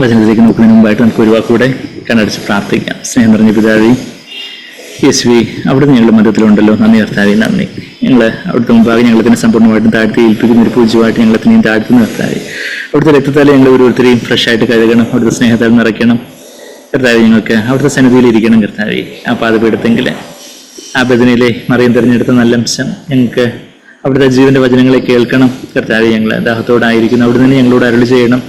വചനത്തിലേക്ക് നോക്കുന്നതിന് മുമ്പായിട്ട് നമുക്ക് ഒരു വാക്കൂടെ കണ്ണടച്ച് പ്രാർത്ഥിക്കാം. സ്നേഹം നിറഞ്ഞ പിതാവേ, യേശുവേ, അവിടുന്ന് ഞങ്ങളുടെ മധ്യത്തിലുണ്ടല്ലോ. നന്ദി കർത്താവേ, നന്ദി. ഞങ്ങൾ അവിടുത്തെ മുമ്പാകെ ഞങ്ങളതിനെ സമ്പൂർണ്ണമായിട്ടും താഴ്ത്തി ഏൽപ്പിക്കുന്ന ഒരു പൂജ്യമായിട്ട് ഞങ്ങളതിനെയും താഴ്ത്തുന്ന കർത്താവേ, അവിടുത്തെ രക്തത്താലെ ഞങ്ങൾ ഓരോരുത്തരെയും ഫ്രഷായിട്ട് കഴുകണം. അവിടുത്തെ സ്നേഹത്താൽ നിറയ്ക്കണം കർത്താവേ. ഞങ്ങൾക്ക് അവിടുത്തെ സന്നിധിയിലിരിക്കണം കർത്താവേ. ആ പാതപീഠത്തെങ്കിൽ ആ ബദനിലെ മറിയം തിരഞ്ഞെടുത്ത നല്ല അംശം ഞങ്ങൾക്ക് അവിടുത്തെ ജീവന്റെ വചനങ്ങളെ കേൾക്കണം കർത്താവേ. ഞങ്ങൾ ദാഹത്തോടായിരിക്കുന്നു. അവിടുന്ന് തന്നെ ഞങ്ങളോട് അരുളി ചെയ്യണം.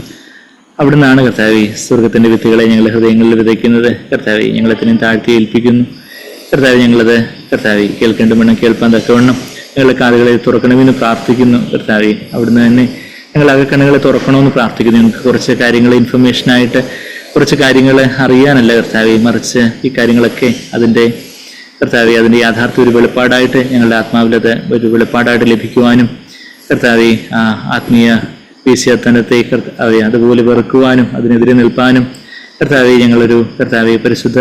അവിടുന്നാണ് കർത്താവേ സ്വർഗത്തിന്റെ വിത്തുകളെ ഞങ്ങളുടെ ഹൃദയങ്ങളിൽ വിതയ്ക്കുന്നത് കർത്താവേ. ഞങ്ങളെത്തിനെയും താഴ്ത്തി ഏൽപ്പിക്കുന്നു കർത്താവേ. ഞങ്ങളത് കർത്താവേ കേൾക്കേണ്ട വേണം, കേൾപ്പാൻ തക്കവണ്ണം ഞങ്ങളുടെ കാതുകളെ തുറക്കണമെന്ന് പ്രാർത്ഥിക്കുന്നു കർത്താവേ. അവിടുന്ന് തന്നെ ഞങ്ങൾ അകക്കണ്ണുകളെ തുറക്കണമെന്ന് പ്രാർത്ഥിക്കുന്നു. ഞങ്ങൾക്ക് കുറച്ച് കാര്യങ്ങൾ ഇൻഫർമേഷനായിട്ട് കുറച്ച് കാര്യങ്ങൾ അറിയാനല്ല കർത്താവേ, മറിച്ച് ഈ കാര്യങ്ങളൊക്കെ അതിൻ്റെ കർത്താവെ അതിൻ്റെ യാഥാർത്ഥ്യ ഒരു വെളിപ്പാടായിട്ട് ഞങ്ങളുടെ ആത്മാവിലത് ഒരു വെളിപ്പാടായിട്ട് ലഭിക്കുവാനും കർത്താവെ ആത്മീയ വീശ്യത്തനത്തെ കർത്താവെ അതുപോലെ വെറുക്കുവാനും അതിനെതിരെ നിൽപ്പാനും കർത്താവെ ഞങ്ങളൊരു കർത്താവെ പരിശുദ്ധ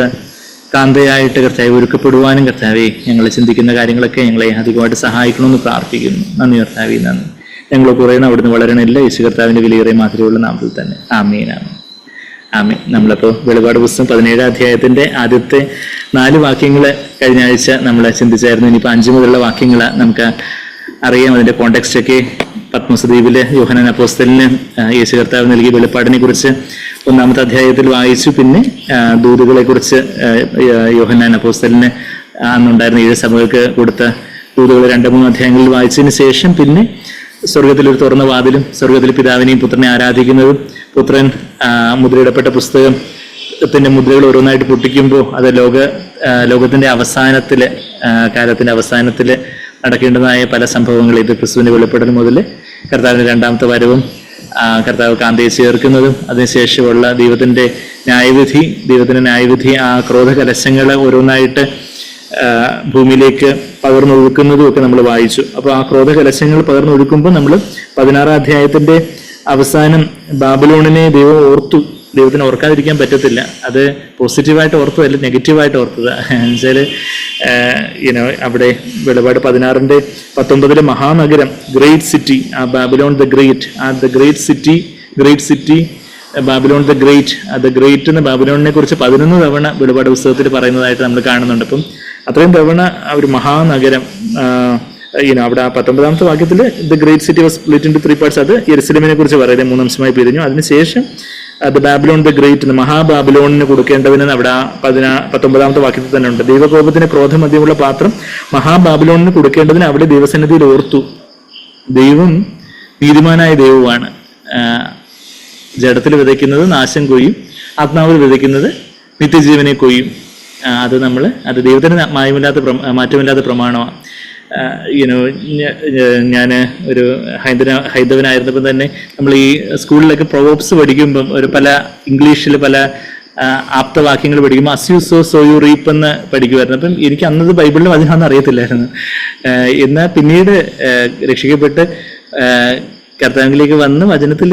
കാന്തയായിട്ട് കർത്താവെ ഒരുക്കപ്പെടുവാനും കർത്താവെ ഞങ്ങൾ ചിന്തിക്കുന്ന കാര്യങ്ങളൊക്കെ ഞങ്ങളെ അധികമായിട്ട് സഹായിക്കണമെന്ന് പ്രാർത്ഥിക്കുന്നു. നന്ദി കർത്താവെ, നന്ദി. ഞങ്ങൾ കുറയുന്ന അവിടുന്ന് വളരണമില്ല. യേശു കർത്താവിൻ്റെ വിലയേറിയ മാത്രമുള്ള നാമത്തിൽ തന്നെ ആമീൻ, ആമീൻ, ആമീൻ. നമ്മളിപ്പോൾ വെളിപാട് പുസ്തകം 17 അധ്യായത്തിൻ്റെ ആദ്യത്തെ 4 വാക്യങ്ങൾ കഴിഞ്ഞ ആഴ്ച നമ്മൾ ചിന്തിച്ചായിരുന്നു. ഇനിയിപ്പോൾ 5 മുതലുള്ള വാക്യങ്ങൾ നമുക്ക് അറിയാം. അതിൻ്റെ കോണ്ടെക്സ്റ്റൊക്കെ പത്മോസ് ദ്വീപിൽ യോഹന്നാൻ അപ്പോസ്തലന് യേശു കർത്താവ് നൽകിയ വെളിപ്പാടിനെ കുറിച്ച് 1-ാമത്തെ അധ്യായത്തിൽ വായിച്ചു. പിന്നെ ദൂതുകളെ കുറിച്ച് യോഹന്നാൻ അപ്പോസ്തലന് അന്നുണ്ടായിരുന്ന 7 സഭകൾക്ക് കൊടുത്ത ദൂതുകൾ 2-3 അധ്യായങ്ങളിൽ വായിച്ചതിന് ശേഷം പിന്നെ സ്വർഗത്തിലൊരു തുറന്ന വാതിലും സ്വർഗത്തിൽ പിതാവിനെയും പുത്രനെ ആരാധിക്കുന്നതും പുത്രൻ മുദ്രയിടപ്പെട്ട പുസ്തകത്തിന്റെ മുദ്രകൾ ഓരോന്നായിട്ട് പൊട്ടിക്കുമ്പോൾ അത് ലോകത്തിന്റെ അവസാനത്തില് കാലത്തിന്റെ അവസാനത്തില് നടക്കേണ്ടതായ പല സംഭവങ്ങൾ, ഇത് ക്രിസ്തുവിന്റെ വെളിപ്പെടൽ മുതൽ കർത്താവിന്റെ 2-ാമത്തെ വരവും കർത്താവ് കാന്തയെ ചേർക്കുന്നതും അതിനുശേഷമുള്ള ദൈവത്തിന്റെ ന്യായവിധി ആ ക്രോധകലശങ്ങളെ ഓരോന്നായിട്ട് ഭൂമിയിലേക്ക് പകർന്നൊഴുക്കുന്നതും ഒക്കെ നമ്മൾ വായിച്ചു. അപ്പോൾ ആ ക്രോധകലശങ്ങൾ പകർന്നൊഴുക്കുമ്പോൾ നമ്മൾ 16-ാം അധ്യായത്തിന്റെ അവസാനം ബാബിലോണിനെ ദൈവം ഓർത്തു. ദൈവത്തിന് ഓർക്കാതിരിക്കാൻ പറ്റത്തില്ല. അത് പോസിറ്റീവായിട്ട് ഓർത്തതല്ല, നെഗറ്റീവായിട്ട് ഓർത്തത്. എന്നുവെച്ചാൽ അവിടെ വെളിപാട് 16-ന്റെ 19 മഹാനഗരം, ഗ്രേറ്റ് സിറ്റി, ആ Babylon the great city Babylon the great എന്ന ബാബിലോണിനെ കുറിച്ച് 11 തവണ വെളിപാട് പുസ്തകത്തിൽ പറയുന്നതായിട്ട് നമ്മൾ കാണുന്നുണ്ട്. അപ്പം അത്രയും തവണ ആ ഒരു മഹാനഗരം അവിടെ ആ 19-ാമത്തെ വാക്യത്തിൽ the great city was split into 3 parts. അത് യെരുശലേമിനെ കുറിച്ച് പറയുന്നത് 3 അംശമായി പിരിഞ്ഞു. അതിനുശേഷം ദ ബാബിലോൺ ദ ഗ്രേറ്റ് മഹാബാബിലോണിന് കൊടുക്കേണ്ടതിന് അവിടെ 19-ാമത്തെ വാക്യത്തിൽ തന്നെ ഉണ്ട്. ദൈവകോപത്തിന് ക്രോധമധ്യമുള്ള പാത്രം മഹാബാബിലോണിന് കൊടുക്കേണ്ടതിന് അവിടെ ദൈവസന്നിധിയിൽ ഓർത്തു. ദൈവം നീതിമാനായ ദൈവമാണ്. ജഡത്തിൽ വിതയ്ക്കുന്നത് നാശം കൊയ്യും, ആത്മാവിൽ വിതയ്ക്കുന്നത് നിത്യജീവനെ കൊയ്യും. അത് ദൈവത്തിന് മാറ്റമില്ലാത്ത പ്രമാണമാണ്. ഞാൻ ഒരു ഹൈന്ദവനായിരുന്നപ്പോൾ തന്നെ നമ്മൾ ഈ സ്കൂളിലൊക്കെ പ്രൊവേർബ്സ് പഠിക്കുമ്പം പല ഇംഗ്ലീഷിൽ പല ആപ്തവാക്യങ്ങൾ പഠിക്കുമ്പോൾ as you sow so you reap എന്ന് പഠിക്കുമായിരുന്നു. അപ്പം എനിക്ക് അന്നത് ബൈബിളിൽ അതിനൊന്നും അറിയത്തില്ലായിരുന്നു. എന്നാൽ പിന്നീട് രക്ഷിക്കപ്പെട്ട് കർത്താവിലേക്ക് വന്ന് വചനത്തിൽ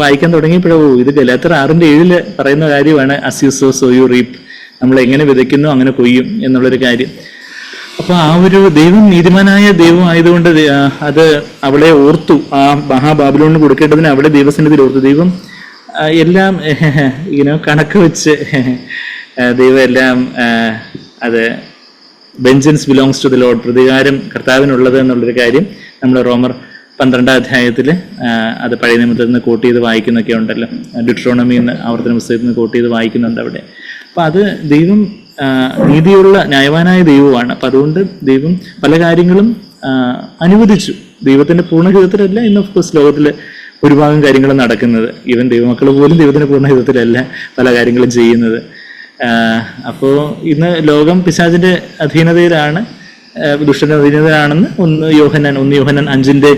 വായിക്കാൻ തുടങ്ങിയപ്പോഴോ ഇത് ഗലാത്യർ 6:7 പറയുന്ന കാര്യമാണ് as you sow so you reap. നമ്മൾ എങ്ങനെ വിതയ്ക്കുന്നു അങ്ങനെ കൊയ്യും എന്നുള്ളൊരു കാര്യം. അപ്പൊ ആ ഒരു ദൈവം നീതിമാനായ ദൈവം ആയതുകൊണ്ട് അത് അവളെ ഓർത്തു. ആ മഹാബാബിലോണിന് കൊടുക്കേണ്ടതിന് അവിടെ ദൈവസന്നിധിയിൽ ഓർത്തു. ദൈവം എല്ലാം കണക്ക് വെച്ച് ദൈവം എല്ലാം അത് vengeance belongs to the Lord, പ്രതികാരം കർത്താവിനുള്ളത് എന്നുള്ളൊരു കാര്യം നമ്മൾ റോമർ 12-ാം അധ്യായത്തിൽ അത് പഴയ നിയമത്തിൽ നിന്ന് കോട്ട് ചെയ്ത് വായിക്കുന്നൊക്കെ ഉണ്ടല്ലോ. ഡിട്രോണമി എന്ന് ആവർത്തന പുസ്തകത്തിൽ നിന്ന് കോട്ട് ചെയ്ത് വായിക്കുന്നുണ്ട് അവിടെ. അപ്പൊ അത് ദൈവം നീതിയുള്ള ന്യായവാനായ ദൈവമാണ്. അപ്പം അതുകൊണ്ട് ദൈവം പല കാര്യങ്ങളും അനുവദിച്ചു. ദൈവത്തിന്റെ പൂർണ്ണഹിതത്തിലല്ല ഇന്ന് ഓഫ്കോഴ്സ് ലോകത്തിൽ ഒരുപാട് കാര്യങ്ങൾ നടക്കുന്നത്. ഈവൻ ദൈവമക്കൾ പോലും ദൈവത്തിന്റെ പൂർണ്ണഹിതത്തിലല്ല പല കാര്യങ്ങളും ചെയ്യുന്നത്. അപ്പോൾ ഇന്ന് ലോകം പിശാചിന്റെ അധീനതയിലാണ്, ദുഷ്ടന്റെ അധീനതയിലാണെന്ന് 1 യോഹന്നാൻ 5-ന്റെ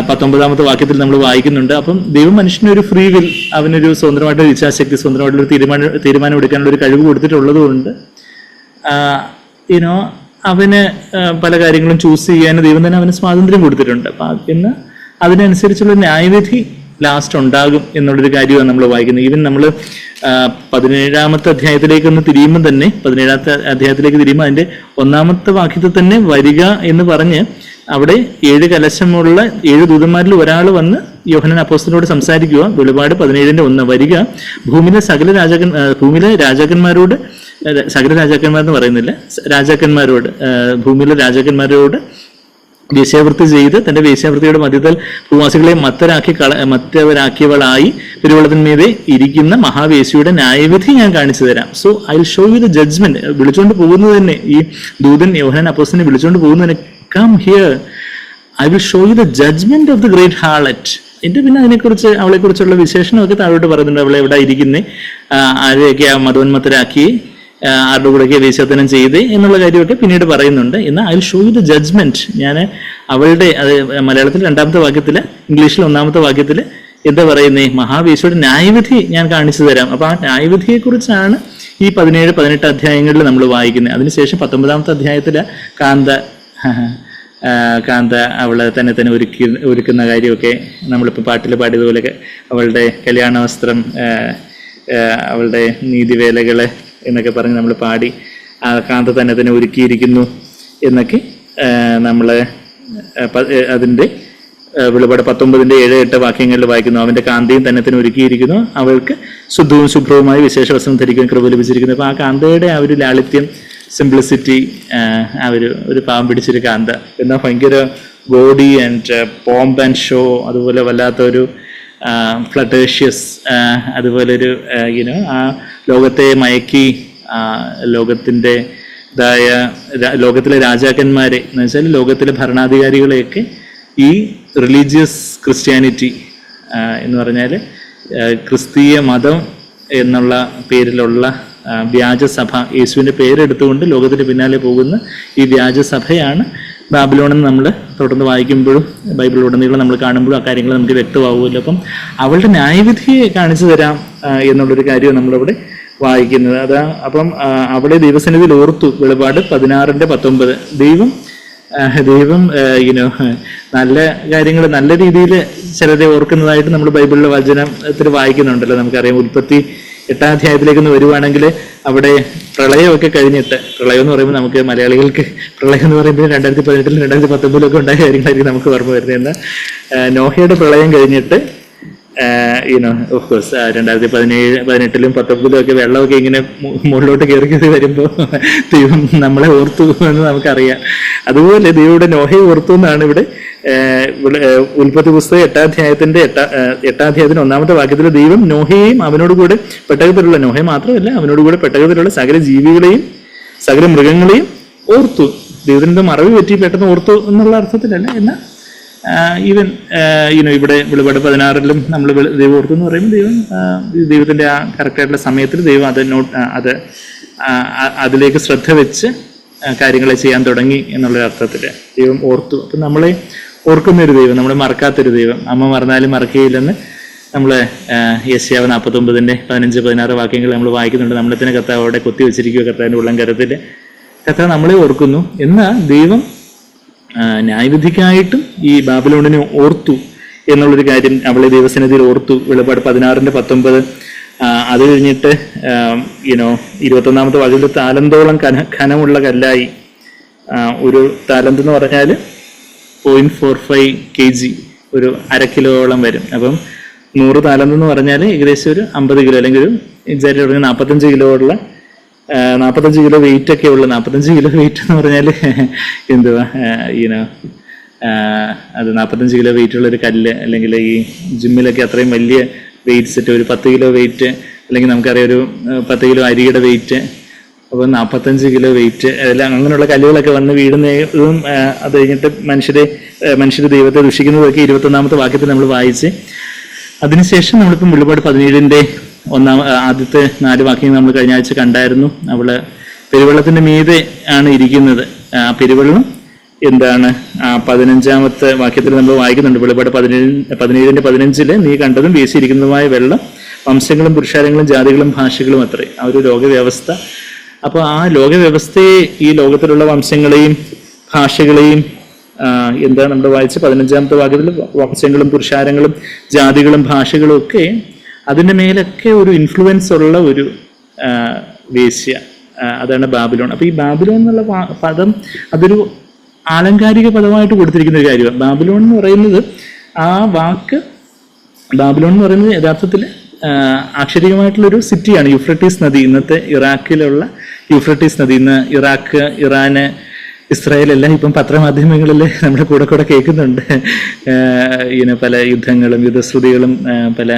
19-ാമത്തെ വാക്യത്തിൽ നമ്മൾ വായിക്കുന്നുണ്ട്. അപ്പം ദൈവം മനുഷ്യന് ഒരു ഫ്രീ വിൽ, അവനൊരു സ്വതന്ത്രമായിട്ടൊരു ഇച്ഛാശക്തി, സ്വതന്ത്രമായിട്ടുള്ള തീരുമാനം എടുക്കാനുള്ള ഒരു കഴിവ് കൊടുത്തിട്ടുള്ളത് കൊണ്ട് അവന് പല കാര്യങ്ങളും ചൂസ് ചെയ്യാൻ ദൈവം തന്നെ അവന് സ്വാതന്ത്ര്യം കൊടുത്തിട്ടുണ്ട്. അപ്പം ഇന്ന് അതിനനുസരിച്ചുള്ള ന്യായവിധി ലാസ്റ്റ് ഉണ്ടാകും എന്നുള്ളൊരു കാര്യമാണ് നമ്മൾ വായിക്കുന്നത്. ഈവൻ നമ്മൾ 17-ാമത്തെ അധ്യായത്തിലേക്ക് ഒന്ന് തിരിയുമ്പോൾ തന്നെ 17-ാമത്തെ അധ്യായത്തിലേക്ക് തിരിയുമ്പോൾ അതിന്റെ 1-ാമത്തെ വാക്യത്തിൽ തന്നെ വരിക എന്ന് പറഞ്ഞ് അവിടെ 7 കലശമുള്ള 7 ദൂതന്മാരിൽ ഒരാൾ വന്ന് യോഹന്നാൻ അപ്പോസ്തലനോട് സംസാരിക്കുക. വെളിപാട് 17:1 വരിക, ഭൂമിയിലെ രാജാക്കന്മാരോട്, സകല രാജാക്കന്മാരെന്ന് പറയുന്നില്ല, രാജാക്കന്മാരോട്, ഭൂമിയിലെ രാജാക്കന്മാരോട് വേശ്യാവൃത്തി ചെയ്ത് തന്റെ വേശ്യാവൃത്തിയുടെ മധ്യത്തിൽ ഭൂവാസികളെ മറ്റവരാക്കിയവളായി പെരുവെള്ളത്തിന്മീതെ ഇരിക്കുന്ന മഹാവേശ്യയുടെ ന്യായവിധി ഞാൻ കാണിച്ചു തരാം. So I will show you the judgment. വിളിച്ചുകൊണ്ട് പോകുന്നത് തന്നെ, ഈ ദൂതൻ യോഹന്നാൻ അപ്പോസ്തലനെ വിളിച്ചുകൊണ്ട് പോകുന്നതിനെ, come here, I will show you the judgment of the great harlot. പിന്നെ അതിനെക്കുറിച്ച്, അവളെക്കുറിച്ചുള്ള വിശേഷണമൊക്കെ താഴോട്ട് പറയുന്നുണ്ട്. അവളെ എവിടെ ഇരിക്കുന്നേ, ആരെയൊക്കെ മതോന്മത്തരാക്കി, ആരുടെ കൂടെയൊക്കെ വേശ്യാത്തനം ചെയ്ത് എന്നുള്ള കാര്യമൊക്കെ പിന്നീട് പറയുന്നുണ്ട്. എന്നാൽ I will show you the judgment. ഞാൻ അവളുടെ, അത് മലയാളത്തിൽ 2-ാമത്തെ വാക്യത്തില്, ഇംഗ്ലീഷിൽ 1-ാമത്തെ വാക്യത്തില് എന്താ പറയുന്നേ, മഹാവേശ്യയുടെ ന്യായവിധി ഞാൻ കാണിച്ചു തരാം. അപ്പൊ ആ ന്യായവിധിയെ കുറിച്ചാണ് ഈ 17-18 അധ്യായങ്ങളിൽ നമ്മൾ വായിക്കുന്നത്. അതിനുശേഷം 19-ാമത്തെ അധ്യായത്തില് കാന്ത അവളെ തന്നെ ഒരുക്കുന്ന കാര്യമൊക്കെ നമ്മളിപ്പോൾ പാട്ടിൽ പാടിയതുപോലെയൊക്കെ, അവളുടെ കല്യാണ വസ്ത്രം, അവളുടെ നീതിവേലകളെ എന്നൊക്കെ പറഞ്ഞ് നമ്മൾ പാടി, കാന്ത തന്നെ ഒരുക്കിയിരിക്കുന്നു എന്നൊക്കെ നമ്മൾ അതിൻ്റെ വെളിപാട് 19-7-8 വാക്യങ്ങളിൽ വായിക്കുന്നു. അവന്റെ കാന്തയും തന്നെ ഒരുക്കിയിരിക്കുന്നു, അവൾക്ക് ശുദ്ധവും ശുഭ്രവുമായി വിശേഷ വസ്ത്രം ധരിക്കാൻ കൃപ ലഭിച്ചിരിക്കുന്നു. അപ്പൊ ആ കാന്തയുടെ ആ ഒരു ലാളിത്യം, സിംപ്ലിസിറ്റി, ആ ഒരു പാവം പിടിച്ചൊരു കാന്ത, എന്നാൽ ഭയങ്കര ബോഡി ആൻഡ് പോംപ് ആൻഡ് ഷോ, അതുപോലെ വല്ലാത്തൊരു ഫ്ലട്ടേഷ്യസ്, അതുപോലൊരു ആ ലോകത്തെ മയക്കി, ലോകത്തിലെ രാജാക്കന്മാരെ എന്ന് വെച്ചാൽ ലോകത്തിലെ ഭരണാധികാരികളെയൊക്കെ ഈ റിലീജിയസ് ക്രിസ്ത്യാനിറ്റി എന്ന് പറഞ്ഞാൽ ക്രിസ്തീയ മതം എന്നുള്ള പേരിലുള്ള വ്യാജസഭ, യേശുവിൻ്റെ പേരെടുത്തുകൊണ്ട് ലോകത്തിന് പിന്നാലെ പോകുന്ന ഈ വ്യാജസഭയാണ് ബാബിലോണെന്ന് നമ്മൾ തുടർന്ന് വായിക്കുമ്പോഴും ബൈബിളിലുടനീളം നമ്മൾ കാണുമ്പോഴും ആ കാര്യങ്ങൾ നമുക്ക് വ്യക്തമാവുമല്ലോ. അപ്പം അവളുടെ ന്യായവിധിയെ കാണിച്ചു തരാം എന്നുള്ളൊരു കാര്യമാണ് നമ്മളിവിടെ വായിക്കുന്നത്. അപ്പം അവളെ ദൈവസന്നിധിയിൽ ഓർത്തു. വെളിപാട് 16:19. ദൈവം നല്ല കാര്യങ്ങൾ നല്ല രീതിയിൽ ചിലരെ ഓർക്കുന്നതായിട്ട് നമ്മൾ ബൈബിളിലെ വചനത്തിൽ വായിക്കുന്നുണ്ടല്ലോ. നമുക്കറിയാം, ഉൽപ്പത്തി 8-ാം അധ്യായത്തിലേക്കൊന്ന് വരുവാണെങ്കിൽ അവിടെ പ്രളയമൊക്കെ കഴിഞ്ഞിട്ട്, പ്രളയം എന്ന് പറയുമ്പോൾ നമുക്ക് മലയാളികൾക്ക് പ്രളയം എന്ന് പറയുമ്പോൾ 2018-ലും 2019-ലൊക്കെ ഉണ്ടായ കാര്യങ്ങളായിരിക്കും നമുക്ക് ഓർമ്മ വരുന്നത്. എന്നാൽ നോഹയുടെ പ്രളയം കഴിഞ്ഞിട്ട് ഓഫ് കോഴ്സ് 2017-18-ലും 19-ലും ഒക്കെ വെള്ളമൊക്കെ ഇങ്ങനെ മുകളിലോട്ട് കയറി വരുമ്പോൾ ദൈവം നമ്മളെ ഓർത്തു എന്ന് നമുക്കറിയാം. അതുപോലെ ദൈവയുടെ നോഹയെ ഓർത്തു എന്നാണ് ഇവിടെ ഉൽപ്പത്തി പുസ്തകം 8-ാം അധ്യായത്തിന്റെ 8-ാം അധ്യായത്തിന് 1-ാമത്തെ വാക്യത്തിൽ ദൈവം നോഹയെയും അവനോട് കൂടെ പെട്ടകത്തിലുള്ള, നോഹയെ മാത്രമല്ല അവനോട് കൂടെ പെട്ടകത്തിലുള്ള സകല ജീവികളെയും സകല മൃഗങ്ങളെയും ഓർത്തു. ദൈവത്തിന്റെ മറവി പറ്റി പെട്ടെന്ന് ഓർത്തു എന്നുള്ള അർത്ഥത്തിലല്ല, എന്നാൽ ഈവൻ ഇവിടെ വെളിപാട് 16-ലും നമ്മൾ ദൈവം ഓർത്തു എന്ന് പറയുമ്പോൾ ദൈവത്തിന്റെ ആ കറക്റ്റായിട്ടുള്ള സമയത്തിൽ ദൈവം അതിലേക്ക് ശ്രദ്ധ വെച്ച് കാര്യങ്ങളെ ചെയ്യാൻ തുടങ്ങി എന്നുള്ളൊരു അർത്ഥത്തിൽ ദൈവം ഓർത്തു. അപ്പം നമ്മളെ ഓർക്കുന്നൊരു ദൈവം, നമ്മളെ മറക്കാത്തൊരു ദൈവം, അമ്മ മറന്നാലും മറക്കുകയില്ലെന്ന് നമ്മൾ യെശയ്യാവ് 49:15-16 വാക്യങ്ങൾ നമ്മൾ വായിക്കുന്നുണ്ട്. നമ്മളെ തന്നെ കർത്താവ് അവിടെ കൊത്തി വെച്ചിരിക്കുക, കർത്താവിൻ്റെ ഉള്ളം കരത്തിൽ. കർത്താവ് നമ്മളെ ഓർക്കുന്നു. എന്നാൽ ദൈവം ന്യായവിധിക്കായിട്ടും ഈ ബാബിലോണിനെ ഓർത്തു എന്നുള്ളൊരു കാര്യം അവളെ ദൈവസന്നിധിയിൽ ഓർത്തു. വെളിപാട് 16:19. അത് കഴിഞ്ഞിട്ട് 21-ാമത്തെ വാക്യത്തിൽ താലന്തോളം ഘനമുള്ള കല്ലായി. ഒരു താലന്ത് എന്ന് പറഞ്ഞാൽ 0.45 kg, ഒരു 1/2 കിലോയോളം വരും. അപ്പം 100 താലന്ത് എന്ന് പറഞ്ഞാൽ ഏകദേശം ഒരു 50 കിലോ, അല്ലെങ്കിൽ ഒരു എക്സാക്റ്റ് പറഞ്ഞാൽ 45 കിലോ ഉള്ള 45 കിലോ വെയിറ്റ് ഒക്കെ ഉള്ള, 45 കിലോ വെയിറ്റ് എന്ന് പറഞ്ഞാൽ എന്തുവാ അത് 45 കിലോ വെയിറ്റ് ഉള്ള ഒരു കല്ല്, അല്ലെങ്കിൽ ഈ ജിമ്മിലൊക്കെ അത്രയും വലിയ വെയിറ്റ് സെറ്റ്, ഒരു 10 കിലോ വെയിറ്റ്, അല്ലെങ്കിൽ നമുക്കറിയാം ഒരു 10 കിലോ അരിയുടെ വെയിറ്റ്, അപ്പോൾ 45 കിലോ വെയിറ്റ്, എല്ലാം അങ്ങനെയുള്ള കല്ലുകളൊക്കെ വന്ന് വീടുന്നതും അത് കഴിഞ്ഞിട്ട് മനുഷ്യർ ദൈവത്തെ ദുഷിക്കുന്നതൊക്കെ 21-ാമത്തെ വാക്യത്തിൽ നമ്മൾ വായിച്ച്. അതിനുശേഷം നമ്മളിപ്പം വെളിപാട് 17-ന്റെ ആദ്യത്തെ 4 വാക്യങ്ങൾ നമ്മൾ കഴിഞ്ഞ ആഴ്ച കണ്ടായിരുന്നു. അവള് പെരുവെള്ളത്തിന്റെ മീതെ ആണ് ഇരിക്കുന്നത്. ആ പെരുവെള്ളം എന്താണ്? 15-ാമത്തെ വാക്യത്തിൽ നമ്മൾ വായിക്കുന്നുണ്ട്. വെളിപാട് 17:15 നീ കണ്ടതും വീശിയിരിക്കുന്നതുമായ വെള്ളം വംശങ്ങളും പുരുഷാരങ്ങളും ജാതികളും ഭാഷകളും അത്രേ. ആ ഒരു ലോകവ്യവസ്ഥ. അപ്പോൾ ആ ലോകവ്യവസ്ഥയെ, ഈ ലോകത്തിലുള്ള വംശങ്ങളെയും ഭാഷകളെയും എന്താ നമ്മൾ വായിച്ച 15-ാമത്തെ വാക്യത്തിൽ വംശങ്ങളും പുരുഷാരങ്ങളും ജാതികളും ഭാഷകളും ഒക്കെ, അതിൻ്റെ മേലൊക്കെ ഒരു ഇൻഫ്ലുവൻസ് ഉള്ള ഒരു വേശ്യ, അതാണ് ബാബിലോൺ. അപ്പോൾ ഈ ബാബിലോൺ എന്നുള്ള പദം അതൊരു ആലങ്കാരിക പദമായിട്ട് കൊടുത്തിരിക്കുന്ന ഒരു കാര്യമാണ്. ബാബിലോൺ എന്ന് പറയുന്നത്, ആ വാക്ക് ബാബിലോൺ എന്ന് പറയുന്നത് യഥാർത്ഥത്തിൽ അക്ഷരികമായിട്ടുള്ളൊരു സിറ്റിയാണ്. യൂഫ്രട്ടീസ് നദി, ഇന്നത്തെ ഇറാഖിലുള്ള യൂഫ്രട്ടീസ് നദി. ഇന്ന് ഇറാഖ്, ഇറാന്, ഇസ്രായേൽ എല്ലാം ഇപ്പം പത്രമാധ്യമങ്ങളിൽ നമ്മുടെ കൂടെ കേൾക്കുന്നുണ്ട്. പല യുദ്ധങ്ങളും യുദ്ധശ്രുതികളും പല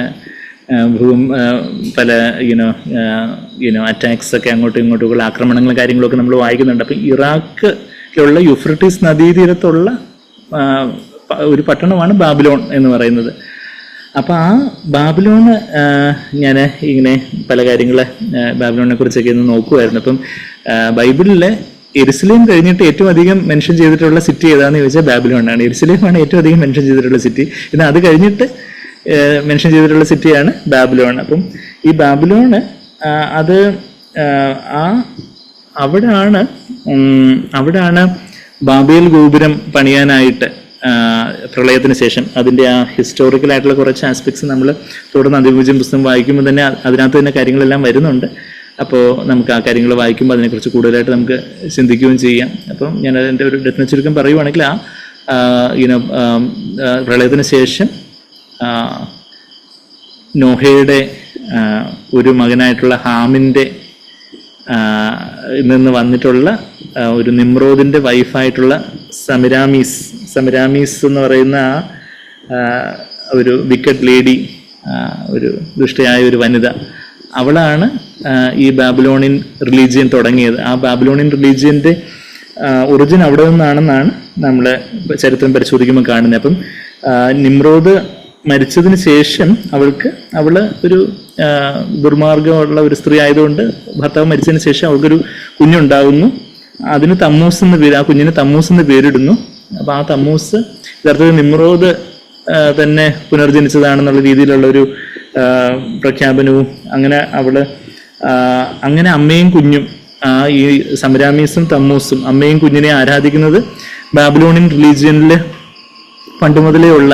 അറ്റാക്സ് ഒക്കെ അങ്ങോട്ടും ഇങ്ങോട്ടുള്ള ആക്രമണങ്ങളും കാര്യങ്ങളൊക്കെ നമ്മൾ വായിക്കുന്നുണ്ട്. അപ്പം ഇറാഖിലുള്ള യൂഫ്രട്ടീസ് നദീതീരത്തുള്ള ഒരു പട്ടണമാണ് ബാബിലോൺ എന്ന് പറയുന്നത്. അപ്പം ആ ബാബിലോണ് ഞാൻ ഇങ്ങനെ പല കാര്യങ്ങൾ ബാബിലോണിനെ കുറിച്ചൊക്കെ ഒന്ന് നോക്കുമായിരുന്നു. അപ്പം ബൈബിളിലെ യെരുസലേം കഴിഞ്ഞിട്ട് ഏറ്റവും അധികം മെൻഷൻ ചെയ്തിട്ടുള്ള സിറ്റി ഏതാണെന്ന് ചോദിച്ചാൽ ബാബിലോണാണ്. യെരുസലേമാണ് ഏറ്റവും അധികം മെൻഷൻ ചെയ്തിട്ടുള്ള സിറ്റി. എന്നാൽ അത് കഴിഞ്ഞിട്ട് മെൻഷൻ ചെയ്തിട്ടുള്ള സിറ്റിയാണ് ബാബിലോൺ. അപ്പം ഈ ബാബിലോണ് അത് അവിടാണ് ബാബേൽ ഗോപുരം പണിയാനായിട്ട് പ്രളയത്തിന് ശേഷം അതിൻ്റെ ആ ഹിസ്റ്റോറിക്കലായിട്ടുള്ള കുറച്ച് ആസ്പെക്ട്സ് നമ്മൾ തുടർന്ന് അതിപൂജ്യം പുസ്തകം വായിക്കുമ്പോൾ തന്നെ അതിനകത്ത് തന്നെ കാര്യങ്ങളെല്ലാം വരുന്നുണ്ട്. അപ്പോൾ നമുക്ക് ആ കാര്യങ്ങൾ വായിക്കുമ്പോൾ അതിനെക്കുറിച്ച് കൂടുതലായിട്ട് നമുക്ക് ചിന്തിക്കുകയും ചെയ്യാം. അപ്പം ഞാൻ അതിൻ്റെ ഒരു രത്ന ചുരുക്കം പറയുവാണെങ്കിൽ പ്രളയത്തിന് ശേഷം നോഹയുടെ ഒരു മകനായിട്ടുള്ള ഹാമിൻ്റെ നിന്ന് വന്നിട്ടുള്ള ഒരു നിമ്രോദിൻ്റെ വൈഫായിട്ടുള്ള സമരാമീസ് എന്ന് പറയുന്ന ഒരു വിക്കറ്റ് ലേഡി, ഒരു ദുഷ്ടയായ ഒരു വനിത, അവളാണ് ഈ ബാബിലോണിയൻ റിലീജിയൻ തുടങ്ങിയത്. ആ ബാബിലോണിയൻ റിലീജിയൻ്റെ ഒറിജിൻ അവിടെ നിന്നാണെന്നാണ് നമ്മൾ ചരിത്രം പരിശോധിക്കുമ്പോൾ കാണുന്നത്. അപ്പം നിമ്രോദ് മരിച്ചതിന് ശേഷം അവള് ഒരു ദുർമാർഗമുള്ള ഒരു സ്ത്രീ ആയതുകൊണ്ട് ഭർത്താവ് മരിച്ചതിന് ശേഷം അവൾക്കൊരു കുഞ്ഞുണ്ടാകുന്നു. അതിന് തമ്മൂസ് എന്ന് പേര്, ആ കുഞ്ഞിന് തമ്മൂസ് എന്ന് പേരിടുന്നു. അപ്പം ആ തമ്മൂസ് യഥാർത്ഥത്തിൽ നിമ്രോദ് തന്നെ പുനർജനിച്ചതാണെന്നുള്ള രീതിയിലുള്ള ഒരു പ്രഖ്യാപനവും അങ്ങനെ അമ്മയും കുഞ്ഞും ഈ സമരാമീസും തമ്മൂസും അമ്മയും കുഞ്ഞിനെ ആരാധിക്കുന്നത് ബാബിലോണിയൻ റിലീജിയനിൽ പണ്ട് മുതലേ ഉള്ള,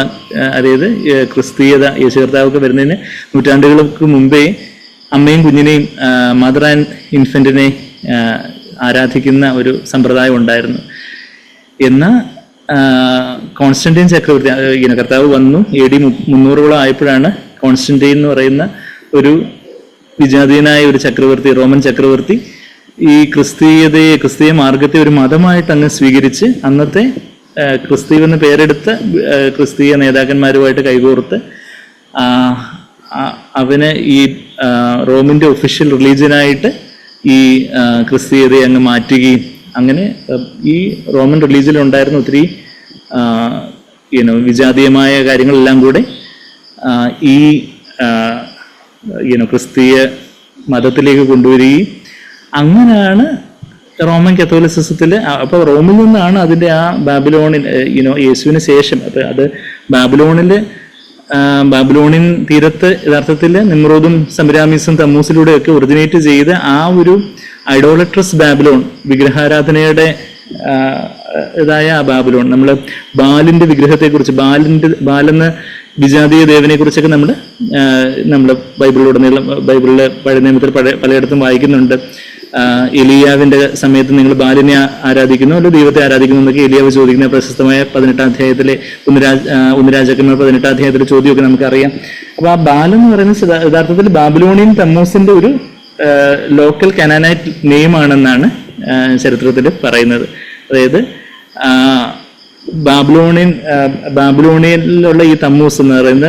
അതായത് ക്രിസ്തീയത, യേശു കർത്താവൊക്കെ വരുന്നതിന് നൂറ്റാണ്ടുകൾക്ക് മുമ്പേ അമ്മയും കുഞ്ഞിനെയും മദർ ആൻഡ് ഇൻഫൻറ്റിനെ ആരാധിക്കുന്ന ഒരു സമ്പ്രദായം ഉണ്ടായിരുന്നു. എന്നാൽ കോൺസ്റ്റന്റൈൻ ചക്രവർത്തി കർത്താവ് വന്നു AD 300 ആയപ്പോഴാണ് കോൺസ്റ്റന്റൈൻ എന്ന് പറയുന്ന ഒരു വിജാതീയനായ ഒരു ചക്രവർത്തി, റോമൻ ചക്രവർത്തി, ഈ ക്രിസ്തീയ മാർഗത്തെ ഒരു മതമായിട്ട് അങ്ങ് സ്വീകരിച്ച് അന്നത്തെ ക്രിസ്തീവ് എന്ന് പേരെടുത്ത ക്രിസ്തീയ നേതാക്കന്മാരുമായിട്ട് കൈകോർത്ത് അവന് ഈ റോമിൻ്റെ ഒഫീഷ്യൽ റിലീജിയനായിട്ട് ഈ ക്രിസ്തീയതയെ അങ്ങ് മാറ്റുകയും അങ്ങനെ ഈ റോമൻ റിലീജിയനിൽ ഉണ്ടായിരുന്ന ഒത്തിരി വിജാതീയമായ കാര്യങ്ങളെല്ലാം കൂടെ ഈ ക്രിസ്തീയ മതത്തിലേക്ക് കൊണ്ടുവരികയും അങ്ങനെയാണ് റോമൻ കത്തോലിസിസത്തിൽ. അപ്പോൾ റോമിൽ നിന്നാണ് അതിൻ്റെ ആ ബാബിലോണിൽ യേശുവിന് ശേഷം അത് ബാബിലോണിൻ തീരത്ത് യഥാർത്ഥത്തിൽ നിമ്രോദും സമരാമീസും തമ്മൂസിലൂടെയൊക്കെ ഒറിജിനേറ്റ് ചെയ്ത ആ ഒരു ഐഡോളട്രസ് ബാബിലോൺ, വിഗ്രഹാരാധനയുടെ ഇതായ ആ ബാബിലോൺ, നമ്മൾ ബാലിൻ്റെ വിഗ്രഹത്തെക്കുറിച്ച്, ബാലെന്ന വിജാതീയ ദേവനെ കുറിച്ചൊക്കെ നമ്മൾ ബൈബിളിലെ പഴയ നിയമത്തിൽ പലയിടത്തും വായിക്കുന്നുണ്ട്. എലിയാവിന്റെ സമയത്ത് നിങ്ങൾ ബാലിനെ ആരാധിക്കുന്നു അല്ലോ ദൈവത്തെ ആരാധിക്കുന്നു എന്നൊക്കെ എലിയാവ് ചോദിക്കുന്ന പ്രശസ്തമായ 18-ാം അധ്യായത്തിലെ ഒന്ന് രാജാക്കന്മാർ 18-ാം അധ്യായത്തിലെ ചോദ്യമൊക്കെ നമുക്കറിയാം. അപ്പൊ ആ ബാലെന്ന് പറയുന്നത് യഥാർത്ഥത്തിൽ ബാബിലോണിയൻ തമ്മൂസിന്റെ ഒരു ലോക്കൽ കനാനൈറ്റ് നെയിമാണെന്നാണ് ചരിത്രത്തിൽ പറയുന്നത്. അതായത് ബാബിലോണിയനിലുള്ള ഈ തമ്മൂസ് എന്ന് പറയുന്ന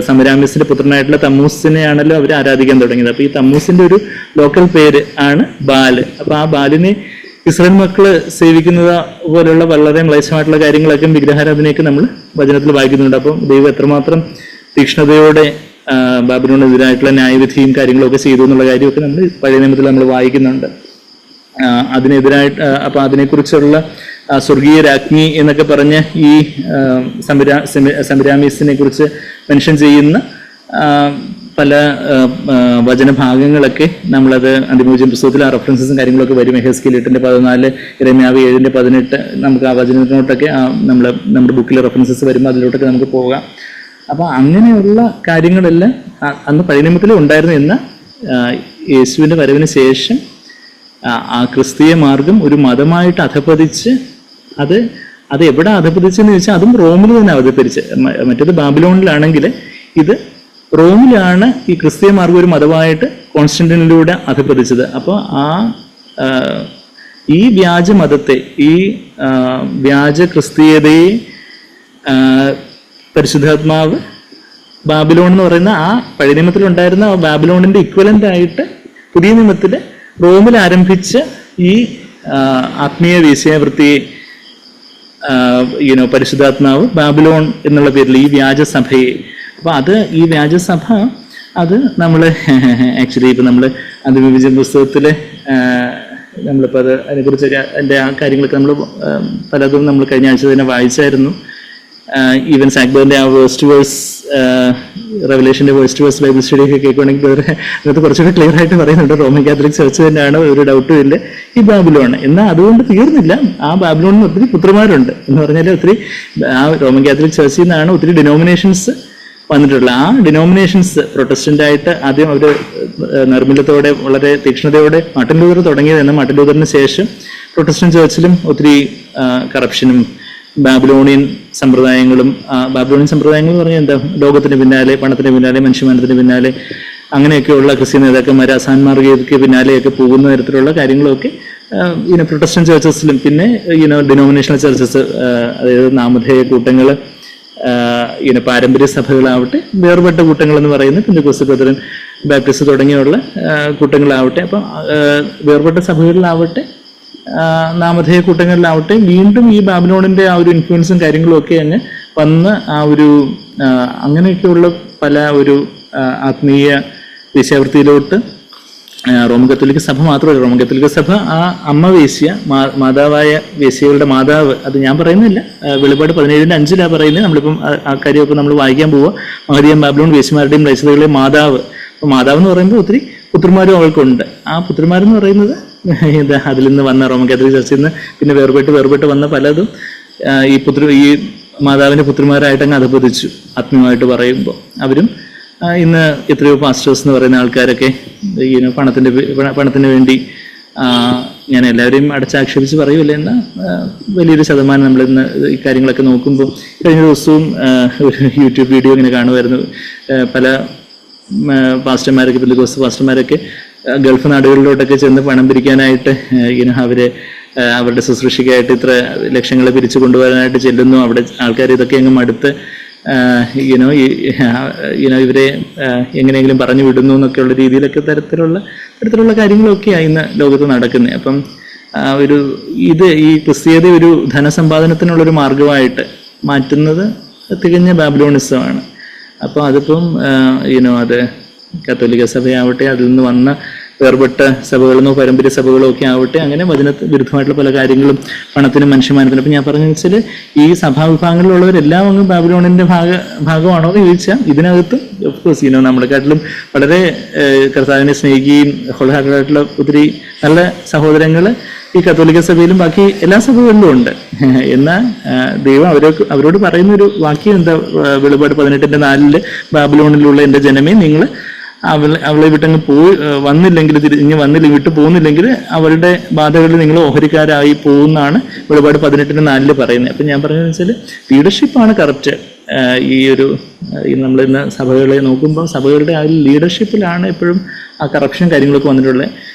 സമരാമീസിന്റെ പുത്രനായിട്ടുള്ള തമ്മൂസിനെയാണല്ലോ അവർ ആരാധിക്കാൻ തുടങ്ങിയത്. അപ്പൊ ഈ തമ്മൂസിന്റെ ഒരു ലോക്കൽ പേര് ആണ് ബാല്. അപ്പൊ ആ ബാലിനെ ഇസ്രായേൽ മക്കള് സേവിക്കുന്നത് പോലുള്ള വളരെ മ്ലേച്ഛമായിട്ടുള്ള കാര്യങ്ങളൊക്കെ വിഗ്രഹാരാധനയൊക്കെ നമ്മൾ വചനത്തിൽ വായിക്കുന്നുണ്ട്. അപ്പം ദൈവം എത്രമാത്രം തീക്ഷ്ണതയോടെ ബാബിലോണിനെതിരായിട്ടുള്ള ന്യായവിധിയും കാര്യങ്ങളൊക്കെ ചെയ്തു എന്നുള്ള കാര്യമൊക്കെ നമ്മൾ പഴയ നിയമത്തിൽ നമ്മൾ വായിക്കുന്നുണ്ട്. അതിനെതിരായിട്ട് അപ്പൊ അതിനെക്കുറിച്ചുള്ള സ്വർഗീയ രാജ്ഞി എന്നൊക്കെ പറഞ്ഞ് ഈ സമരാമീസിനെ കുറിച്ച് മെൻഷൻ ചെയ്യുന്ന പല വചനഭാഗങ്ങളൊക്കെ നമ്മളത് അന്തിമോചന പുസ്തകത്തിൽ ആ റെഫറൻസസും കാര്യങ്ങളൊക്കെ വരും. എഹെസ്കേൽ 8:14, യിരെമ്യാവ് 7:18 നമുക്ക് ആ വചനത്തിനോട്ടൊക്കെ നമ്മുടെ ബുക്കിലെ റെഫറൻസസ് വരുമ്പോൾ അതിലോട്ടൊക്കെ നമുക്ക് പോകാം. അപ്പോൾ അങ്ങനെയുള്ള കാര്യങ്ങളെല്ലാം അന്ന് പഴയ നിയമത്തിലും ഉണ്ടായിരുന്നു. എന്ന യേശുവിൻ്റെ വരവിന് ശേഷം ആ ക്രിസ്തീയ മാർഗം ഒരു മതമായിട്ട് അധപതിച്ച് അത് എവിടെ അധപ്പതിച്ചെന്ന് ചോദിച്ചാൽ അതും റോമിൽ തന്നെ അവതരിപ്പിച്ച്. മറ്റേത് ബാബിലോണിലാണെങ്കിൽ ഇത് റോമിലാണ് ഈ ക്രിസ്തീയ മാർഗം ഒരു മതമായിട്ട് കോൺസ്റ്റന്റിനിലൂടെ അധപ്പതിച്ചത്. അപ്പോൾ ഈ വ്യാജ മതത്തെ, ഈ വ്യാജ ക്രിസ്തീയതയെ പരിശുദ്ധാത്മാവ് ബാബിലോൺ എന്ന് പറയുന്ന ആ പഴയ നിയമത്തിലുണ്ടായിരുന്ന ആ ബാബിലോണിന്റെ ഇക്വലന്റ് ആയിട്ട് പുതിയ നിയമത്തിൽ റോമിൽ ആരംഭിച്ച ഈ ആത്മീയ വേശ്യാവൃത്തിയെ പരിശുദ്ധാത്മാവ് ബാബിലോൺ എന്നുള്ള പേരിൽ ഈ വ്യാജസഭയെ, അപ്പൊ ഈ വ്യാജസഭ അത് നമ്മൾ ആക്ച്വലി ഇപ്പൊ നമ്മൾ അതിവിഭജന പുസ്തകത്തില് നമ്മളിപ്പോൾ അതിനെക്കുറിച്ച് അതിൻ്റെ ആ കാര്യങ്ങളൊക്കെ നമ്മൾ പലതും നമ്മൾ കഴിഞ്ഞ ആഴ്ച തന്നെ വായിച്ചായിരുന്നു. ഈവൻ സാക്ബറിന്റെ ആ വേഴ്സ്റ്റ് വേഴ്സ് റെവലേഷന്റെ വേഴ്സ്റ്റ് വേഴ്സ് ബൈബിൾ സ്റ്റഡി ഒക്കെ കേൾക്കുകയാണെങ്കിൽ അതിനകത്ത് കുറച്ചുകൂടെ ക്ലിയർ ആയിട്ട് പറയുന്നുണ്ട് റോമൻ കാത്തലിക് ചർച്ച് തന്നെയാണ്, ഒരു ഡൗട്ടും ഇല്ല ഈ ബാബിലോൺ. എന്നാൽ അതുകൊണ്ട് തീർന്നില്ല, ആ ബാബിലോണിന് ഒത്തിരി പുത്രന്മാരുണ്ട് എന്ന് പറഞ്ഞാൽ ഒത്തിരി ആ റോമൻ കാത്തലിക് ചർച്ചിൽ നിന്നാണ് ഒത്തിരി ഡിനോമിനേഷൻസ് വന്നിട്ടുള്ള. ആ ഡിനോമിനേഷൻസ് പ്രൊട്ടസ്റ്റന്റ് ആയിട്ട് ആദ്യം അവർ നിർമ്മലത്തോടെ വളരെ തീക്ഷ്ണതയോടെ മാർട്ടിൻ ലൂതർ തുടങ്ങിയതെന്ന്, മാർട്ടിൻ ലൂതറിന് ശേഷം പ്രൊട്ടസ്റ്റന്റ് ചർച്ചിലും ഒത്തിരി കറപ്ഷനും ബാബിലോണിയൻ സമ്പ്രദായങ്ങളും, ബാബിലോണിയൻ സമ്പ്രദായങ്ങൾ എന്ന് പറഞ്ഞാൽ എന്താ, ലോകത്തിന് പിന്നാലെ, പണത്തിന് പിന്നാലെ, മനുഷ്യമാനത്തിന് പിന്നാലെ, അങ്ങനെയൊക്കെയുള്ള ക്രിസ്ത്യൻ നേതാക്കന്മാർ അസാൻമാർഗീയതയ്ക്ക് പിന്നാലെയൊക്കെ പോകുന്ന തരത്തിലുള്ള കാര്യങ്ങളൊക്കെ പ്രൊട്ടസ്റ്റന്റ് ചർച്ചസിലും പിന്നെ ഡിനോമിനേഷണൽ ചർച്ചസ്, അതായത് നാമധേയ കൂട്ടങ്ങൾ, പാരമ്പര്യ സഭകളാവട്ടെ, വേർപെട്ട കൂട്ടങ്ങൾ എന്ന് പറയുന്നത് പെന്തക്കോസ്ത്, ബ്രദറൻ, ബാപ്റ്റിസ്റ്റ് തുടങ്ങിയുള്ള കൂട്ടങ്ങളാവട്ടെ, അപ്പം വേർപെട്ട സഭകളിലാവട്ടെ, നാമധേയ കൂട്ടങ്ങളിലാവട്ടെ, വീണ്ടും ഈ ബാബിലോണിന്റെ ആ ഒരു ഇൻഫ്ലുവൻസും കാര്യങ്ങളും ഒക്കെ അങ്ങ് വന്ന് ആ ഒരു അങ്ങനെയൊക്കെയുള്ള പല ഒരു ആത്മീയ വേശ്യാവൃത്തിയിലോട്ട് റോമൻ കത്തോലിക്ക സഭ മാത്രമല്ല, റോമൻ കത്തോലിക്ക സഭ ആ അമ്മ വേശ്യ, മാതാവായ വേശ്യകളുടെ മാതാവ്, അത് ഞാൻ പറയുന്നില്ല, വെളിപ്പാട് 17:5 പറയുന്നത്. നമ്മളിപ്പം ആ കാര്യമൊക്കെ നമ്മൾ വായിക്കാൻ പോവുക. മഹദിയം ബാബിലോൺ വേശ്യമാരുടെയും ലൈസതകളുടെയും മാതാവ്. അപ്പോൾ മാതാവ് എന്ന് പറയുമ്പോൾ ഒത്തിരി പുത്രന്മാരും അവൾക്കുണ്ട്. ആ പുത്രന്മാരെന്ന് പറയുന്നത് അതിൽ നിന്ന് വന്ന റോമൻ കാത്തലിക് ചർച്ചിൽ നിന്ന് പിന്നെ വേർപെട്ട് വന്ന പലതും ഈ മാതാവിന്റെ പുത്രന്മാരായിട്ട് അങ്ങ് അധപതിച്ചു. ആത്മീയമായിട്ട് പറയുമ്പോൾ അവരും ഇന്ന് എത്രയോ പാസ്റ്റേഴ്സ് എന്ന് പറയുന്ന ആൾക്കാരൊക്കെ പണത്തിന് വേണ്ടി, ഞാൻ എല്ലാവരെയും അടച്ചാക്ഷേപിച്ച് പറയുമല്ലേ, എന്നാൽ വലിയൊരു ശതമാനം നമ്മൾ ഇന്ന് ഈ കാര്യങ്ങളൊക്കെ നോക്കുമ്പോൾ, കഴിഞ്ഞ ദിവസവും ഒരു യൂട്യൂബ് വീഡിയോ ഇങ്ങനെ കാണുമായിരുന്നു. പല പാസ്റ്റർമാരൊക്കെ, പെന്തക്കോസ്ത് പാസ്റ്റർമാരൊക്കെ ഗൾഫ് നാടുകളിലോട്ടൊക്കെ ചെന്ന് പണം പിരിക്കാനായിട്ട് അവരുടെ ശുശ്രൂഷയ്ക്കായിട്ട് ഇത്ര ലക്ഷങ്ങൾ പിരിച്ചു കൊണ്ടുവരാനായിട്ട് ചെല്ലുന്നു. അവിടെ ആൾക്കാർ ഇതൊക്കെ അങ്ങ് മടുത്ത് ഇവരെ എങ്ങനെയെങ്കിലും പറഞ്ഞു വിടുന്നു എന്നൊക്കെയുള്ള രീതിയിലൊക്കെ തരത്തിലുള്ള കാര്യങ്ങളൊക്കെയാണ് ഇന്ന് ലോകത്ത് നടക്കുന്നത്. അപ്പം ഈ ക്രിസ്തീയത ഒരു ധനസമ്പാദനത്തിനുള്ളൊരു മാർഗമായിട്ട് മാറ്റുന്നത് തികഞ്ഞ ബാബിലോണിസമാണ്. അപ്പോൾ അതിപ്പം അത് കത്തോലിക്ക സഭയാവട്ടെ, അതിൽ നിന്ന് വന്ന വേർപെട്ട സഭകളെന്നോ പാരമ്പര്യ സഭകളോ ഒക്കെ ആവട്ടെ, അങ്ങനെ വചനത്തിന് വിരുദ്ധമായിട്ടുള്ള പല കാര്യങ്ങളും, പണത്തിനും മനുഷ്യമാനത്തിനും. അപ്പം ഞാൻ പറഞ്ഞു വെച്ചാൽ ഈ സഭാവിഭാഗങ്ങളിലുള്ളവരെല്ലാം അങ്ങ് ബാബിലോണിന്റെ ഭാഗമാണോ എന്ന് ചോദിച്ചാൽ ഇതിനകത്ത് ഓഫ്കോഴ്സ് നമ്മളെക്കാട്ടിലും വളരെ കർത്താവിനെ സ്നേഹിക്കുകയും ഹോൾ ഹാർട്ടഡായിട്ടുള്ള ഒത്തിരി നല്ല സഹോദരങ്ങൾ ഈ കത്തോലിക്ക സഭയിലും ബാക്കി എല്ലാ സഭകളിലും ഉണ്ട്. എന്നാൽ ദൈവം അവരോട് പറയുന്നൊരു വാക്യം എന്താ, വെളിപാട് 18:4 ബാബിലോണിലുള്ള എൻ്റെ ജനമേ, നിങ്ങൾ അവളെ വിട്ടങ്ങ് വന്നില്ലെങ്കിൽ വിട്ടു പോകുന്നില്ലെങ്കിൽ അവരുടെ ബാധകളിൽ നിങ്ങൾ ഓഹരിക്കാരായി പോകുന്നതാണ് വെളിപാട് 18:4 പറയുന്നത്. അപ്പം ഞാൻ പറഞ്ഞതെന്ന് വെച്ചാൽ ലീഡർഷിപ്പാണ് കറക്റ്റ്. നമ്മൾ ഇന്ന് സഭകളെ നോക്കുമ്പോൾ സഭകളുടെ ആ ലീഡർഷിപ്പിലാണ് എപ്പോഴും ആ കറപ്ഷൻ കാര്യങ്ങളൊക്കെ വന്നിട്ടുള്ളത്.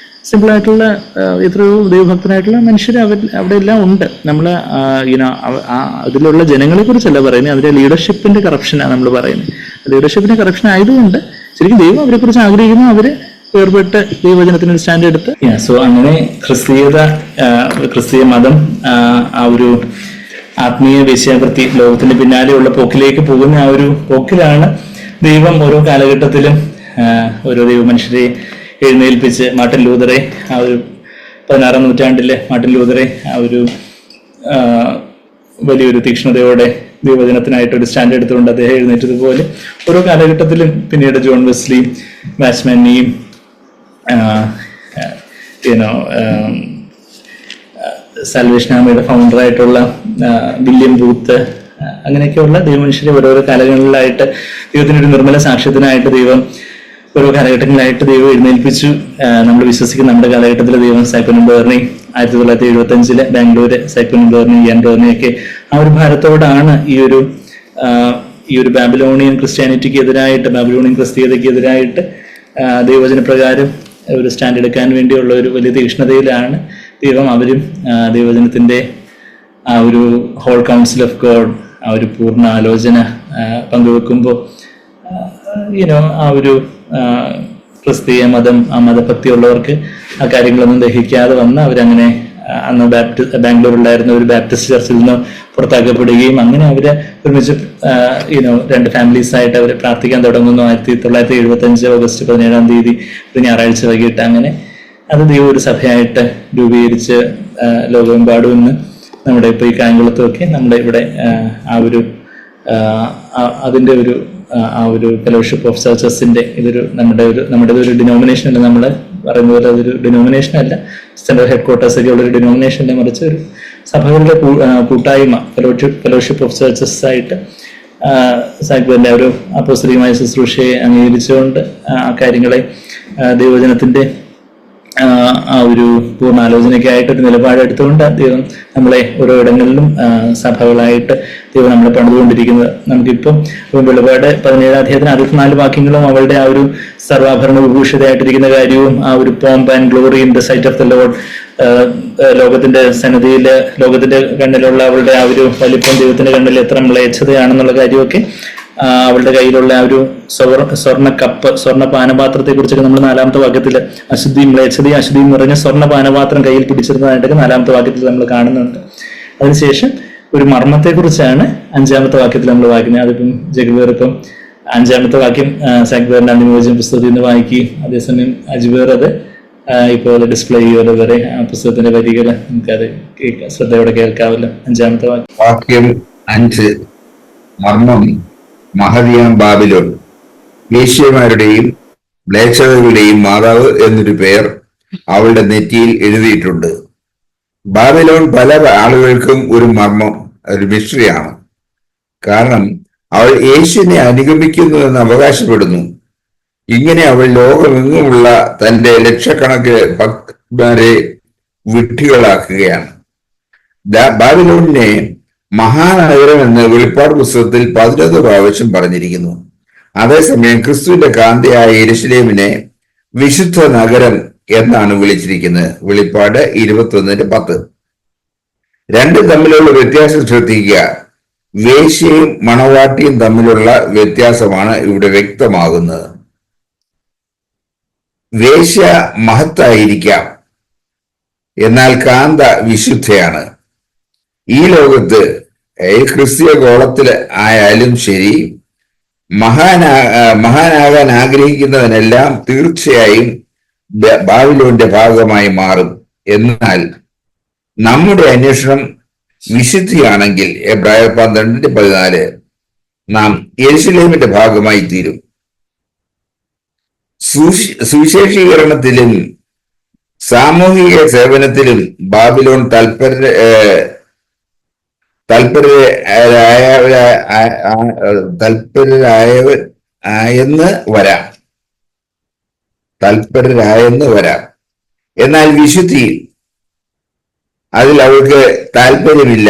സിമ്പിളായിട്ടുള്ള എത്രയോ ദൈവഭക്തനായിട്ടുള്ള മനുഷ്യർ അവിടെ എല്ലാം ഉണ്ട്. നമ്മൾ അതിലുള്ള ജനങ്ങളെ കുറിച്ചല്ല പറയുന്നത്, അതിന്റെ ലീഡർഷിപ്പിന്റെ കറപ്ഷനാണ് നമ്മൾ പറയുന്നത്. ലീഡർഷിപ്പിന്റെ കറപ്ഷൻ ആയതുകൊണ്ട് ശരിക്കും ദൈവം അവരെ കുറിച്ച് ആഗ്രഹിക്കുന്നു, അവര് വേർപെട്ട് ദൈവവചനത്തിന് ഒരു സ്റ്റാൻഡ് എടുത്ത്. സോ അങ്ങനെ ക്രിസ്തീയ മതം ആ ഒരു ആത്മീയ വേശ്യാവൃത്തി, ലോകത്തിന്റെ പിന്നാലെയുള്ള പോക്കിലേക്ക് പോകുന്ന ആ ഒരു പോക്കിലാണ് ദൈവം ഓരോ കാലഘട്ടത്തിലും ഓരോ ദൈവമനുഷ്യരെ എഴുന്നേൽപ്പിച്ച്, മാർട്ടിൻ ലൂതറെ, ആ ഒരു 16-ാം നൂറ്റാണ്ടിലെ മാർട്ടിൻ ലൂതറെ ആ ഒരു വലിയൊരു തീക്ഷ്ണതയോടെ ദൈവവചനത്തിനായിട്ടൊരു സ്റ്റാൻഡ് എടുത്തുകൊണ്ട് അദ്ദേഹം എഴുന്നേറ്റതുപോലെ ഓരോ കാലഘട്ടത്തിലും പിന്നീട് ജോൺ വെസ്ലി, വാച്ച്മാനെയും സാൽവേഷൻ ആർമിയുടെ ഫൗണ്ടറായിട്ടുള്ള വില്യം ബൂത്ത്, അങ്ങനെയൊക്കെയുള്ള ദൈവമനുഷ്യരെ ഓരോരോ കാലങ്ങളിലായിട്ട് ദൈവത്തിനൊരു നിർമ്മല സാക്ഷ്യത്തിനായിട്ട് ദൈവം ഓരോ കാലഘട്ടങ്ങളായിട്ട് ദൈവം എഴുന്നേൽപ്പിച്ചു. നമ്മൾ വിശ്വസിക്കുന്ന നമ്മുടെ കാലഘട്ടത്തിൽ ദൈവം സൈപ്പനും ബേർണി 1975 ബാംഗ്ലൂര് സൈപ്പനും ബേർണി ഇയാൻ ബേർണിയൊക്കെ ആ ഒരു ഭാരത്തോടാണ് ഈ ഒരു ബാബിലോണിയൻ ക്രിസ്ത്യാനിറ്റിക്ക് എതിരായിട്ട്, ബാബിലോണിയൻ ക്രിസ്തീയതയ്ക്ക് എതിരായിട്ട് ദൈവവചന പ്രകാരം ഒരു സ്റ്റാൻഡ് എടുക്കാൻ വേണ്ടിയുള്ള ഒരു വലിയ തീക്ഷ്ണതയിലാണ് ദൈവം. അവരും ദൈവവചനത്തിന്റെ ആ ഒരു ഹോൾ കൗൺസിൽ ഓഫ് ഗോഡ്, ആ ഒരു പൂർണ്ണ ആലോചന പങ്കുവെക്കുമ്പോൾ ആ ഒരു ക്രിസ്തീയ മതം, ആ മതഭക്തിയുള്ളവർക്ക് ആ കാര്യങ്ങളൊന്നും ദഹിക്കാതെ വന്ന് അവരങ്ങനെ അന്ന് ബാംഗ്ലൂരിലുണ്ടായിരുന്ന ഒരു ബാപ്റ്റിസ്റ്റ് ചർച്ചിൽ നിന്ന് പുറത്താക്കപ്പെടുകയും അങ്ങനെ അവര് ഒരുമിച്ച് രണ്ട് ഫാമിലീസ് ആയിട്ട് അവർ പ്രാർത്ഥിക്കാൻ തുടങ്ങുന്നു. 1975 ഓഗസ്റ്റ് 17 ഒരു ഞായറാഴ്ച വൈകിട്ട്. അങ്ങനെ അത് ദൈവം ഒരു സഭയായിട്ട് രൂപീകരിച്ച് ലോകമെമ്പാടും ഇന്ന് നമ്മുടെ ഇപ്പോൾ ഈ കായംകുളത്തുമൊക്കെ നമ്മുടെ ഇവിടെ അതിൻ്റെ ഒരു ഫെലോഷിപ്പ് ഓഫ് ചർച്ചസിന്റെ നമ്മുടെ ഒരു ഡിനോമിനേഷൻ അല്ല, നമ്മൾ പറയുന്ന പോലെ അതൊരു ഡിനോമിനേഷൻ അല്ല, സെൻട്രൽ ഹെഡ് ക്വാർട്ടേഴ്സ് ഒക്കെ ഉള്ള ഒരു ഡിനോമിനേഷൻ അല്ല, മറിച്ച് ഒരു സഭകളുടെ കൂട്ടായ്മ, ഫെലോഷിപ്പ് ഓഫ് ചർച്ചസ് ആയിട്ട് സാഗ്ബറിന്റെ ഒരു അപ്പോസ്തലികമായ ശുശ്രൂഷയെ അംഗീകരിച്ചുകൊണ്ട് ആ കാര്യങ്ങളെ ദൈവവചനത്തിന്റെ ആ ഒരു പൂർണ്ണ ആലോചനയ്ക്കായിട്ട് ഒരു നിലപാടെടുത്തുകൊണ്ട് ദൈവം നമ്മളെ ഓരോ ഇടങ്ങളിലും സഭകളായിട്ട് ദൈവം നമ്മളെ പണിതുകൊണ്ടിരിക്കുന്നത്. നമുക്കിപ്പം വെളിപാട് 17 അധ്യായത്തിന് 64 വാക്യങ്ങളും അവളുടെ ആ ഒരു സർവാഭരണ വിഭൂഷിതയായിട്ടിരിക്കുന്ന കാര്യവും ആ ഒരു pomp and glory in the sight of the Lord, ലോകത്തിന്റെ സന്നിധിയില് ലോകത്തിന്റെ കണ്ണിലുള്ള അവളുടെ ആ ഒരു വലിപ്പം ദൈവത്തിന്റെ കണ്ണിൽ എത്ര മ്ലേച്ഛതയാണെന്നുള്ള കാര്യമൊക്കെ, അവളുടെ കയ്യിലുള്ള ആ ഒരു സ്വർണ്ണ കപ്പ്, സ്വർണ്ണ പാനപാത്രത്തെ കുറിച്ചൊക്കെ നമ്മൾ 4-ാമത്തെ വാക്യത്തില് അശുദ്ധിയും മ്ലേച്ഛതയും അശുദ്ധിയും നിറഞ്ഞ സ്വർണ്ണ പാനപാത്രം കയ്യിൽ പിടിച്ചിരുന്നതായിട്ടൊക്കെ 4-ാമത്തെ വാക്യത്തിൽ നമ്മൾ കാണുന്നുണ്ട്. അതിനുശേഷം ഒരു മർമ്മത്തെ കുറിച്ചാണ് 5-ാമത്തെ വാക്യത്തിൽ നമ്മൾ വായിക്കുന്നത്. അതിപ്പം ജഗ്ബേർ ഇപ്പം 5-ാമത്തെ വാക്യം സാഗ്ബേറിന്റെ അന്തിമോചന പുസ്തകത്തിൽ നിന്ന് വായിക്കുകയും അതേസമയം അജ്ബേർ അത് ഇപ്പോൾ ഡിസ്പ്ലേ ചെയ്യുമല്ലോ വരെ ആ പുസ്തകത്തിന്റെ വരികൾ നമുക്കത് ശ്രദ്ധയോടെ കേൾക്കാമല്ലോ. 5-ാമത്തെ വാക്യം 5 മർമ്മം മഹതിയാം ബാബിലോൺ, വേശ്യമാരുടെയും മ്ലേച്ഛതകളുടെയും മാതാവ് എന്നൊരു പേർ അവളുടെ നെറ്റിയിൽ എഴുതിയിട്ടുണ്ട്. ബാബിലോൺ പല ആളുകൾക്കും ഒരു മർമ്മം, ഒരു മിസ്റ്ററിയാണ്. കാരണം അവൾ യേശുവിനെ അനുഗമിക്കുന്നുവെന്ന് അവകാശപ്പെടുന്നു. ഇങ്ങനെ അവൾ ലോകമെങ്ങുമുള്ള തന്റെ ലക്ഷക്കണക്കിന് ഭക്തന്മാരെ വിഡ്ഢികളാക്കുകയാണ്. ബാബിലോണിനെ മഹാനഗരം എന്ന് വെളിപ്പാട് പുസ്തകത്തിൽ 11 പ്രാവശ്യം പറഞ്ഞിരിക്കുന്നു. അതേസമയം ക്രിസ്തുവിന്റെ കാന്തയായ യെരൂശലേമിനെ വിശുദ്ധ നഗരം എന്നാണ് വിളിച്ചിരിക്കുന്നത്. വെളിപ്പാട് 21:10. രണ്ടും തമ്മിലുള്ള വ്യത്യാസം ശ്രദ്ധിക്കുക. വേശ്യയും മണവാട്ടിയും തമ്മിലുള്ള വ്യത്യാസമാണ് ഇവിടെ വ്യക്തമാകുന്നത്. വേശ്യ മഹത്തായിരിക്കാം, എന്നാൽ കാന്ത വിശുദ്ധയാണ്. ഈ ലോകത്ത് ക്രിസ്തീയ ഗോളത്തിൽ ആയാലും ശരി, മഹാനാകാൻ ആഗ്രഹിക്കുന്നവനെല്ലാം തീർച്ചയായും ബാബിലോണിന്റെ ഭാഗമായി മാറും. എന്നാൽ നമ്മുടെ അന്വേഷണം വിശുദ്ധിയാണെങ്കിൽ എബ്രായർ 12:14 നാം യെരൂശലേമിന്റെ ഭാഗമായി തീരും. സുവിശേഷീകരണത്തിലും സാമൂഹിക സേവനത്തിലും ബാബിലോൺ തൽപരരായെന്ന് വരാം. എന്നാൽ വിശുദ്ധി അതിൽ അവൾക്ക് താല്പര്യമില്ല.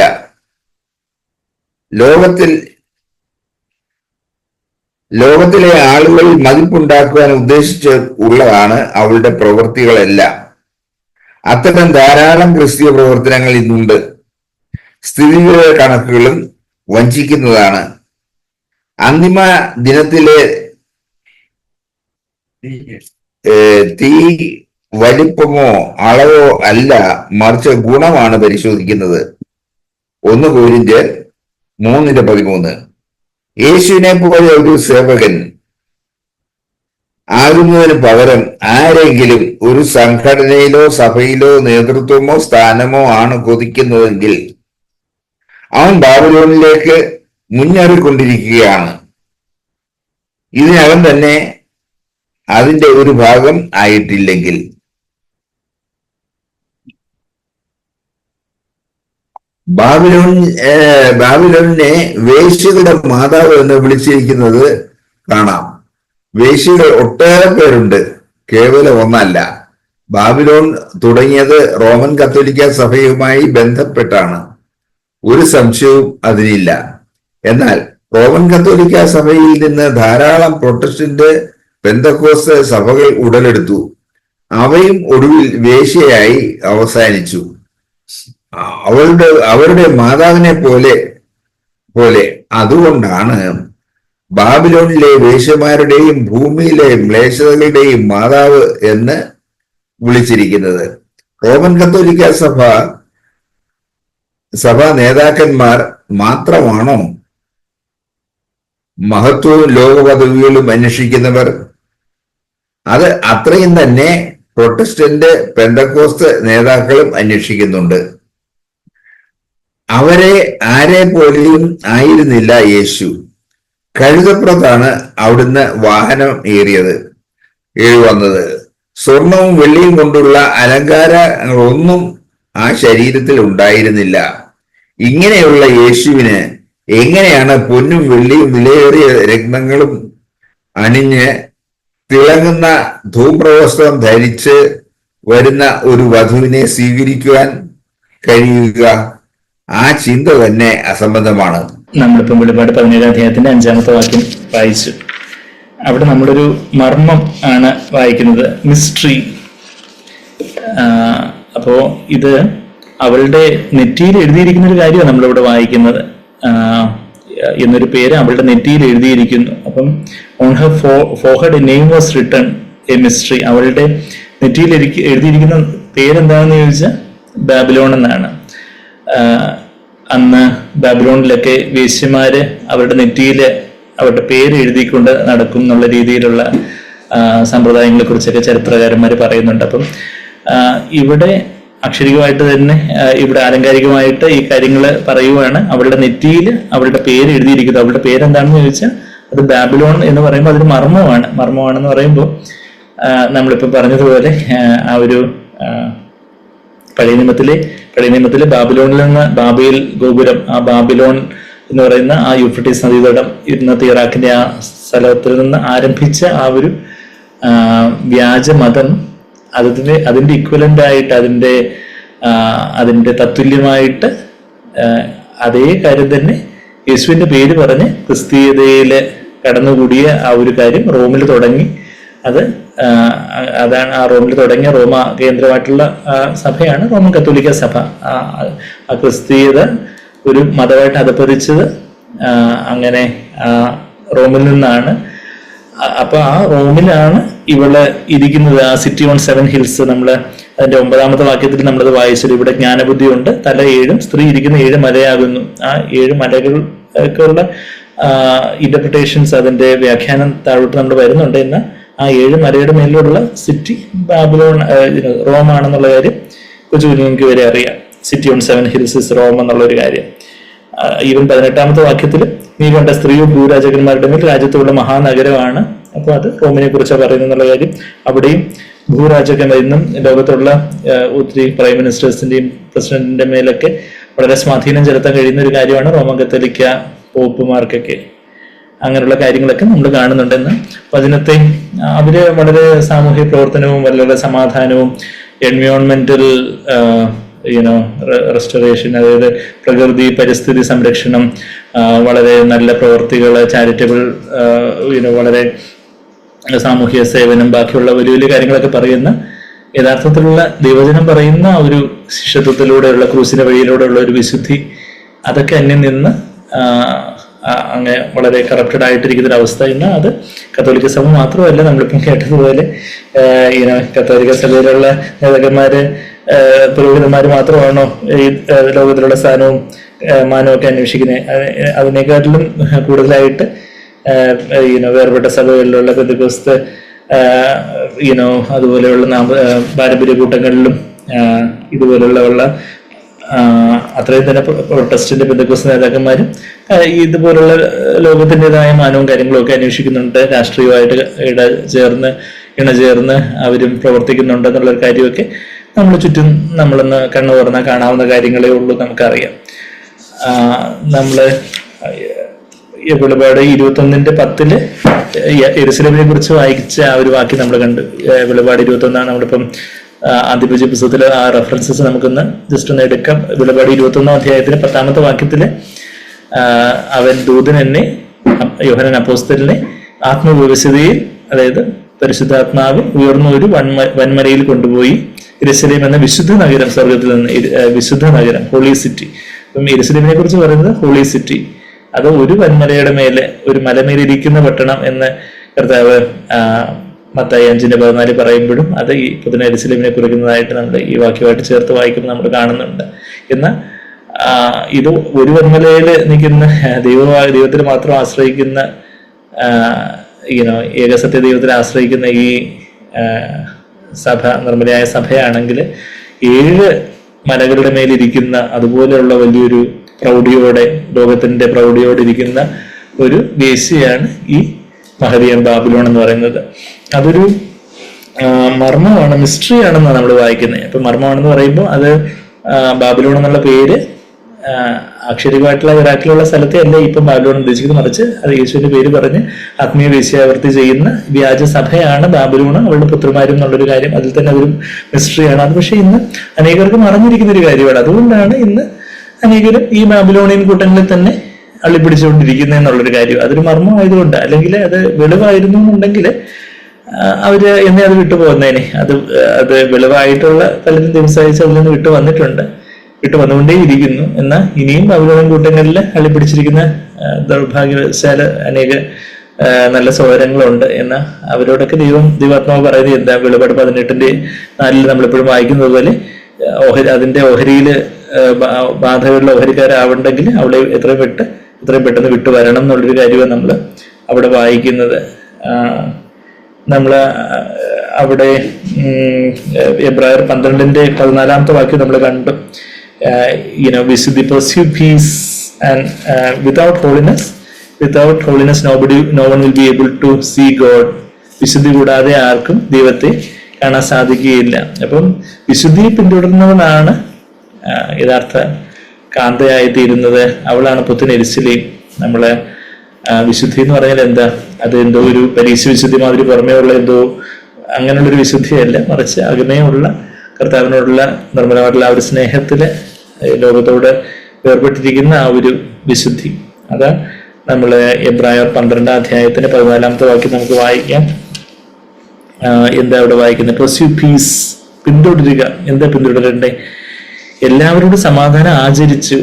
ലോകത്തിലെ ആളുകൾ മതിപ്പുണ്ടാക്കുവാൻ ഉദ്ദേശിച്ചുള്ളതാണ് അവളുടെ പ്രവൃത്തികളെല്ലാം. അത്തരം ധാരാളം ക്രിസ്തീയ പ്രവർത്തനങ്ങൾ ഇന്നുണ്ട്. സ്ഥിതിവിവര കണക്കുകളും വഞ്ചിക്കുന്നതാണ്. അന്തിമ ദിനത്തിലെ തീ വലിപ്പമോ അളവോ അല്ല, മറിച്ച് ഗുണമാണ് പരിശോധിക്കുന്നത്. 1 കൊരിന്ത്യർ 3:13. യേശുവിനെ പോലെ ഒരു സേവകൻ ആകുന്നതിന് പകരം ആരെങ്കിലും ഒരു സംഘടനയിലോ സഭയിലോ നേതൃത്വമോ സ്ഥാനമോ ആണ് കൊതിക്കുന്നതെങ്കിൽ അവൻ ബാബിലോണിലേക്ക് മുന്നേറിക്കൊണ്ടിരിക്കുകയാണ്. ഇതിനകം തന്നെ അതിന്റെ ഒരു ഭാഗം ആയിട്ടില്ലെങ്കിൽ. ബാബിലോണിനെ വേശ്യകളുടെ മാതാവ് എന്ന് വിളിച്ചിരിക്കുന്നത് കാണാം. വേശ്യകൾ ഒട്ടേറെ പേരുണ്ട്, കേവലം ഒന്നല്ല. ബാബിലോൺ തുടങ്ങിയത് റോമൻ കത്തോലിക്ക സഭയുമായി ബന്ധപ്പെട്ടാണ്, ഒരു സംശയവും അതിനില്ല. എന്നാൽ റോമൻ കത്തോലിക്ക സഭയിൽ നിന്ന് ധാരാളം പ്രൊട്ടസ്റ്റന്റ് പെന്തക്കോസ്ത് സഭകൾ ഉടലെടുത്തു. അവയും ഒടുവിൽ വേശ്യയായി അവസാനിച്ചു. അവരുടെ മാതാവിനെ പോലെ അതുകൊണ്ടാണ് ബാബിലോണിലെ വേശ്യമാരുടെയും ഭൂമിയിലെ മ്ലേച്ഛതകളുടെയും മാതാവ് എന്ന് വിളിച്ചിരിക്കുന്നത്. റോമൻ കത്തോലിക്ക സഭാ നേതാക്കന്മാർ മാത്രമാണോ മഹത്വവും ലോകപദവികളും അന്വേഷിക്കുന്നവർ? അത് അത്രയും തന്നെ പ്രൊട്ടസ്റ്റന്റ് പെന്തക്കോസ്ത് നേതാക്കളും അന്വേഷിക്കുന്നുണ്ട്. ആരെ പോലെയും ആയിരുന്നില്ല യേശു. കഴുതപ്പുറത്താണ് അവിടുന്ന് വാഹനം വന്നത്. സ്വർണവും വെള്ളിയും കൊണ്ടുള്ള അലങ്കാരങ്ങളൊന്നും ആ ശരീരത്തിൽ ഉണ്ടായിരുന്നില്ല. ഇങ്ങനെയുള്ള യേശുവിന് എങ്ങനെയാണ് പൊന്നും വെള്ളിയും വിലയേറിയ രത്നങ്ങളും അണിഞ്ഞ് തിളങ്ങുന്ന ധൂമ്രവസ്ത്രം ധരിച്ച് വരുന്ന ഒരു വധുവിനെ സ്വീകരിക്കുവാൻ കഴിയുക? ആ ചിന്ത തന്നെ അസംബന്ധമാണ്. നമ്മളിപ്പം വെളിപാട് 17 അധ്യായത്തിന്റെ 5-ാമത്തെ വാക്യം വായിച്ചു. അവിടെ നമ്മളൊരു മർമ്മം ആണ് വായിക്കുന്നത്, മിസ്റ്ററി. അപ്പോ ഇത് അവളുടെ നെറ്റിയിൽ എഴുതിയിരിക്കുന്ന ഒരു കാര്യമാണ് നമ്മളിവിടെ വായിക്കുന്നത്. എന്നൊരു പേര് അവളുടെ നെറ്റിയിൽ എഴുതിയിരിക്കുന്നു. അപ്പം on her forehead name was written A mystery. അവളുടെ നെറ്റിയിൽ എഴുതിയിരിക്കുന്ന പേരെന്താണെന്ന് ചോദിച്ചാൽ ബാബിലോൺ എന്നാണ്. അന്ന് ബാബിലോണിലൊക്കെ വേശ്യമാര് അവരുടെ നെറ്റിയിൽ അവരുടെ പേര് എഴുതിക്കൊണ്ട് നടക്കും എന്നുള്ള രീതിയിലുള്ള സമ്പ്രദായങ്ങളെ കുറിച്ചൊക്കെ ചരിത്രകാരന്മാർ പറയുന്നുണ്ട്. അപ്പം ഇവിടെ അക്ഷരികമായിട്ട് തന്നെ ഇവിടെ ആലങ്കാരികമായിട്ട് ഈ കാര്യങ്ങൾ പറയുവാണ്. അവളുടെ നെറ്റിയിൽ അവളുടെ പേര് എഴുതിയിരിക്കുന്നത്. അവളുടെ പേരെന്താണെന്ന് ചോദിച്ചാൽ അത് ബാബിലോൺ എന്ന് പറയുമ്പോൾ അതൊരു മർമ്മമാണെന്ന് പറയുമ്പോൾ നമ്മളിപ്പോൾ പറഞ്ഞതുപോലെ ആ ഒരു പഴയ നിയമത്തിലെ ബാബിലോണിൽ നിന്ന് ബാബേൽ ഗോപുരം, ആ ബാബിലോൺ എന്ന് പറയുന്ന ആ യൂഫ്രട്ടീസ് നദീതടം ഇന്നത്തെ ഇറാഖിന്റെ ആ സ്ഥലത്തിൽ നിന്ന് ആരംഭിച്ച ആ ഒരു വ്യാജമതം അതിന്റെ ഇക്വലന്റ് ആയിട്ട് അതിന്റെ തത്തുല്യമായിട്ട് അതേ കാര്യം തന്നെ യേശുവിന്റെ പേര് പറഞ്ഞ് ക്രിസ്തീയതയില് കടന്നുകൂടിയ ആ ഒരു കാര്യം റോമിൽ തുടങ്ങി. അതാണ് ആ റോമിൽ തുടങ്ങിയ റോമ കേന്ദ്രമായിട്ടുള്ള സഭയാണ് റോമൻ കത്തോലിക്ക സഭ. ആ ക്രിസ്തീയത ഒരു മതമായിട്ട് അധപ്പതിച്ചത് അങ്ങനെ റോമിൽ നിന്നാണ്. അപ്പൊ ആ റോമിലാണ് ഇവള് ഇരിക്കുന്നത്. ആ സിറ്റി ഓൺ 7 ഹിൽസ്, നമ്മള് അതിന്റെ 9-ാമത്തെ വാക്യത്തിൽ നമ്മളത് വായിച്ചത്. ഇവിടെ ജ്ഞാനബുദ്ധി ഉണ്ട്, തല 7 സ്ത്രീ ഇരിക്കുന്ന 7 മലയാകുന്നു. ആ 7 മലകൾക്കുള്ള ഇന്റർപ്രിട്ടേഷൻസ്, അതിന്റെ വ്യാഖ്യാനം താഴോട്ട് നമ്മൾ വരുന്നുണ്ട്. എന്നാൽ ആ 7 മലയുടെ മേലുള്ള സിറ്റി ബാബിലോൺ റോമാണെന്നുള്ള കാര്യം കൊച്ചു കുഞ്ഞുങ്ങൾക്ക് വരെ അറിയാം. City on 7 hills is Rome എന്നുള്ള ഒരു കാര്യം. ഈവൻ 18-ാമത്തെ വാക്യത്തിൽ നീ കണ്ട സ്ത്രീയും ഭൂരാജകന്മാരുടെ മേൽ രാജ്യത്തുള്ള മഹാനഗരമാണ്. അപ്പോൾ അത് റോമിനെ കുറിച്ചാണ് പറയുന്നത് എന്നുള്ള കാര്യം. അവിടെയും ഭൂരാജകന്മാർ ഇന്നും ലോകത്തുള്ള ഒത്തിരി പ്രൈം മിനിസ്റ്റേഴ്സിന്റെയും പ്രസിഡന്റിന്റെ മേലൊക്കെ വളരെ സ്വാധീനം ചെലുത്താൻ കഴിയുന്ന ഒരു കാര്യമാണ് റോമൻ കത്തോലിക്ക പോപ്പുമാർക്കൊക്കെ. അങ്ങനെയുള്ള കാര്യങ്ങളൊക്കെ നമ്മൾ കാണുന്നുണ്ടെന്ന്. വചനത്തെ അവര് വളരെ സാമൂഹ്യ പ്രവർത്തനവും വളരെ സമാധാനവും എൻവയോൺമെന്റൽ റെസ്റ്റോറേഷൻ, അതായത് പ്രകൃതി പരിസ്ഥിതി സംരക്ഷണം, വളരെ നല്ല പ്രവർത്തികൾ, ചാരിറ്റബിൾ വളരെ സാമൂഹ്യ സേവനം, ബാക്കിയുള്ള വലിയ വലിയ കാര്യങ്ങളൊക്കെ പറയുന്ന യഥാർത്ഥത്തിലുള്ള ദൈവജനം പറയുന്ന ഒരു ശിഷ്യത്വത്തിലൂടെയുള്ള ക്രൂസിന്റെ വഴിയിലൂടെയുള്ള ഒരു വിശുദ്ധി, അതൊക്കെ അന്യം നിന്ന് അങ്ങനെ വളരെ കറപ്റ്റഡ് ആയിട്ടിരിക്കുന്ന ഒരു അവസ്ഥ. ഇന്ന് അത് കത്തോലിക്ക സഭ മാത്രമല്ല, നമ്മളിപ്പം കേട്ടതുപോലെ കത്തോലിക്ക സഭയിലുള്ള നേതാക്കന്മാര് പുരോഹിതന്മാര് മാത്രമാണോ ഈ ലോകത്തിലുള്ള സ്ഥാനവും മാനവും ഒക്കെ അന്വേഷിക്കുന്നത്? അതിനേക്കാട്ടിലും കൂടുതലായിട്ട് വേർപെട്ട സഭകളിലുള്ള പെന്തക്കോസ്ത് അതുപോലെയുള്ള പാരമ്പര്യ കൂട്ടങ്ങളിലും ഇതുപോലുള്ള അത്രയും തന്നെ പ്രൊട്ടസ്റ്റന്റ് പെന്തക്കോസ്ത് നേതാക്കന്മാരും ഇതുപോലുള്ള ലോകത്തിൻ്റെതായ മാനവും കാര്യങ്ങളും ഒക്കെ അന്വേഷിക്കുന്നുണ്ട്. രാഷ്ട്രീയമായിട്ട് ഇണചേർന്ന് അവരും പ്രവർത്തിക്കുന്നുണ്ട് എന്നുള്ളൊരു കാര്യമൊക്കെ നമ്മൾ ചുറ്റും നമ്മളൊന്ന് കണ്ണു തുറന്നാൽ കാണാവുന്ന കാര്യങ്ങളേ ഉള്ളൂ, നമുക്കറിയാം. നമ്മള് വെളിപാട് 21:10 യെരൂശലേമിനെ കുറിച്ച് വായിച്ച ആ ഒരു വാക്യം നമ്മൾ കണ്ടു. വെളിപാട് 21 നമ്മളിപ്പം ആദ്യപൂജ പുസ്തകത്തില് ആ റെഫറൻസസ് നമുക്കൊന്ന് ജസ്റ്റ് ഒന്ന് എടുക്കാം. വെളിപാട് 21 അധ്യായത്തിലെ 10 വാക്യത്തില് അവൻ ദൂതൻ എന്നെ, യോഹന്നാൻ അപ്പോസ്തലനെ ആത്മവിവശതയിൽ, അതായത് പരിശുദ്ധാത്മാവ് ഉയർന്ന ഒരു വൻമരയിൽ കൊണ്ടുപോയി യെരൂശലേം എന്ന വിശുദ്ധ നഗരം, സ്വർഗത്തിൽ നിന്ന് വിശുദ്ധ നഗരം, ഹോളി സിറ്റി. അപ്പം യെരൂശലേമിനെ കുറിച്ച് പറയുന്നത് ഹോളി സിറ്റി, അത് ഒരു വൻമലയുടെ മേലെ, ഒരു മലമേലിരിക്കുന്ന പട്ടണം എന്ന് കർത്താവ് മത്തായി 5:14 പറയുമ്പോഴും അത് ഈ പുതിന യെരൂശലേമിനെ കുറിക്കുന്നതായിട്ട് നമ്മൾ ഈ വാക്യമായിട്ട് ചേർത്ത് വായിക്കുമ്പോൾ നമ്മൾ കാണുന്നുണ്ട്. എന്നാൽ ഇത് ഒരു വൻമലയിൽ നിൽക്കുന്ന ദൈവത്തിൽ മാത്രം ആശ്രയിക്കുന്ന ഏകസത്യ ദൈവത്തിൽ ആശ്രയിക്കുന്ന ഈ സഭ, നിർമ്മലയായ സഭയാണെങ്കിൽ 7 മലകളുടെ മേലിരിക്കുന്ന അതുപോലെയുള്ള വലിയൊരു പ്രൗഢിയോടെ, ലോകത്തിന്റെ പ്രൗഢിയോടെ ഇരിക്കുന്ന ഒരു വേശ്യയാണ് ഈ മഹദിയൻ ബാബിലോൺ എന്ന് പറയുന്നത്. അതൊരു മർമ്മമാണ്, മിസ്റ്ററി ആണെന്നാണ് നമ്മൾ വായിക്കുന്നത്. അപ്പൊ മർമ്മമാണെന്ന് പറയുമ്പോൾ അത് ബാബിലോൺ എന്നുള്ള പേര് അക്ഷരികമായിട്ടുള്ള ഇറാഖിലുള്ള സ്ഥലത്തെ അല്ല ഇപ്പം ബാബിലോൺ ഉദ്ദേശിക്കുന്നത്, മറിച്ച് അത് യേശുവിന്റെ പേര് പറഞ്ഞ് ആത്മീയ വേശ്യാവൃത്തി ചെയ്യുന്ന വ്യാജ സഭയാണ് ബാബിലോൺ, അവളുടെ പുത്രന്മാരും എന്നുള്ളൊരു കാര്യം അതിൽ തന്നെ അതൊരു മിസ്റ്ററിയാണ്. അത് പക്ഷെ ഇന്ന് അനേകർക്ക് മറഞ്ഞിരിക്കുന്ന ഒരു കാര്യമാണ്. അതുകൊണ്ടാണ് ഇന്ന് അനേകരും ഈ ബാബിലോണിയൻ കൂട്ടങ്ങളിൽ തന്നെ അള്ളിപ്പിടിച്ചുകൊണ്ടിരിക്കുന്നത് എന്നുള്ളൊരു കാര്യം. അതൊരു മർമ്മമായതുകൊണ്ട്, അല്ലെങ്കിൽ അത് വെളിവായിരുന്നു എന്നുണ്ടെങ്കിൽ അവര് എന്നെ അത് വിട്ടു പോകുന്നതിനെ, അത് വെളിവായിട്ടുള്ള പലരും ദിവസമായിട്ട് അതിൽ നിന്ന് വിട്ടു വന്നുകൊണ്ടേയിരിക്കുന്നു. എന്നാൽ ഇനിയും ബാബിലോണിയൻ കൂട്ടങ്ങളിൽ അള്ളിപ്പിടിച്ചിരിക്കുന്ന ദൗർഭാഗ്യവശാല അനേക നല്ല സഹോദരങ്ങളുണ്ട്. എന്നാൽ അവരോടൊക്കെ ദൈവാത്മാവ് പറയുന്നത് എന്താ? വെളിപാട് 18:4 നമ്മളെപ്പോഴും വായിക്കുന്നത് പോലെ അതിന്റെ ഓഹരിയില് ബാധകളുടെ ഓഹരിക്കാരാവുണ്ടെങ്കിൽ അവളെ എത്രയും പെട്ടെന്ന് വിട്ടു വരണം എന്നുള്ളൊരു കാര്യമാണ് നമ്മൾ അവിടെ വായിക്കുന്നത്. നമ്മള് അവിടെ എബ്രായർ 12:14 വാക്യം നമ്മൾ കണ്ടു. വിശുദ്ധി, pursue peace and without holiness no one will be able to see God. വിശുദ്ധി കൂടാതെ ആർക്കും ദൈവത്തെ കാണാൻ സാധിക്കുകയില്ല. അപ്പം വിശുദ്ധിയെ പിന്തുടരുന്നവനാണ് യഥാർത്ഥ കാന്തയായി തീരുന്നത്. അവളാണ് പുത്തൻ യെരൂശലേം. നമ്മളെ വിശുദ്ധി എന്ന് പറഞ്ഞാൽ എന്താ? അത് എന്തോ ഒരു പരീക്ഷ വിശുദ്ധി മാതിരി പുറമേ ഉള്ള എന്തോ അങ്ങനെയുള്ളൊരു വിശുദ്ധിയല്ല, മറിച്ച് അകമേയുള്ള കർത്താവിനോടുള്ള നിർമ്മലമായിട്ടുള്ള ആ ഒരു സ്നേഹത്തില് ലോകത്തോട് വേർപെട്ടിരിക്കുന്ന ആ ഒരു വിശുദ്ധി. അതാ നമ്മള് എബ്രായർ 12 അധ്യായത്തിന്റെ 14 വാക്യം നമുക്ക് വായിക്കാം. എന്താ അവിടെ വായിക്കുന്നത്? pursue peace, പിന്തുടരുക. എന്താ പിന്തുടരണ്ടേ? എല്ലാവരോടും സമാധാനം ആചരിച്ചു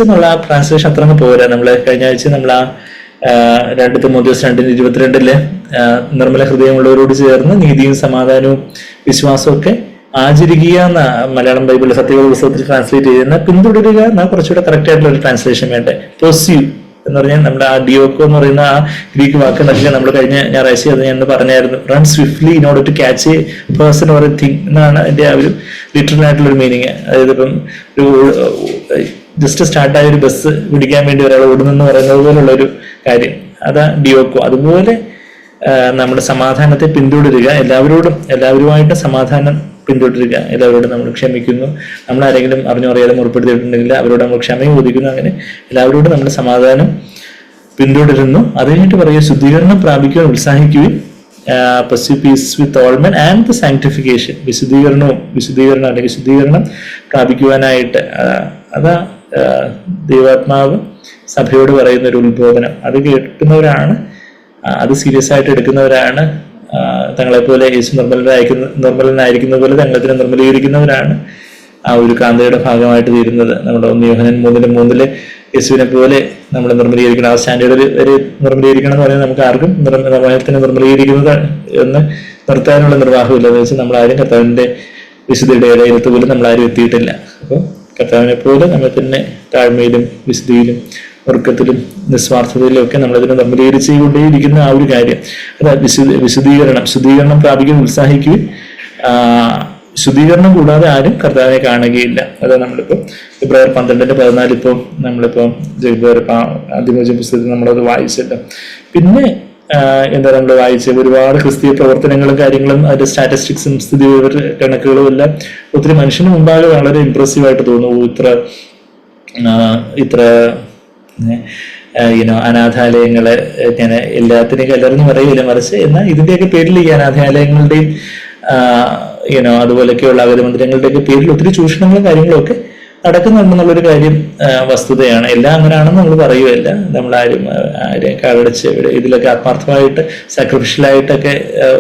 എന്നുള്ള ആ ട്രാൻസ്ലേഷൻ അത്ര പോരാ. നമ്മള് കഴിഞ്ഞ ആഴ്ച നമ്മൾ ആ 2 തിമോഥെയോസ് 2:22 നിർമ്മല ഹൃദയമുള്ളവരോട് ചേർന്ന് നീതിയും സമാധാനവും വിശ്വാസവും ഒക്കെ ആചരിക്കുക എന്ന മലയാളം ബൈബിളിൽ സത്യവേദ പുസ്തകത്തിൽ ട്രാൻസ്ലേറ്റ് ചെയ്യുന്ന. പിന്തുടരുക എന്നാ കുറച്ചുകൂടെ കറക്റ്റ് ആയിട്ടുള്ള ഒരു ട്രാൻസ്ലേഷൻ വേണ്ടേ. pursue എന്ന് പറഞ്ഞാൽ നമ്മുടെ ആ ഡിയോക്കോ എന്ന് പറയുന്ന ആ ഗ്രീക്ക് വാക്ക് എന്നൊക്കെ നമ്മൾ കഴിഞ്ഞ ഞായറാഴ്ച അത് ഞാൻ പറഞ്ഞായിരുന്നു. Run swiftly in order to catch a person or a thing എന്നാണ് അതിന്റെ ആ ഒരു ലിറ്ററൽ ആയിട്ടുള്ള ഒരു മീനിങ്. അതായത് ഇപ്പം ഒരു ജസ്റ്റ് സ്റ്റാർട്ടായ ഒരു ബസ് പിടിക്കാൻ വേണ്ടി ഒരാൾ ഓടുന്നെന്ന് പറയുന്നത് പോലുള്ള ഒരു കാര്യം, അതാ ഡിയോക്കോ. അതുപോലെ നമ്മുടെ സമാധാനത്തെ പിന്തുടരുക, എല്ലാവരുമായിട്ട് സമാധാനം പിന്തുടരുക, എല്ലാവരോടും നമ്മൾ ക്ഷമിക്കുന്നു. നമ്മൾ ആരെങ്കിലും അറിഞ്ഞോ അറിയാതെ മുറിപ്പെടുത്തിയിട്ടുണ്ടെങ്കിൽ അവരോട് നമ്മൾ ക്ഷമയും ഒതുക്കുന്നു. അങ്ങനെ എല്ലാവരോടും നമ്മൾ സമാധാനം പിന്തുടരുന്നു. അത് കഴിഞ്ഞിട്ട് പറയുക, ശുദ്ധീകരണം പ്രാപിക്കുവാൻ ഉത്സാഹിക്കുകയും pursue peace with all men and the sanctification. വിശുദ്ധീകരണം അല്ലെങ്കിൽ ശുദ്ധീകരണം പ്രാപിക്കുവാനായിട്ട് അതാ ദൈവാത്മാവ് സഭയോട് പറയുന്ന ഒരു ഉത്ബോധനം. അത് കേൾക്കുന്നവരാണ്, അത് സീരിയസ് ആയിട്ട് എടുക്കുന്നവരാണ്, തങ്ങളെപ്പോലെ യേശു നിർമ്മലനായിരിക്കുന്ന പോലെ തങ്ങളെ നിർമ്മലീകരിക്കുന്നവരാണ് ആ ഒരു കാന്തയുടെ ഭാഗമായിട്ട് തീരുന്നത്. നമ്മുടെ 1 യോഹന്നാൻ 3:3 യേശുവിനെ പോലെ നമ്മൾ നിർമ്മലീകരിക്കണം. ആ സ്റ്റാൻഡേർഡ് വരെ നിർമ്മലീകരിക്കണം എന്ന് പറയുന്നത് നമുക്ക് ആർക്കും നിർമ്മലത്തിന് നിർമ്മലീകരിക്കുന്നത് എന്ന് നിർത്താനുള്ള നിർവാഹമില്ല. എന്ന് വെച്ചാൽ നമ്മളാരും കർത്താവിന്റെ വിശുദ്ധിയുടെ ഇടയിലത്ത് പോലും നമ്മളാരും എത്തിയിട്ടില്ല. അപ്പോൾ കർത്താവിനെ പോലെ നമ്മൾ തന്നെ താഴ്മയിലും വിശുദ്ധിയിലും ഉറക്കത്തിലും നിസ്വാർത്ഥതയിലും ഒക്കെ നമ്മളതിനെ നിർമ്മലീകരിച്ചുകൊണ്ടേയിരിക്കുന്ന ആ ഒരു കാര്യം, അതാ ശുദ്ധീകരണം പ്രാപിക്കാൻ ഉത്സാഹിക്കുകയും ശുദ്ധീകരണം കൂടാതെ ആരും കർത്താവിനെ കാണുകയില്ല. അതാ നമ്മളിപ്പോ എബ്രായർ 12:14 ഇപ്പം നമ്മളിപ്പോ ആദ്യമോചന പുസ്തകത്തിൽ നമ്മളത് വായിച്ചല്ലോ. പിന്നെ എന്താ നമ്മൾ വായിച്ചത്? ഒരുപാട് ക്രിസ്തീയ പ്രവർത്തനങ്ങളും കാര്യങ്ങളും അതിന്റെ സ്റ്റാറ്റിസ്റ്റിക്സും സ്ഥിതി കണക്കുകളും എല്ലാം ഒത്തിരി മനുഷ്യന് മുമ്പാകെ വളരെ ഇംപ്രസീവായിട്ട് തോന്നുന്നു. ഇത്ര അനാഥാലയങ്ങള് ഇങ്ങനെ എല്ലാത്തിനെയും കല്ലെറിഞ്ഞ് പറയില്ല, മറിച്ച് എന്നാൽ ഇതിന്റെയൊക്കെ പേരിൽ ഈ അനാഥാലയങ്ങളുടെയും അതുപോലെയൊക്കെയുള്ള അഗതിമന്ദിരങ്ങളുടെയൊക്കെ പേരിൽ ഒത്തിരി ചൂഷണങ്ങളും കാര്യങ്ങളും ഒക്കെ നടക്കുന്നുണ്ടെന്നുള്ളൊരു കാര്യം വസ്തുതയാണ്. എല്ലാം അങ്ങനെയാണെന്ന് നമ്മൾ പറയുകയല്ല. നമ്മളാരും ആരെയും കാലടിച്ച് ഇതിലൊക്കെ ആത്മാർത്ഥമായിട്ട് സാക്രിഫിഷ്യലായിട്ടൊക്കെ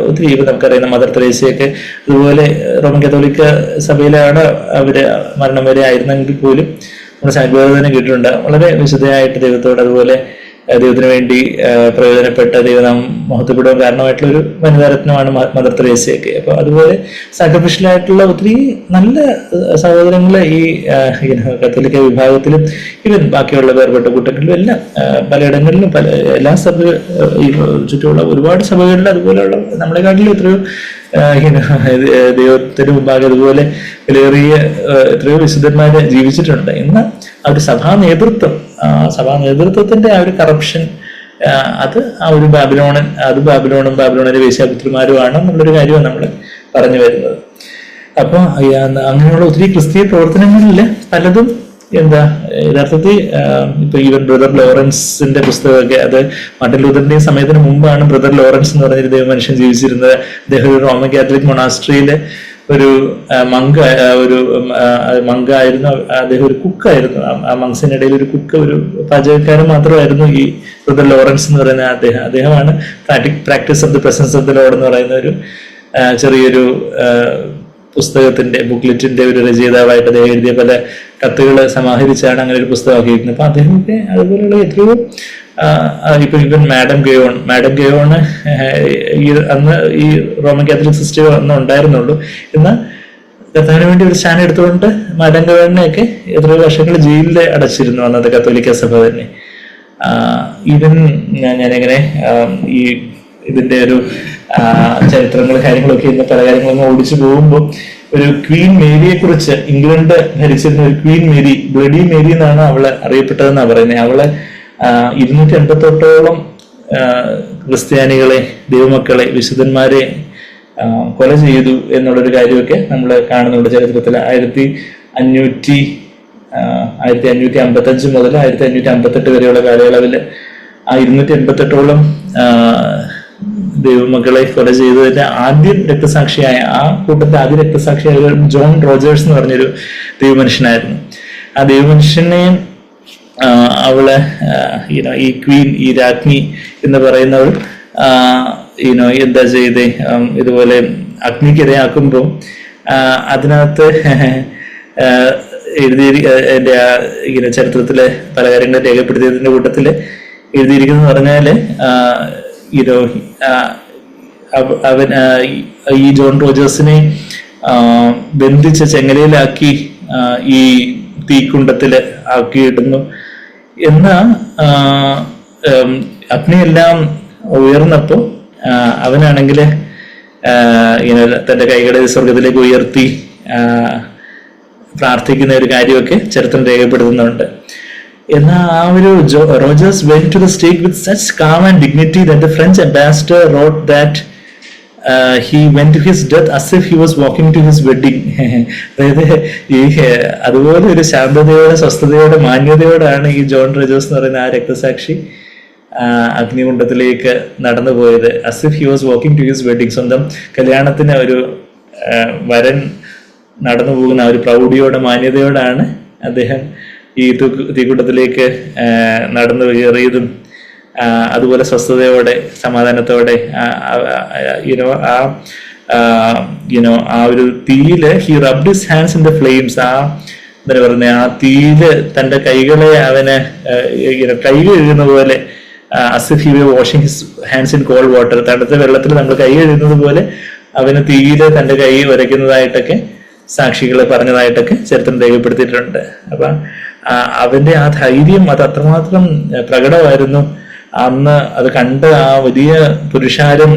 ഒത്തിരി നമുക്കറിയുന്ന മദർ തെരേസയൊക്കെ അതുപോലെ റോമൻ കത്തോലിക്ക സഭയിലാണ് അവര് മരണം വരെ ആയിരുന്നെങ്കിൽ പോലും നമ്മുടെ സാഗ്വേദന കേട്ടിട്ടുണ്ട്. വളരെ വിശുദ്ധയായിട്ട് ദൈവത്തോട് അതുപോലെ ദൈവത്തിന് വേണ്ടി പ്രയോജനപ്പെട്ട ദൈവനാം മഹത്വപ്പെടുവാൻ കാരണമായിട്ടുള്ള ഒരു വനിതാരത്നമാണ് മദർ തെരേസയൊക്കെ. അപ്പൊ അതുപോലെ സാക്രിഫിഷ്യലായിട്ടുള്ള ഒത്തിരി നല്ല സഹോദരങ്ങള് ഈ കത്തോലിക്ക വിഭാഗത്തിലും ഈവൻ ബാക്കിയുള്ള വേർപെട്ട കൂട്ടങ്ങളിലും എല്ലാം പലയിടങ്ങളിലും എല്ലാ ഈ ചുറ്റുമുള്ള ഒരുപാട് സഭകളിലും അതുപോലെയുള്ള നമ്മളെക്കാട്ടിലും എത്രയോ ദൈവത്തിന് മുമ്പാകെ അതുപോലെ വിലയേറിയ എത്രയോ വിശുദ്ധന്മാര് ജീവിച്ചിട്ടുണ്ട്. ഇന്ന് ആ ഒരു സഭാ നേതൃത്വത്തിന്റെ ആ ഒരു കറപ്ഷൻ, അത് ആ ഒരു ബാബിലോണിന്റെ വേശ്യാപുത്രിമാരുമാണ് എന്നുള്ളൊരു കാര്യമാണ് നമ്മൾ പറഞ്ഞു വരുന്നത്. അപ്പൊ അങ്ങനെയുള്ള ഒത്തിരി ക്രിസ്തീയ പ്രവർത്തനങ്ങളില് പലതും യഥാർത്ഥത്തിൽ ഇപ്പൊ ഈവൻ ബ്രദർ ലോറൻസിന്റെ പുസ്തകമൊക്കെ, അത് മാർട്ടിൻ ലൂഥറിന്റെയും സമയത്തിന് മുമ്പാണ് ബ്രദർ ലോറൻസ് എന്ന് പറഞ്ഞൊരു ദൈവമനുഷ്യൻ ജീവിച്ചിരുന്നത്. അദ്ദേഹം ഒരു റോമൻ കാത്തലിക് മൊണാസ്ട്രിയിലെ ഒരു മങ്കായിരുന്നു. അദ്ദേഹം ഒരു കുക്കായിരുന്നു. ആ മങ്സിനിടയിൽ ഒരു കുക്ക്, ഒരു പാചകക്കാരൻ മാത്രമായിരുന്നു ഈ ബ്രദർ ലോറൻസ് എന്ന് പറയുന്ന അദ്ദേഹമാണ് practice of the presence of the Lord എന്ന് പറയുന്ന ഒരു ചെറിയൊരു ബുക്ക്ലെറ്റിന്റെ ഒരു രചയിതാവായിട്ട് അദ്ദേഹം എഴുതിയ പല കത്തുകൾ സമാഹരിച്ചാണ് അങ്ങനെ ഒരു പുസ്തകമാക്കിയിരിക്കുന്നത്. അപ്പൊ അദ്ദേഹമൊക്കെ അതുപോലെയുള്ള എത്രയോ ഇപ്പൊ ഇവൻ മാഡം ഗയോണ് അന്ന് ഈ റോമൻ കാത്തലിക് സിസ്റ്റം അന്ന് ഉണ്ടായിരുന്നുള്ളൂ. എന്നാൽ കർത്താവിന് വേണ്ടി ഒരു സ്റ്റാൻഡ് എടുത്തുകൊണ്ട് മാഡം ഗയോണിനെയൊക്കെ എത്രയോ വർഷങ്ങൾ ജയിലിൽ അടച്ചിരുന്നു അന്നത്തെ കത്തോലിക്ക സഭ തന്നെ. ഈവൻ ഞാനിങ്ങനെ ഈ ഇതിന്റെ ഒരു ചരിത്രങ്ങളും കാര്യങ്ങളൊക്കെ ഇന്ന് പല കാര്യങ്ങളൊന്നും ഓടിച്ചു പോകുമ്പോൾ ഒരു ക്വീൻ മേരിയെ കുറിച്ച്, ഇംഗ്ലണ്ട് ഭരിച്ചിരുന്ന ഒരു ക്വീൻ മേരി, ബ്ലഡി മേരി എന്നാണ് അവള് അറിയപ്പെട്ടതെന്നാണ് പറയുന്നത്. അവള് 288 ക്രിസ്ത്യാനികളെ, ദൈവമക്കളെ, വിശുദ്ധന്മാരെ കൊല ചെയ്തു എന്നുള്ളൊരു കാര്യമൊക്കെ നമ്മൾ കാണുന്നുണ്ട് ചരിത്രത്തിൽ. 1555 മുതൽ 1558 വരെയുള്ള കാലയളവിൽ 288 ദൈവമക്കളെ കൊല ചെയ്തതിന്റെ ആദ്യം രക്തസാക്ഷിയായ, ആ കൂട്ടത്തിൽ ആദ്യ രക്തസാക്ഷിയായ ജോൺ റോജേഴ്സ് എന്ന് പറഞ്ഞൊരു ദൈവമനുഷ്യനായിരുന്നു. ആ ദൈവമനുഷ്യനെ അവള് ഈ ക്വീൻ, ഈ രാജ്ഞി എന്ന് പറയുന്നവൾ എന്താ ചെയ്തേ, ഇതുപോലെ അഗ്നിക്കിരയാക്കുമ്പോൾ അതിനകത്ത് എന്റെ ചരിത്രത്തിലെ പല കാര്യങ്ങളും രേഖപ്പെടുത്തിയതിന്റെ കൂട്ടത്തില് എഴുതിയിരിക്കുന്നു പറഞ്ഞാല് അവൻ ഈ ജോൺ റോജേഴ്സിനെ ബന്ധിച്ച ചെങ്ങലയിലാക്കി ഈ തീക്കുണ്ടത്തില് ആക്കിയിടുന്നു. എന്നാ അഗ്നിയെല്ലാം ഉയർന്നപ്പോ അവനാണെങ്കില് തന്റെ കൈകളെ സ്വർഗത്തിലേക്ക് ഉയർത്തി പ്രാർത്ഥിക്കുന്ന ഒരു കാര്യമൊക്കെ ചരിത്രം രേഖപ്പെടുത്തുന്നുണ്ട്. എന്നാൽ ആ ഒരു Rogers went to the stake with such calm and dignity that the French ambassador wrote that he went to his death as if he was walking to his wedding. അതായത് അതുപോലെ ഒരു ശാന്തതയോടെ, സ്വസ്ഥതയോടെ, മാന്യതയോടാണ് ഈ ജോൺ റോജേഴ്സ് എന്ന് പറയുന്ന ആ രക്തസാക്ഷി അഗ്നികുണ്ഡത്തിലേക്ക് നടന്നു പോയത്. as if he was walking to his wedding. സ്വന്തം കല്യാണത്തിന് ഒരു വരൻ നടന്നു പോകുന്ന ഒരു പ്രൗഢിയോടെ, മാന്യതയോടാണ് അദ്ദേഹം ഈ തീക്കൂട്ടത്തിലേക്ക് നടന്നു കയറിയതും. അതുപോലെ സ്വസ്ഥതയോടെ, സമാധാനത്തോടെ ആ ഒരു തീയില് he rubbed his hands in the flames. എന്താ പറയുന്നത്, ആ തീയില് തന്റെ കൈകളെ അവന് കൈ കഴുകുന്ന പോലെ, as if he were washing his hands in cold water. തണുത്ത വെള്ളത്തിൽ നമ്മൾ കൈ കഴുകുന്നത് പോലെ അവന് തീയില് തന്റെ കൈ ഉരയ്ക്കുന്നതായിട്ടൊക്കെ സാക്ഷികളെ പറഞ്ഞതായിട്ടൊക്കെ ചരിത്രം രേഖപ്പെടുത്തിയിട്ടുണ്ട്. അപ്പൊ അവന്റെ ആ ധൈര്യം അത് അത്രമാത്രം പ്രകടമായിരുന്നു. അന്ന് അത് കണ്ട് ആ വലിയ പുരുഷാരം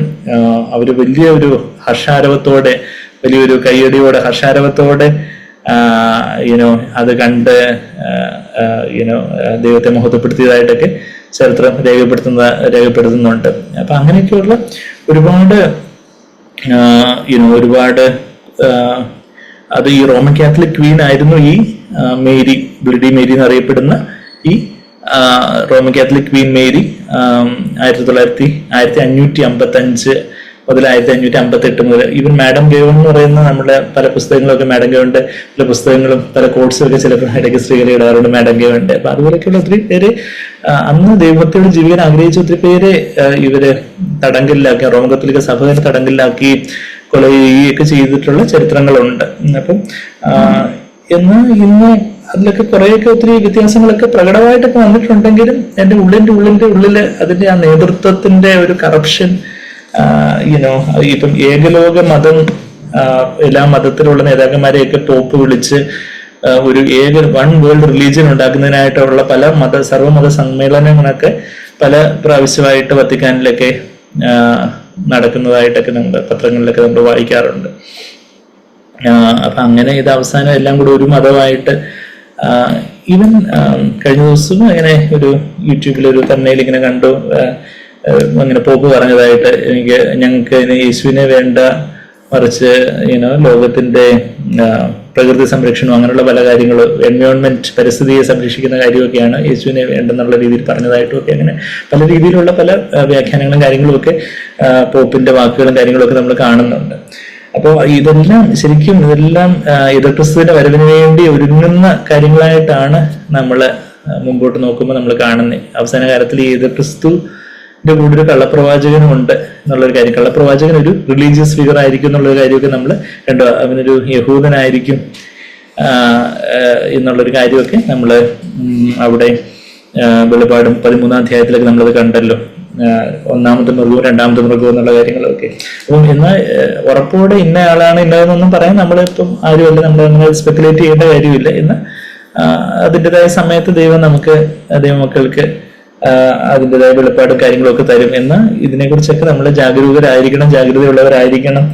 അവര് വലിയ ഒരു ഹർഷാരവത്തോടെ, വലിയൊരു കയ്യടിയോടെ, ഹർഷാരവത്തോടെ അത് കണ്ട് ദൈവത്തെ മഹത്വപ്പെടുത്തിയതായിട്ടൊക്കെ ചരിത്രം രേഖപ്പെടുത്തുന്നുണ്ട്. അപ്പൊ അങ്ങനെയൊക്കെയുള്ള ഒരുപാട് അത് ഈ റോമൻ കാത്തലിക് ക്വീൻ ആയിരുന്നു ഈ മേരി, ബ്ലഡി മേരി എന്നറിയപ്പെടുന്ന ഈ റോമൻ കാത്തലിക് ക്വീൻ മേരി 1555 മുതൽ 1558 മുതൽ ഈവൻ മാഡം ഗേവൺ എന്ന് പറയുന്ന നമ്മുടെ പല പുസ്തകങ്ങളൊക്കെ മാഡം ഗേവന്റെ പല പുസ്തകങ്ങളും പല കോഴ്സും ഒക്കെ ചിലപ്പോൾ ഇടയ്ക്ക് സ്ത്രീകൾ ഇടാറുണ്ട് മാഡം ഗേവന്റെ. അപ്പൊ അതുപോലെയൊക്കെയുള്ള ഒത്തിരി പേര് അന്ന് ദൈവത്തോട് ജീവിക്കാൻ ആഗ്രഹിച്ച ഒത്തിരി പേര് ഇവര് തടങ്കലിലാക്കി, റോമൻ കത്തോലിക്ക സഭ തന്നെ തടങ്കലിലാക്കി കൊല ചെയ്യുകയൊക്കെ ചെയ്തിട്ടുള്ള ചരിത്രങ്ങളുണ്ട്. അപ്പം എന്നാൽ ഇന്ന് അതിലൊക്കെ കുറേയൊക്കെ ഒത്തിരി വ്യത്യാസങ്ങളൊക്കെ പ്രകടമായിട്ടൊക്കെ വന്നിട്ടുണ്ടെങ്കിലും എൻ്റെ ഉള്ളില് അതിന്റെ ആ നേതൃത്വത്തിന്റെ ഒരു കറപ്ഷൻ, ഇപ്പം ഏകലോക മതം, എല്ലാ മതത്തിലുള്ള നേതാക്കന്മാരെയൊക്കെ പോപ്പ് വിളിച്ച് ഒരു വൺ വേൾഡ് റിലീജിയൻ ഉണ്ടാക്കുന്നതിനായിട്ടുള്ള പല സർവ്വമത സമ്മേളനങ്ങളൊക്കെ പല പ്രാവശ്യമായിട്ട് വത്തിക്കാനിലൊക്കെ നടക്കുന്നതായിട്ടൊക്കെ നമ്മുടെ പത്രങ്ങളിലൊക്കെ നമ്മൾ വായിക്കാറുണ്ട്. അപ്പൊ അങ്ങനെ ഇത് അവസാനം എല്ലാം കൂടെ ഒരു മതമായിട്ട് ഈവൻ കഴിഞ്ഞ ദിവസം അങ്ങനെ ഒരു യൂട്യൂബിലൊരു തമ്മയിൽ ഇങ്ങനെ കണ്ടു, അങ്ങനെ പോപ്പ് പറഞ്ഞതായിട്ട് ഞങ്ങൾക്ക് യേശുവിനെ വേണ്ട, മറിച്ച് ലോകത്തിന്റെ പ്രകൃതി സംരക്ഷണം അങ്ങനെയുള്ള പല കാര്യങ്ങളും, എൻവയോൺമെന്റ് പരിസ്ഥിതിയെ സംരക്ഷിക്കുന്ന കാര്യമൊക്കെയാണ് യേശുവിനെ വേണ്ടെന്നുള്ള രീതിയിൽ പറഞ്ഞതായിട്ടും ഒക്കെ അങ്ങനെ പല രീതിയിലുള്ള പല വ്യാഖ്യാനങ്ങളും കാര്യങ്ങളും ഒക്കെ പോപ്പിന്റെ വാക്കുകളും കാര്യങ്ങളും ഒക്കെ നമ്മൾ കാണുന്നുണ്ട്. അപ്പോൾ ഇതെല്ലാം എതിർ ക്രിസ്തുവിന്റെ വരവിന് വേണ്ടി ഒരുങ്ങുന്ന കാര്യങ്ങളായിട്ടാണ് നമ്മൾ മുമ്പോട്ട് നോക്കുമ്പോൾ നമ്മൾ കാണുന്നത്. അവസാന കാലത്തിൽ ഈ എതിർ ക്രിസ്തുവിന്റെ കൂടെ ഒരു കള്ളപ്രവാചകനും ഉണ്ട് എന്നുള്ളൊരു കാര്യം, കള്ളപ്രവാചകൻ ഒരു റിലീജിയസ് ഫിഗർ ആയിരിക്കും എന്നുള്ളൊരു കാര്യമൊക്കെ നമ്മൾ കണ്ടു. അവനൊരു യഹൂദനായിരിക്കും എന്നുള്ളൊരു കാര്യമൊക്കെ നമ്മൾ അവിടെ വെളിപാടും 13-ാം അധ്യായത്തിലൊക്കെ നമ്മളത് കണ്ടല്ലോ. ഒന്നാമത്തെ മൃഗവും രണ്ടാമത്തെ മൃഗവും എന്നുള്ള കാര്യങ്ങളൊക്കെ. അപ്പം എന്നാൽ ഉറപ്പോടെ ഇന്ന ആളാണ് ഇന്നതെന്നൊന്നും പറയാൻ നമ്മളിപ്പം ആരുമല്ല, നമ്മൾ അങ്ങനെ സ്പെക്കുലേറ്റ് ചെയ്യേണ്ട കാര്യമില്ല. എന്ന് അതിൻ്റെതായ സമയത്ത് ദൈവമക്കൾക്ക് അതിൻ്റെതായ വെളിപ്പാടും കാര്യങ്ങളൊക്കെ തരും. എന്നാൽ ഇതിനെക്കുറിച്ചൊക്കെ നമ്മൾ ജാഗ്രതയുള്ളവരായിരിക്കണം.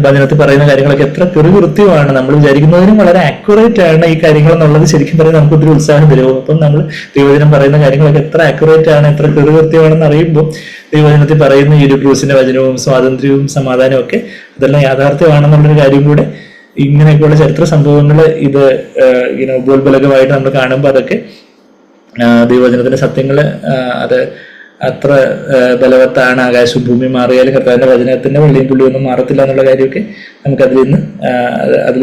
വചനത്തിൽ പറയുന്ന കാര്യങ്ങളൊക്കെ എത്ര കൃത്യമാണ്, നമ്മൾ വിചാരിക്കുന്നതിനും വളരെ ആക്യുറേറ്റ് ആണ് ഈ കാര്യങ്ങൾ എന്നുള്ളത് ശരിക്കും പറഞ്ഞാൽ നമുക്ക് ഒത്തിരി ഉത്സാഹം തരും. അപ്പം നമ്മൾ ദൈവവചനം പറയുന്ന കാര്യങ്ങളൊക്കെ എത്ര ആക്യുറേറ്റ് ആണ്, എത്ര കൃത്യമാണെന്ന് അറിയുമ്പോൾ ദൈവവചനത്തിൽ പറയുന്ന ഈ ഒരു ക്രൂസിന്റെ വചനവും സ്വാതന്ത്ര്യവും സമാധാനവും ഒക്കെ അതെല്ലാം യാഥാർത്ഥ്യമാണെന്നുള്ളൊരു കാര്യം കൂടെ ഇങ്ങനെയൊക്കെയുള്ള ചരിത്ര സംഭവങ്ങൾ ഇത് ഉപോത്ബലകമായിട്ട് നമ്മൾ കാണുമ്പോൾ അതൊക്കെ ദൈവവചനത്തിന്റെ സത്യങ്ങള് അത് അത്ര ബലവത്താണ്. ആകാശവും ഭൂമി മാറിയാലും കർത്താവിന്റെ വചനത്തിന്റെ വെള്ളിയും പുള്ളിയൊന്നും മാറത്തില്ല എന്നുള്ള കാര്യമൊക്കെ നമുക്ക് അതിൽ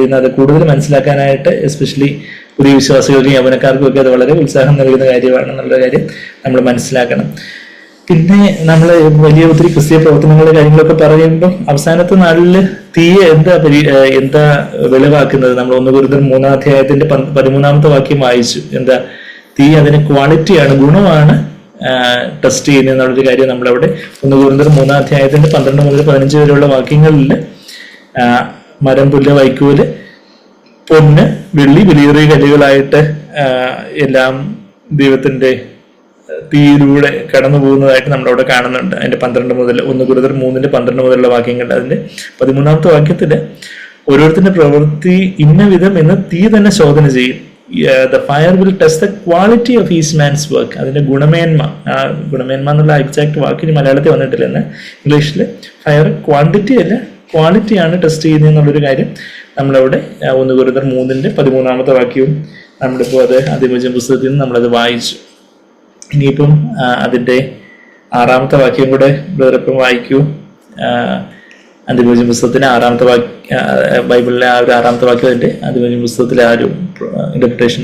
നിന്ന് അത് കൂടുതൽ മനസ്സിലാക്കാനായിട്ട് എസ്പെഷ്യലി പുതിയ വിശ്വാസികൾക്കും യൗവനക്കാർക്കും ഒക്കെ അത് വളരെ ഉത്സാഹം നൽകുന്ന കാര്യമാണെന്നുള്ള കാര്യം നമ്മൾ മനസ്സിലാക്കണം. പിന്നെ നമ്മൾ വലിയ ഒത്തിരി ക്രിസ്തീയ പ്രവർത്തനങ്ങളുടെ കാര്യങ്ങളൊക്കെ പറയുമ്പോൾ അവസാനത്തെ നാളില് തീയെ എന്താ വെളിവാക്കുന്നത്, നമ്മൾ 1 Corinthians 3-ാം അധ്യായത്തിന്റെ 13-ാമത്തെ വാക്യം വായിച്ചു. എന്താ തീ അതിന് ക്വാളിറ്റിയാണ്, ഗുണമാണ് ടെസ്റ്റ് ചെയ്യുന്നത് എന്നുള്ളൊരു കാര്യം നമ്മളവിടെ 1 Corinthians 3-ാം അധ്യായത്തിന്റെ 12 മുതൽ 15 വരെയുള്ള വാക്യങ്ങളിൽ മരം, പുല്ല്, വൈക്കോല്, പൊന്ന്, വെള്ളി, വിലയേറിയ കല്ലുകളായിട്ട് എല്ലാം ദൈവത്തിന്റെ തീയിലൂടെ കടന്നു പോകുന്നതായിട്ട് നമ്മളവിടെ കാണുന്നുണ്ട്. അതിന്റെ 12 മുതൽ 1 Corinthians 3-ന്റെ 12 മുതലുള്ള വാക്യങ്ങൾ. അതിന്റെ 13-ാമത്തെ വാക്യത്തില് ഓരോരുത്തരുടെ പ്രവൃത്തി ഇന്ന വിധം എന്ന് തീ തന്നെ ശോധന ചെയ്യും. The fire will test the quality of each man's work. അതിന്റെ ഗുണമേന്മ എന്നുള്ള എക്സാക്ട് വാക്കിന് മലയാളത്തിൽ വന്നിട്ടില്ല. എന്ന് ഇംഗ്ലീഷിൽ ഫയർ ക്വാണ്ടിറ്റി അല്ല ക്വാളിറ്റിയാണ് ടെസ്റ്റ് ചെയ്യുന്നത് എന്നുള്ളൊരു കാര്യം നമ്മളവിടെ 1 Corinthians 3-ന്റെ 13-ാമത്തെ വാക്യവും നമ്മളിപ്പോൾ അത് അതിമോചന പുസ്തകത്തിൽ നിന്ന് നമ്മളത് വായിച്ചു. ഇനിയിപ്പം അതിന്റെ 6-ാമത്തെ വാക്യം കൂടെ ബ്രദറിപ്പം വായിക്കൂ. അതിമോചന പുസ്തകത്തിന് 6-ാമത്തെ ബൈബിളിലെ ആ ഒരു 6-ാമത്തെ വാക്യം അതിന്റെ അതിമോചന പുസ്തകത്തിലെ ആ ഒരു ഇന്റർപ്രിട്ടേഷൻ.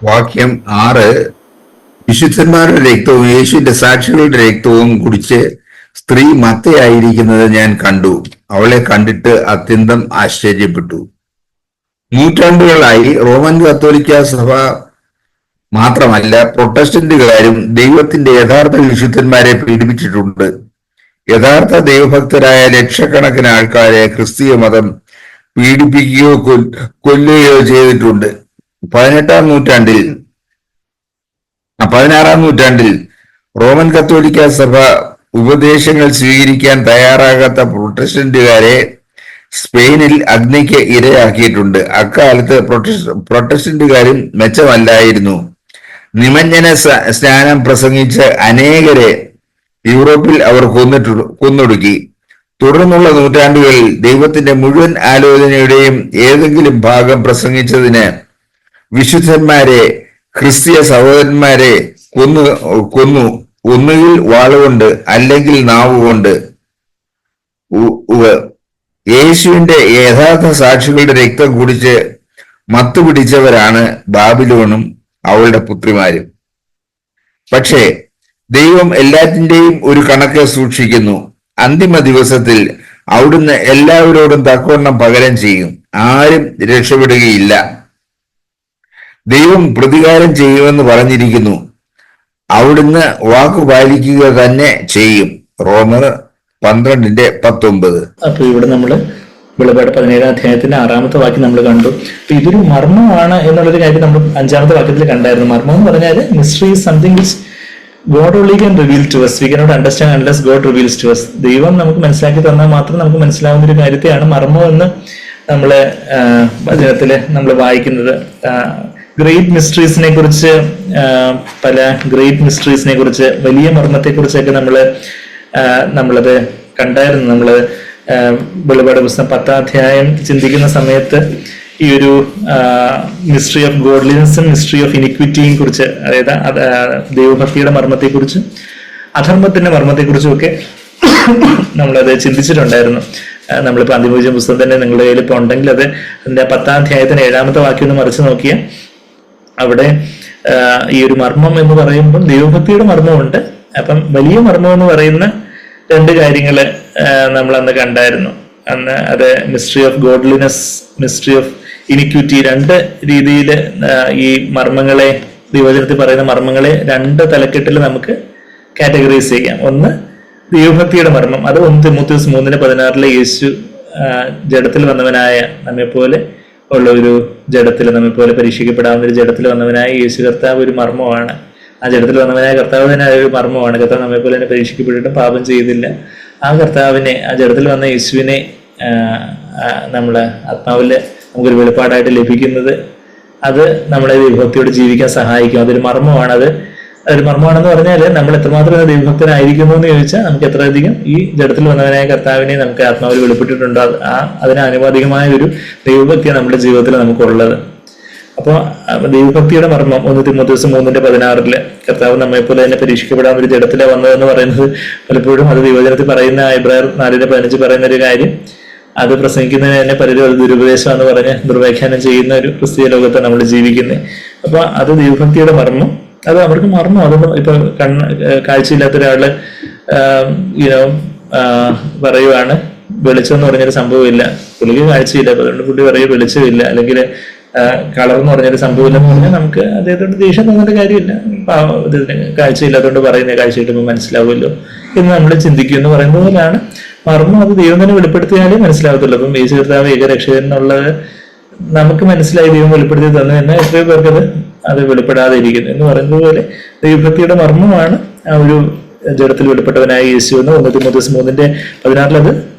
വാക്യം 6: വിശുദ്ധന്മാരുടെ രക്തവും യേശുവിന്റെ സാക്ഷികളുടെ രക്തവും കുടിച്ച് സ്ത്രീ മത്തയായിരിക്കുന്നത് ഞാൻ കണ്ടു. അവളെ കണ്ടിട്ട് അത്യന്തം ആശ്ചര്യപ്പെട്ടു. നൂറ്റാണ്ടുകളായി റോമൻ കത്തോലിക്ക സഭ മാത്രമല്ല പ്രൊട്ടസ്റ്റന്റുകാരും ദൈവത്തിന്റെ യഥാർത്ഥ വിശുദ്ധന്മാരെ പീഡിപ്പിച്ചിട്ടുണ്ട്. യഥാർത്ഥ ദൈവഭക്തരായ ലക്ഷക്കണക്കിന് ആൾക്കാരെ ക്രിസ്തീയ മതം പീഡിപ്പിക്കുകയോ കൊല്ലുകയോ ചെയ്തിട്ടുണ്ട്. 16-ാം നൂറ്റാണ്ടിൽ റോമൻ കത്തോലിക്ക സഭ ഉപദേശങ്ങൾ സ്വീകരിക്കാൻ തയ്യാറാകാത്ത പ്രൊട്ടസ്റ്റന്റുകാരെ സ്പെയിനിൽ അഗ്നിക്ക് ഇരയാക്കിയിട്ടുണ്ട്. അക്കാലത്ത് പ്രൊട്ടസ്റ്റന്റുകാരും മെച്ചമല്ലായിരുന്നു. നിമഞ്ജന സ്നാനം പ്രസംഗിച്ച് അനേകരെ യൂറോപ്പിൽ അവർ കൊന്നൊടുക്കി. തുടർന്നുള്ള നൂറ്റാണ്ടുകളിൽ ദൈവത്തിന്റെ മുഴുവൻ ആലോചനയുടെയും ഏതെങ്കിലും ഭാഗം പ്രസംഗിച്ചതിന് വിശുദ്ധന്മാരെ, ക്രിസ്തീയ സഹോദരന്മാരെ കൊന്നു, ഒന്നുകിൽ വാളുകൊണ്ട് അല്ലെങ്കിൽ നാവുകൊണ്ട്. യേശുവിന്റെ യഥാർത്ഥ സാക്ഷികളുടെ രക്തം കുടിച്ച് മത്തുപിടിച്ചവരാണ് ബാബിലോണും അവളുടെ പുത്രിമാരും. പക്ഷേ ദൈവം എല്ലാറ്റിന്റെയും ഒരു കണക്ക് സൂക്ഷിക്കുന്നു. അന്തിമ ദിവസത്തിൽ അവിടുന്ന് എല്ലാവരോടും തക്കവണ്ണം പകരം ചെയ്യും. ആരും രക്ഷപ്പെടുകയില്ല. ദൈവം പ്രതികാരം ചെയ്യുമെന്ന് പറഞ്ഞിരിക്കുന്നു. അവിടുന്ന് വാക്കു പാലിക്കുക തന്നെ ചെയ്യും. റോമർ 12:19. അപ്പൊ ഇവിടെ നമ്മള് വെളിപാട് 17 അധ്യായത്തിന്റെ 6-ാമത്തെ വാക്യം നമ്മൾ കണ്ടു. അപ്പൊ ഇതൊരു മർമ്മമാണ് എന്നുള്ളൊരു കാര്യം നമ്മൾ 5-ാമത്തെ വാക്യത്തിൽ കണ്ടായിരുന്നു. മർമ്മം എന്ന് പറഞ്ഞാൽ mystery is something which God only can reveal to us. We cannot understand unless God reveals to us. ദൈവം നമുക്ക് മനസ്സിലാക്കി തന്നാൽ മാത്രം നമുക്ക് മനസ്സിലാവുന്ന ഒരു കാര്യത്തെയാണ് മർമ്മം എന്ന് നമ്മള് വചനത്തില് നമ്മൾ വായിക്കുന്നത്. ഗ്രേറ്റ് മിസ്റ്ററീസിനെ കുറിച്ച്, പല ഗ്രേറ്റ് മിസ്റ്ററീസിനെ കുറിച്ച്, വലിയ മർമ്മത്തെ കുറിച്ചൊക്കെ നമ്മളത് കണ്ടായിരുന്നു. നമ്മള് വെളിപാട് പുസ്തകം 10-ാം അധ്യായം ചിന്തിക്കുന്ന സമയത്ത് ഈ ഒരു മിസ്റ്ററി ഓഫ് ഗോഡ്ലിനെസ്സും മിസ്റ്ററി ഓഫ് ഇനിക്വിറ്റിയും കുറിച്ച്, അതായത് ദൈവഭക്തിയുടെ മർമ്മത്തെക്കുറിച്ചും അധർമ്മത്തിന്റെ മർമ്മത്തെക്കുറിച്ചും ഒക്കെ നമ്മളത് ചിന്തിച്ചിട്ടുണ്ടായിരുന്നു. നമ്മളിപ്പോൾ അന്തിമോചന പുസ്തകം തന്നെ നിങ്ങളുടെ കയ്യിൽ ഇപ്പോൾ ഉണ്ടെങ്കിൽ അത് അതിന്റെ 10-ാം അധ്യായത്തിന് 7-ാമത്തെ വാക്യം ഒന്ന് മറിച്ച് നോക്കിയാൽ അവിടെ ഈ ഒരു മർമ്മം എന്ന് പറയുമ്പോൾ ദൈവഭക്തിയുടെ മർമ്മമുണ്ട്. അപ്പം വലിയ മർമ്മം എന്ന് പറയുന്ന 2 കാര്യങ്ങള് നമ്മൾ അന്ന് കണ്ടായിരുന്നു. അന്ന് അത് mystery of godliness, mystery of iniquity, 2 രീതിയിൽ ഈ മർമ്മങ്ങളെ, ദൈവവചനത്തിൽ പറയുന്ന മർമ്മങ്ങളെ 2 തലക്കെട്ടിൽ നമുക്ക് കാറ്റഗറൈസ് ചെയ്യാം. ഒന്ന് ദൈവഭക്തിയുടെ മർമ്മം, അത് 1 തിമോഥെയോസ് 3:16 യേശു ജഡത്തിൽ വന്നവനായ നമ്മെപ്പോലെ ഉള്ള ഒരു ജഡത്തിൽ, നമ്മെപ്പോലെ പരീക്ഷിക്കപ്പെടാവുന്ന ഒരു ജഡത്തിൽ വന്നവനായ യേശു കർത്താവ് ഒരു മർമ്മമാണ്. ആ ജഡത്തിൽ വന്നവനായ കർത്താവ് തന്നെ ഒരു മർമ്മമാണ്. കർത്താവ് നമ്മെപ്പോലെ തന്നെ പരീക്ഷിക്കപ്പെട്ടിട്ടും പാപം ചെയ്തില്ല. ആ കർത്താവിനെ, ആ ജഡത്തിൽ വന്ന യേശുവിനെ നമ്മള് ആത്മാവില് നമുക്കൊരു വെളിപ്പാടായിട്ട് ലഭിക്കുന്നത്, അത് നമ്മളെ ദൈവഭക്തിയോട് ജീവിക്കാൻ സഹായിക്കും. അതൊരു മർമ്മമാണ്. അതൊരു മർമ്മമാണെന്ന് പറഞ്ഞാൽ നമ്മൾ എത്രമാത്രം ദൈവഭക്തനായിരിക്കുന്നു എന്ന് ചോദിച്ചാൽ നമുക്ക് എത്രയധികം ഈ ജഡത്തിൽ വന്നവനായ കർത്താവിനെ നമുക്ക് ആത്മാവിൽ വെളിപ്പെട്ടിട്ടുണ്ടോ, അതിന് ആനുപാതികമായ ഒരു ദൈവഭക്തിയാണ് നമ്മുടെ ജീവിതത്തിൽ നമുക്കുള്ളത്. അപ്പോൾ ദൈവഭക്തിയുടെ മർമ്മം 1 തിമോഥെയോസ് 3:16 കർത്താവ് നമ്മെപ്പോലെ തന്നെ പരീക്ഷിക്കപ്പെടാൻ ഒരു ജഡത്തിലെ വന്നതെന്ന് പറയുന്നത് പലപ്പോഴും അത് ദൈവവചനത്തിൽ പറയുന്ന എബ്രായർ 4:15 പറയുന്ന ഒരു കാര്യം, അത് പ്രസംഗിക്കുന്നതിന് തന്നെ പലരും അത് ദുരുപദേശം എന്ന് പറഞ്ഞ് ദുർവ്യാഖ്യാനം ചെയ്യുന്ന ഒരു ക്രിസ്തീയ ലോകത്തെ നമ്മൾ ജീവിക്കുന്നത്. അപ്പൊ അത് ദൈവഭക്തിയുടെ മർമ്മം, അത് അവർക്ക് മർമ്മം. അതൊന്നും ഇപ്പൊ കാഴ്ചയില്ലാത്ത ഒരാള് പറയുവാണ് വെളിച്ചം എന്ന് പറഞ്ഞൊരു സംഭവമില്ല, പുള്ളിക്ക് കാഴ്ചയില്ല, അതുകൊണ്ട് പുള്ളി പറയും വെളിച്ചമില്ല, അല്ലെങ്കിൽ കളർ എന്ന് പറഞ്ഞൊരു സംഭവമില്ല എന്ന് പറഞ്ഞാൽ നമുക്ക് അദ്ദേഹത്തോട് ദേഷ്യം തോന്നേണ്ട കാര്യമില്ല. കാഴ്ചയില്ലാത്തതുകൊണ്ട് പറയുന്നത് കാഴ്ച കിട്ടുമ്പോൾ മനസ്സിലാവുമല്ലോ എന്ന് നമ്മൾ ചിന്തിക്കും എന്ന് പറയുന്ന പോലെയാണ് മർമ്മം. അത് ദൈവം തന്നെ വെളിപ്പെടുത്തിയാലേ മനസ്സിലാവത്തുള്ളൂ. അപ്പം യേശു കർത്താവ് ഏകരക്ഷകൻ എന്നുള്ളത് നമുക്ക് മനസ്സിലായി, ദൈവം വെളിപ്പെടുത്തി തന്നു. എന്നാൽ എത്രയോ പേർക്ക് അത് വെളിപ്പെടാതെ ഇരിക്കുന്നു എന്ന് പറയുന്നത് പോലെ ദൈവഭക്തിയുടെ മർമ്മമാണ് ആ ഒരു ജഡത്തിൽ വെളിപ്പെട്ടവനായ യേശു എന്ന് 1 തിമോഥെയോസ് 3:16 അത്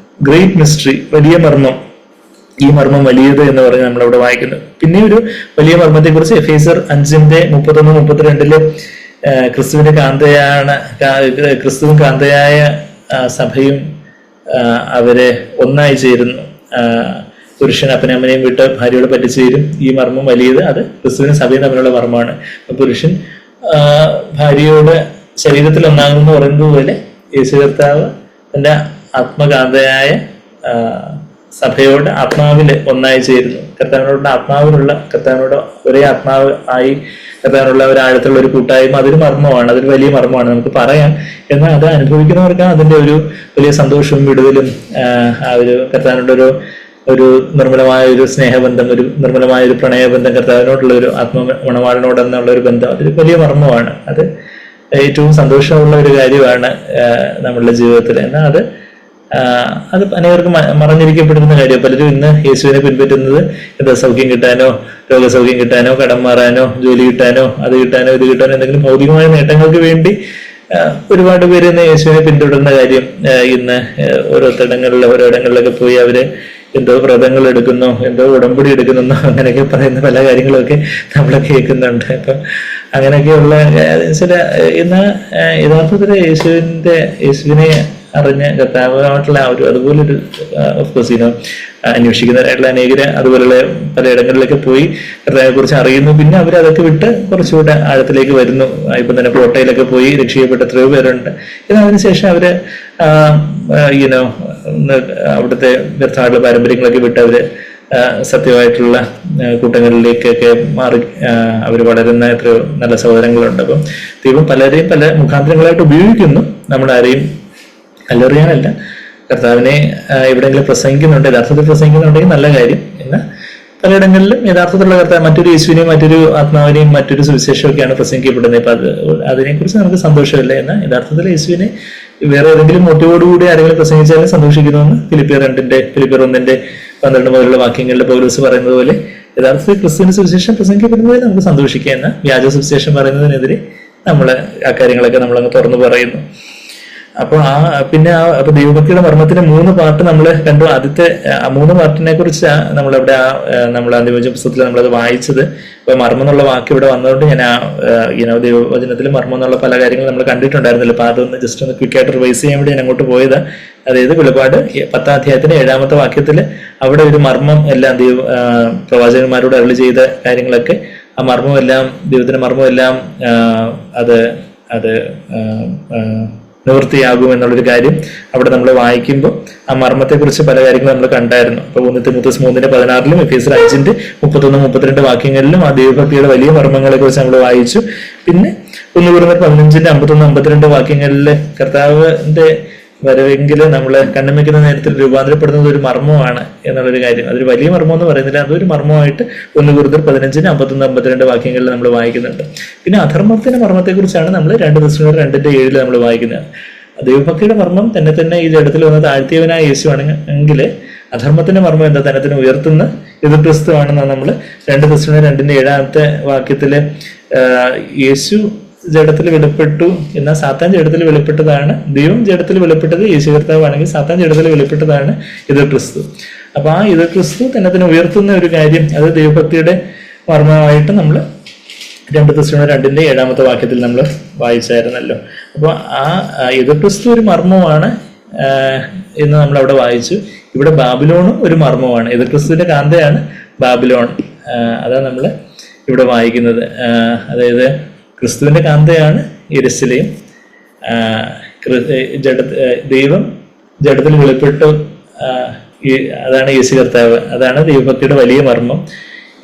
ഗ്രേറ്റ് മിസ്റ്ററി, വലിയ മർമ്മം. ഈ മർമ്മം വലിയത് എന്ന് പറഞ്ഞ് നമ്മളവിടെ വായിക്കുന്നു. പിന്നെ ഒരു വലിയ മർമ്മത്തെ കുറിച്ച് എഫേസർ 5:31-32 ക്രിസ്തുവും കാന്തയായ സഭയും അവരെ ഒന്നായി ചേരുന്നു. പുരുഷൻ അപ്പനമ്മനെയും വിട്ട് ഭാര്യയോട് പറ്റിച്ചേരും. ഈ മർമ്മം വലിയത്, അത് ക്രിസ്തുവിനും സഭയും തമ്മിലുള്ള മർമ്മമാണ്. പുരുഷൻ ഭാര്യയോട് ശരീരത്തിൽ ഒന്നാകുമെന്ന് പറയുന്നത് പോലെ യേശു കർത്താവ് തന്റെ ആത്മകാന്തയായ സഭയോട് ആത്മാവില് ഒന്നായി ചേരുന്നു. കർത്താവിനോട് ഒരേ ആത്മാവ് ആയി കർത്താവിനുള്ള ഒരു ആഴത്തുള്ള ഒരു കൂട്ടായ്മ, അതൊരു മർമ്മമാണ്, അതൊരു വലിയ മർമ്മമാണ് നമുക്ക് പറയാം. എന്നാൽ അത് അനുഭവിക്കുന്നവർക്കാണ് അതിന്റെ ഒരു വലിയ സന്തോഷവും വിടുതലും. ആ ഒരു കർത്താവിനോട് ഒരു നിർമ്മലമായ ഒരു സ്നേഹബന്ധം, ഒരു നിർമ്മലമായ ഒരു പ്രണയബന്ധം, കർത്താവിനോടുള്ള ഒരു ആത്മമണവാളിനോട് എന്നുള്ള ഒരു ബന്ധം, അതൊരു വലിയ മർമ്മമാണ്. അത് ഏറ്റവും സന്തോഷമുള്ള ഒരു കാര്യമാണ് നമ്മളുടെ ജീവിതത്തിൽ. എന്നാൽ അത് അനേകർക്ക് മറഞ്ഞിരിക്കപ്പെടുന്ന കാര്യം. പലരും ഇന്ന് യേശുവിനെ പിൻപറ്റുന്നത് എന്താ, സൗഖ്യം കിട്ടാനോ, രോഗസൗഖ്യം കിട്ടാനോ, കടം മാറാനോ, ജോലി കിട്ടാനോ, അത് കിട്ടാനോ, ഇത് കിട്ടാനോ, എന്തെങ്കിലും ഭൗതികമായ നേട്ടങ്ങൾക്ക് വേണ്ടി ഒരുപാട് പേര് ഇന്ന് യേശുവിനെ പിന്തുടരുന്ന കാര്യം. ഇന്ന് ഓരോ ഇടങ്ങളിലൊക്കെ പോയി അവര് എന്തോ വ്രതങ്ങൾ എടുക്കുന്നു, എന്തോ ഉടമ്പടി എടുക്കുന്നു, അങ്ങനെയൊക്കെ പറയുന്ന പല കാര്യങ്ങളൊക്കെ നമ്മൾ കേൾക്കുന്നുണ്ട്. അപ്പം അങ്ങനെയൊക്കെയുള്ള ചില ഇന്ന് യഥാർത്ഥത്തിൽ യേശുവിനെ അറിഞ്ഞ് കർത്താവുമായിട്ടുള്ള ആ ഒരു അതുപോലൊരു ഓഫ്കോഴ്സ് അന്വേഷിക്കുന്നവരായിട്ടുള്ള അനേകര് അതുപോലുള്ള പലയിടങ്ങളിലൊക്കെ പോയി കർത്താവിനെ കുറിച്ച് അറിയുന്നു. പിന്നെ അവർ അതൊക്കെ വിട്ട് കുറച്ചുകൂടെ ആഴത്തിലേക്ക് വരുന്നു. ഇപ്പം തന്നെ കോട്ടയിലൊക്കെ പോയി രക്ഷിക്കപ്പെട്ട എത്രയോ പേരുണ്ട്. എന്നാൽ അതിനുശേഷം അവര് അവിടുത്തെ വ്യർത്ഥമായിട്ടുള്ള പാരമ്പര്യങ്ങളൊക്കെ വിട്ട് അവര് സത്യമായിട്ടുള്ള കൂട്ടങ്ങളിലേക്കൊക്കെ മാറി അവർ വളരുന്ന എത്രയോ നല്ല സഹോദരങ്ങളുണ്ട്. അപ്പം ദൈവം പലരെയും പല മുഖാന്തരങ്ങളായിട്ട് ഉപയോഗിക്കുന്നു. നമ്മളാരെയും കല്ലെറിയാനല്ല, കർത്താവിനെ എവിടെയെങ്കിലും പ്രസംഗിക്കുന്നുണ്ട്, യഥാർത്ഥത്തിൽ പ്രസംഗിക്കുന്നുണ്ടെങ്കിൽ നല്ല കാര്യം. എന്നാൽ പലയിടങ്ങളിലും യഥാർത്ഥത്തിലുള്ള കർത്താവ് മറ്റൊരു യേശുവിനെയും മറ്റൊരു ആത്മാവിനെയും മറ്റൊരു സുവിശേഷമൊക്കെയാണ് പ്രസംഗിക്കപ്പെടുന്നത്. ഇപ്പൊ അതിനെക്കുറിച്ച് നമുക്ക് സന്തോഷമില്ല. എന്നാൽ യഥാർത്ഥത്തിൽ യേശുവിനെ വേറെ ഏതെങ്കിലും മോട്ടീവോടുകൂടി ആരെങ്കിലും പ്രസംഗിച്ചാലും സന്തോഷിക്കുന്നുവെന്ന് ഫിലിപ്പിയർ 1:12 മുതലുള്ള വാക്യങ്ങളിൽ പൗലോസ് പറയുന്നത് പോലെ യഥാർത്ഥത്തിൽ ക്രിസ്തുവിന്റെ സുവിശേഷം പ്രസംഗിക്കപ്പെടുന്നതിൽ നമുക്ക് സുവിശേഷം എന്ന വ്യാജ സുവിശേഷം പറയുന്നതിനെതിരെ നമ്മൾ ആ കാര്യങ്ങളൊക്കെ നമ്മളങ്ങ് തുറന്നു പറയുന്നു. അപ്പൊ അപ്പൊ ദൈവഭക്തിയുടെ മർമ്മത്തിന്റെ 3 പാർട്ട് നമ്മൾ കണ്ടു. ആദ്യത്തെ 3 പാർട്ടിനെ കുറിച്ച് നമ്മളവിടെ നമ്മൾ അന്തിമോചന പുസ്തകത്തിൽ നമ്മളത് വായിച്ചത്. ഇപ്പൊ മർമ്മം എന്നുള്ള വാക്ക് ഇവിടെ വന്നതുകൊണ്ട് ഞാൻ ദൈവവചനത്തിൽ മർമ്മം എന്നുള്ള പല കാര്യങ്ങളും നമ്മൾ കണ്ടിട്ടുണ്ടായിരുന്നല്ലോ. അപ്പൊ അതൊന്ന് ജസ്റ്റ് ഒന്ന് ക്വിക്കായിട്ട് റിവൈസ് ചെയ്യാൻ വേണ്ടി ഞാൻ അങ്ങോട്ട് പോയത്. അതായത് വെളിപ്പാട് 10-ാം അധ്യായത്തിന്റെ 7-ാമത്തെ വാക്യത്തിൽ അവിടെ ഒരു മർമ്മം എല്ലാം പ്രവാചകന്മാരോട് അരുളി ചെയ്ത കാര്യങ്ങളൊക്കെ ആ മർമ്മമെല്ലാം ദൈവത്തിന്റെ മർമ്മമെല്ലാം അത് നിവൃത്തിയാകും എന്നുള്ളൊരു കാര്യം അവിടെ നമ്മൾ വായിക്കുമ്പോൾ ആ മർമ്മത്തെക്കുറിച്ച് പല കാര്യങ്ങളും നമ്മൾ കണ്ടായിരുന്നു. അപ്പൊ 1 തിമോഥെയോസ് 3:16 എഫേസ്യർ 5:31-32 വാക്യങ്ങളിലും ആ ദൈവഭക്തിയുടെ വലിയ മർമ്മങ്ങളെ കുറിച്ച് നമ്മൾ വായിച്ചു. പിന്നെ 1 Corinthians 15:51-52 വാക്യങ്ങളിൽ കർത്താവിന്റെ വരവെങ്കിൽ നമ്മൾ കണ്ണും വയ്ക്കുന്ന നേരത്തിൽ രൂപാന്തരപ്പെടുന്നത് ഒരു മർമ്മമാണ് എന്നുള്ളൊരു കാര്യം. അതൊരു വലിയ മർമ്മം എന്ന് പറയുന്നില്ല, അതൊരു മർമ്മമായിട്ട് 1 Corinthians 15:51-52 വാക്യങ്ങളിൽ നമ്മൾ വായിക്കുന്നുണ്ട്. പിന്നെ അധർമ്മത്തിന്റെ മർമ്മത്തെക്കുറിച്ചാണ് നമ്മൾ 2 Thessalonians 2:7 നമ്മൾ വായിക്കുന്നത്. ദൈവഭക്തിയുടെ മർമ്മം തന്നെ ഈ ജഡത്തിൽ വന്ന് താഴ്ത്തിയവനായ യേശു ആണെങ്കിൽ അധർമ്മത്തിന്റെ മർമ്മം എന്താ? തന്നെ ഉയർത്തുന്ന എതിർ ക്രിസ്തു ആണെന്നാണ് നമ്മൾ 2 Thessalonians 2:7 വാക്യത്തില് യേശു ജഡത്തിൽ വെളിപ്പെട്ടു, എന്നാൽ സാത്താൻ ജഡത്തിൽ വെളിപ്പെട്ടതാണ്. ദൈവം ജഡത്തിൽ വെളിപ്പെട്ടത് യേശു കർത്താവാണെങ്കിൽ സാത്താൻ ജഡത്തിൽ വെളിപ്പെട്ടതാണ് എതിർ ക്രിസ്തു. അപ്പൊ ആ എതിർ ക്രിസ്തു തന്നെ ഉയർത്തുന്ന ഒരു കാര്യം, അത് ദൈവഭക്തിയുടെ മർമ്മമായിട്ട് നമ്മൾ 2 Thessalonians 2:7 വാക്യത്തിൽ നമ്മൾ വായിച്ചായിരുന്നല്ലോ. അപ്പൊ ആ എതിർ ക്രിസ്തു ഒരു മർമ്മമാണ് എന്ന് നമ്മൾ അവിടെ വായിച്ചു. ഇവിടെ ബാബിലോണും ഒരു മർമ്മമാണ്. എതിർ ക്രിസ്തുവിന്റെ കാന്തയാണ് ബാബിലോൺ. അതാണ് നമ്മൾ ഇവിടെ വായിക്കുന്നത്. അതായത് ക്രിസ്തുവിന്റെ കാന്തയാണ് യെരുശലേം. ദൈവം ജഡത്തിൽ വെളിപ്പെട്ടു, അതാണ് യേശു കർത്താവ്. അതാണ് ദൈവഭക്തിയുടെ വലിയ മർമ്മം.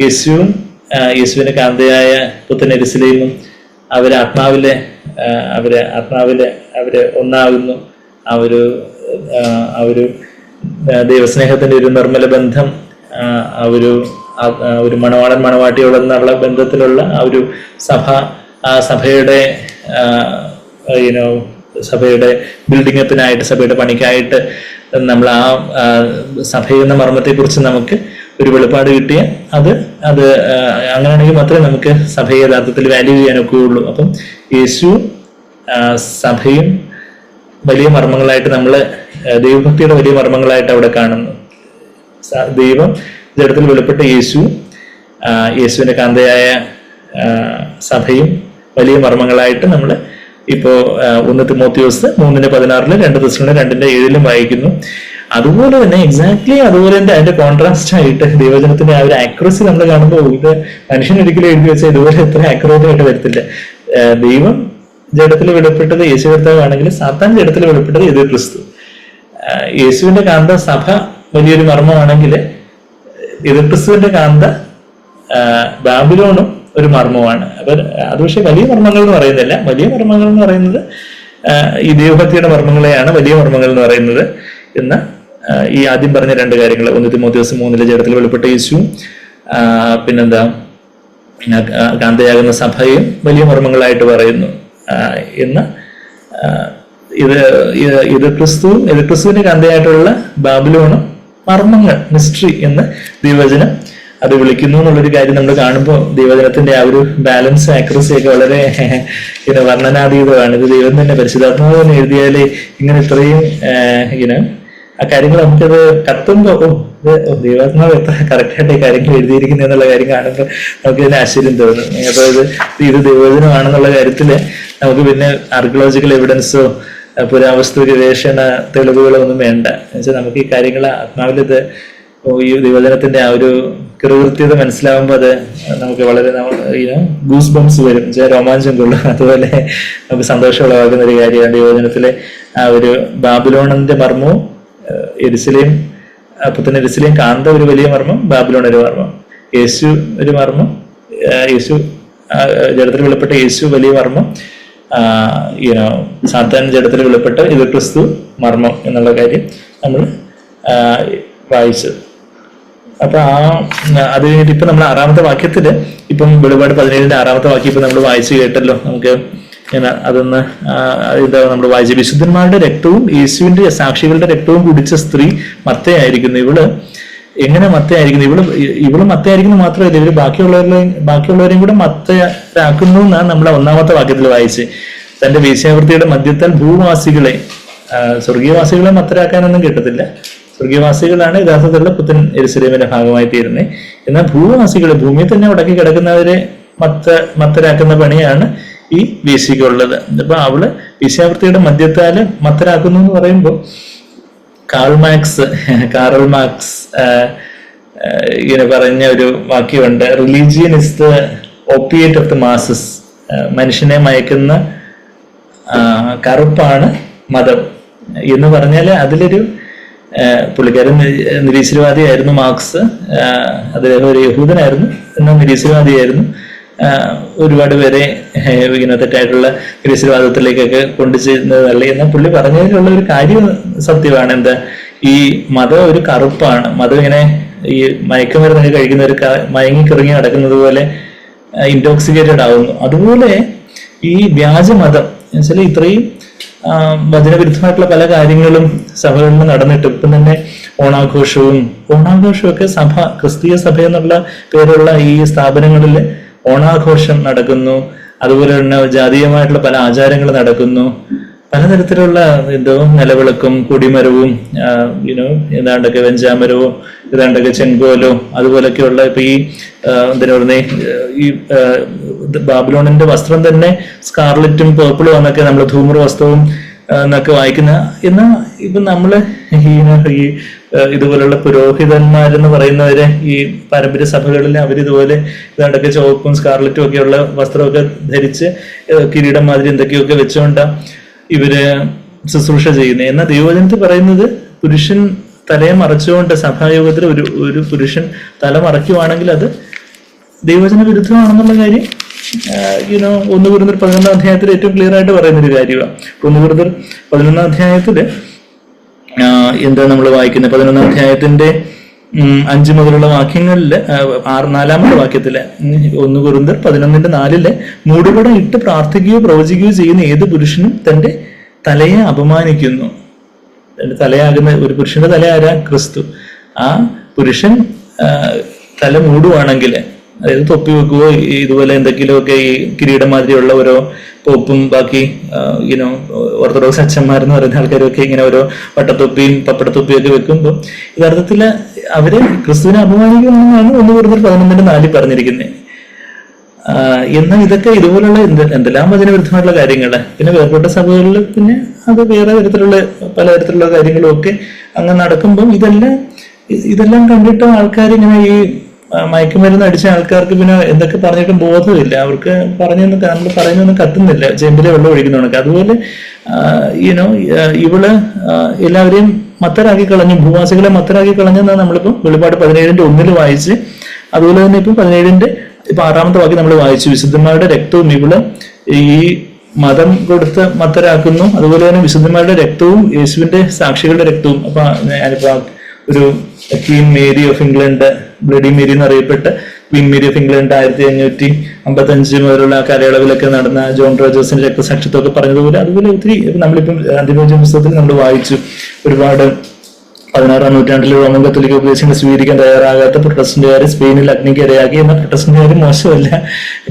യേശുവിന്റെ കാന്തയായ പുത്രൻ യെരുശലേമും അവര് ഒന്നാകുന്നു. ഒരു ദൈവസ്നേഹത്തിന്റെ ഒരു നിർമ്മല ബന്ധം, ഒരു മണവാളൻ മണവാട്ടിയോടെന്നുള്ള ബന്ധത്തിലുള്ള ആ ഒരു സഭ, ആ സഭയുടെ ബിൽഡിംഗ് അപ്പിനായിട്ട്, സഭയുടെ പണിക്കായിട്ട് നമ്മൾ ആ സഭയെന്ന മർമ്മത്തെക്കുറിച്ച് നമുക്ക് ഒരു വെളിപ്പാട് കിട്ടിയ അത് അങ്ങനെയാണെങ്കിൽ മാത്രമേ നമുക്ക് സഭയെ യഥാർത്ഥത്തിൽ വാല്യൂ ചെയ്യാനൊക്കെ ഉള്ളൂ. അപ്പം യേശു സഭയും വലിയ മർമ്മങ്ങളായിട്ട് നമ്മൾ ദൈവഭക്തിയുടെ വലിയ മർമ്മങ്ങളായിട്ട് അവിടെ കാണുന്നു. ദൈവം ജഡത്തിൽ വെളിപ്പെട്ട യേശുവിന്റെ കാന്തയായ സഭയും വലിയ മർമ്മങ്ങളായിട്ട് നമ്മൾ ഇപ്പോ 1 തിമോഥെയോസ് 3:16 2 Thessalonians 2:7 വായിക്കുന്നു. അതുപോലെ തന്നെ എക്സാക്ട്ലി അതുപോലെ തന്നെ അതിന്റെ കോൺട്രാസ്റ്റ് ആയിട്ട് ദൈവജനത്തിന്റെ ആ ഒരു ആക്യുറസി നമ്മൾ കാണുമ്പോൾ ഇത് മനുഷ്യൻ ഒരിക്കലും എഴുതി വെച്ചാൽ ഇതുപോലെ എത്ര ആക്യുറേറ്റ് ആയിട്ട് വരത്തില്ല. ദൈവം ജഡത്തിൽ വെളിപ്പെട്ടത് യേശു കർത്താവാണെങ്കിൽ സാത്താൻ ജഡത്തിൽ വെളിപ്പെട്ടത് എതിർ ക്രിസ്തു. യേശുവിന്റെ കാന്ത സഭ വലിയൊരു മർമ്മമാണെങ്കിൽ എതിർ ക്രിസ്തുവിന്റെ കാന്ത ബാബിലോണും ഒരു മർമ്മമാണ്. അപ്പൊ അത് പക്ഷെ വലിയ മർമ്മങ്ങൾ എന്ന് പറയുന്നില്ല. വലിയ മർമ്മങ്ങൾ എന്ന് പറയുന്നത് ഈ ദൈവഭക്തിയുടെ മർമ്മങ്ങളെയാണ് വലിയ മർമ്മങ്ങൾ എന്ന് പറയുന്നത്. എന്ന് ഈ ആദ്യം പറഞ്ഞ 2 കാര്യങ്ങൾ, 1 തിമോഥെയോസ് 3 ജഡത്തിൽ വെളിപ്പെട്ട യേശു, പിന്നെന്താ കാന്തയാകുന്ന സഭയും വലിയ മർമ്മങ്ങളായിട്ട് പറയുന്നു. എന്ന് ഇത് ക്രിസ്തുവിന്റെ കാന്തയായിട്ടുള്ള ബാബിലോണും മർമ്മങ്ങൾ, മിസ്റ്ററി എന്ന് ദൈവവചനം അത് വിളിക്കുന്നു എന്നുള്ളൊരു കാര്യം നമ്മൾ കാണുമ്പോൾ ദൈവജനത്തിന്റെ ആ ഒരു ബാലൻസ്, ആക്യുറസി ഒക്കെ വളരെ വർണ്ണനാതീതമാണ്. ഇത് ദൈവം തന്നെ പരിശുദ്ധാത്മാവ് തന്നെ എഴുതിയാലേ ഇങ്ങനെ ഇത്രയും ആ കാര്യങ്ങൾ നമുക്കത് കത്തുമ്പോൾ ദൈവാത്മാവ് എത്ര കറക്റ്റായിട്ട് ഈ കാര്യങ്ങൾ എഴുതിയിരിക്കുന്നു എന്നുള്ള കാര്യം കാണുമ്പോൾ നമുക്ക് ഇതിന് ആശ്ചര്യം തോന്നും. അപ്പോൾ ഇത് ദൈവവചനമാണെന്നുള്ള കാര്യത്തിൽ നമുക്ക് പിന്നെ ആർക്കിയോളജിക്കൽ എവിഡൻസോ പുരാവസ്തു ഗവേഷണ തെളിവുകളൊന്നും വേണ്ട. എന്നുവെച്ചാൽ നമുക്ക് ഈ കാര്യങ്ങൾ ആത്മാവിലിത് ഈ ദൈവജനത്തിന്റെ ആ ഒരു കൃത്യത മനസ്സിലാവുമ്പോൾ അത് നമുക്ക് വളരെ ഗൂസ് ബംസ് വരും, രോമാഞ്ചം കൊള്ളും. അതുപോലെ നമുക്ക് സന്തോഷം ഉളവാക്കുന്ന ഒരു കാര്യമാണ് ദൈവജനത്തിലെ ആ ഒരു ബാബിലോണിന്റെ മർമ്മവും യെരുശലേം പുത്തൻ യെരുശലേം കാണുന്ന ഒരു വലിയ മർമ്മം, ബാബിലോൺ ഒരു മർമ്മം, യേശു ഒരു മർമ്മം, യേശു ജഡത്തിൽ വെളിപ്പെട്ട യേശു വലിയ മർമ്മം, സാത്താൻ ജഡത്തിൽ വെളിപ്പെട്ട ഇത് ക്രിസ്തു മർമ്മം എന്നുള്ള കാര്യം നമ്മൾ വായിച്ചത്. അപ്പൊ അത് കഴിഞ്ഞിട്ട് ഇപ്പൊ നമ്മൾ 6-ാമത്തെ വാക്യത്തില് ഇപ്പം വെളിപാട് 17-ന്റെ 6-ാമത്തെ വാക്യം ഇപ്പൊ നമ്മൾ വായിച്ചു കേട്ടല്ലോ. നമുക്ക് അതൊന്ന് എന്താ നമ്മൾ വായിച്ച വിശുദ്ധന്മാരുടെ രക്തവും യേശുവിന്റെ സാക്ഷികളുടെ രക്തവും കുടിച്ച സ്ത്രീ മത്തയായിരിക്കുന്നു. എങ്ങനെ മത്തയായിരിക്കുന്നു? ഇവള് മത്തയായിരിക്കുന്നു മാത്രമല്ല, ഇവര് ബാക്കിയുള്ളവരെയും കൂടെ മത്തരാക്കുന്നു എന്നാണ് നമ്മൾ 1-ാമത്തെ വാക്യത്തിൽ വായിച്ച്. തന്റെ വേശ്യാവൃത്തിയുടെ മധ്യത്താൽ ഭൂവാസികളെ, സ്വർഗീയവാസികളെ മത്തരാക്കാനൊന്നും കിട്ടത്തില്ല. സ്വർഗീയവാസികളാണ് യഥാർത്ഥത്തിലുള്ള പുത്തൻ യെരുശലേമിന്റെ ഭാഗമായി തീരുന്നത്. എന്നാൽ ഭൂവാസികളെ, ഭൂമിയിൽ തന്നെ ഉടക്കി കിടക്കുന്നവരെ മത്തരാക്കുന്ന പണിയാണ് ഈ വേശ്യയ്ക്കുള്ളത്. അപ്പൊ അവള് വേശ്യാവൃത്തിയുടെ മധ്യത്താല് മത്തരാക്കുന്നു എന്ന് പറയുമ്പോൾ കാറൽ മാർക്സ് ഇങ്ങനെ പറഞ്ഞ ഒരു വാക്യമുണ്ട്, religion is the opiate of the masses. മനുഷ്യനെ മയക്കുന്ന കറുപ്പാണ് മതം എന്ന് പറഞ്ഞാല് അതിലൊരു പുള്ളിക്കാരൻ നിരീശ്വരവാദിയായിരുന്നു മാർക്സ്. അദ്ദേഹം ഒരു യഹൂദനായിരുന്നു, എന്നാൽ നിരീശ്വരവാദിയായിരുന്നു. ഒരുപാട് പേരെ ഇങ്ങനെ തെറ്റായിട്ടുള്ള നിരീശ്വരവാദത്തിലേക്കൊക്കെ കൊണ്ടുചെല്ലുന്നതല്ല. എന്നാൽ പുള്ളി പറഞ്ഞതിലുള്ള ഒരു കാര്യം സത്യമാണ്. എന്താ, ഈ മതം ഒരു കറുപ്പാണ്. മതം ഇങ്ങനെ ഈ മയക്കുമരുന്നൊക്കെ കഴിക്കുന്നവർ മയങ്ങിക്കിറങ്ങി നടക്കുന്നത് പോലെ ഇൻടോക്സിക്കേറ്റഡ് ആവുന്നു. അതുപോലെ ഈ വ്യാജമതം എന്നുവെച്ചാൽ ഇത്രയും വചനവിരുദ്ധമായിട്ടുള്ള പല കാര്യങ്ങളും സഭകളിൽ നടന്നിട്ട് ഇപ്പം തന്നെ ഓണാഘോഷവും ഒക്കെ സഭ, ക്രിസ്തീയ സഭ എന്നുള്ള പേരുള്ള ഈ സ്ഥാപനങ്ങളിൽ ഓണാഘോഷം നടക്കുന്നു. അതുപോലെ തന്നെ ജാതീയമായിട്ടുള്ള പല ആചാരങ്ങൾ നടക്കുന്നു. പലതരത്തിലുള്ള നിലവിളക്കും കൊടിമരവും ഏതാണ്ടൊക്കെ വെഞ്ചാമരവും ഏതാണ്ടൊക്കെ ചെങ്കോലോ അതുപോലൊക്കെയുള്ള ഇപ്പൊ ഈ എന്താ പറയുന്നത്, ഈ ബാബിലോണിന്റെ വസ്ത്രം തന്നെ സ്കാർലറ്റും പേർപ്പിളും എന്നൊക്കെ നമ്മൾ ധൂമ്ര വസ്ത്രവും എന്നൊക്കെ വായിക്കുന്ന. എന്നാൽ ഇപ്പൊ നമ്മള് ഈ ഇതുപോലുള്ള പുരോഹിതന്മാരെന്ന് പറയുന്നവരെ ഈ പാരമ്പര്യ സഭകളിൽ അവരിതുപോലെ ഏതാണ്ടൊക്കെ ചുവപ്പും സ്കാർലറ്റും ഒക്കെയുള്ള വസ്ത്രമൊക്കെ ധരിച്ച് കിരീടം മാതിരി എന്തൊക്കെയൊക്കെ വെച്ചുകൊണ്ടാ ഇവര് ശുശ്രൂഷ ചെയ്യുന്നത്. എന്നാൽ ദൈവവചനത്തിൽ പറയുന്നത് പുരുഷൻ തലയെ മറച്ചുകൊണ്ട് സഭായോഗത്തിൽ ഒരു പുരുഷൻ തല മറയ്ക്കുവാണെങ്കിൽ അത് ദൈവവചന വിരുദ്ധമാണെന്നുള്ള കാര്യം 1 കൊരിന്ത്യർ 11-ാം അധ്യായത്തിൽ ഏറ്റവും ക്ലിയർ ആയിട്ട് പറയുന്നൊരു കാര്യമാണ്. 1 കൊരിന്ത്യർ 11-ാം അധ്യായത്തില് എന്താ നമ്മൾ വായിക്കുന്നത്? 11-ാം അധ്യായത്തിന്റെ 5 മുതലുള്ള വാക്യങ്ങളില് 4-ാമത്തെ വാക്യത്തില് 1 കൊരിന്ത്യർ 11:4 മൂടുപട ഇട്ട് പ്രാർത്ഥിക്കുകയോ പ്രവചിക്കുകയോ ചെയ്യുന്ന ഏത് പുരുഷനും തന്റെ തലയെ അപമാനിക്കുന്നു. തലയാകുന്ന ഒരു പുരുഷന്റെ തല ആരാ? ക്രിസ്തു. ആ പുരുഷൻ തല മൂടുവാണെങ്കിൽ, അതായത് തൊപ്പി വെക്കുകയോ ഇതുപോലെ എന്തെങ്കിലുമൊക്കെ ഈ കിരീടം മാതിരിയുള്ള ഓരോ പോപ്പും ബാക്കി ഓർത്തഡോക്സ് അച്ഛന്മാരെന്ന് പറയുന്ന ആൾക്കാരൊക്കെ ഇങ്ങനെ ഓരോ വട്ടത്തൊപ്പിയും പപ്പടത്തൊപ്പിയും ഒക്കെ വെക്കുമ്പോൾ യഥാർത്ഥത്തില് അവര് ക്രിസ്തുവിനെ അപമാനിക്കുകയാണെന്നാണ് 1 കൊരിന്ത്യർ 11:4 പറഞ്ഞിരിക്കുന്നത്. എന്നാൽ ഇതൊക്കെ ഇതുപോലുള്ള എന്തെല്ലാം വചനവിരുദ്ധമായിട്ടുള്ള കാര്യങ്ങള്. പിന്നെ വേർപെട്ട സഭകളിൽ പിന്നെ അത് വേറെ തരത്തിലുള്ള പലതരത്തിലുള്ള കാര്യങ്ങളും ഒക്കെ അങ്ങനെ നടക്കുമ്പോൾ ഇതെല്ലാം കണ്ടിട്ട് ആൾക്കാർ ഇങ്ങനെ ഈ മയക്കുമരുന്ന് അടിച്ച ആൾക്കാർക്ക് പിന്നെ എന്തൊക്കെ പറഞ്ഞിട്ടും ബോധമില്ല. അവർക്ക് നമ്മൾ പറയുന്നൊന്നും കത്തുന്നില്ല, ചെമ്പിലെ വെള്ളം ഒഴിക്കുന്നവർക്ക്. അതുപോലെ ഇവള് എല്ലാവരെയും മത്തരാക്കി കളഞ്ഞു, ഭൂവാസികളെ മത്തരാക്കി കളഞ്ഞെന്നാണ് നമ്മളിപ്പം വെളിപാട് 17:1 വായിച്ച്. അതുപോലെ തന്നെ ഇപ്പം 17-ന്റെ 6-ാമത്തെ വാക്യം നമ്മൾ വായിച്ചു. വിശുദ്ധന്മാരുടെ രക്തവും ഇവള് ഈ മതം കൊടുത്ത് മത്തരാക്കുന്നു. അതുപോലെ തന്നെ വിശുദ്ധന്മാരുടെ രക്തവും യേശുവിന്റെ സാക്ഷികളുടെ രക്തവും. അപ്പൊ ഞാനിപ്പോ ഒരു queen Mary of England, bloody Mary എന്നറിയപ്പെട്ട ക്വീൻ മേരി ഓഫ് ഇംഗ്ലണ്ട് 1555 മുതലുള്ള കാലയളവിലൊക്കെ നടന്ന ജോൺ റോജേഴ്സിന്റെ രക്തസാക്ഷിത്വമൊക്കെ പറഞ്ഞതുപോലെ അതുപോലെ ഒത്തിരി നമ്മളിപ്പം അന്തിമോചന പുസ്തകത്തിൽ നമ്മൾ വായിച്ചു. ഒരുപാട് 16-ാം നൂറ്റാണ്ടിൽ റോമൻ കത്തോലിക്ക ഉപദേശങ്ങൾ സ്വീകരിക്കാൻ തയ്യാറാകാത്ത പ്രൊട്ടസ്റ്റന്റുകാർ സ്പെയിനിൽ അഗ്നിക്ക് ഇരയാക്കി. എന്നാൽ പ്രൊട്ടസ്റ്റന്റുകാർ മോശമല്ല.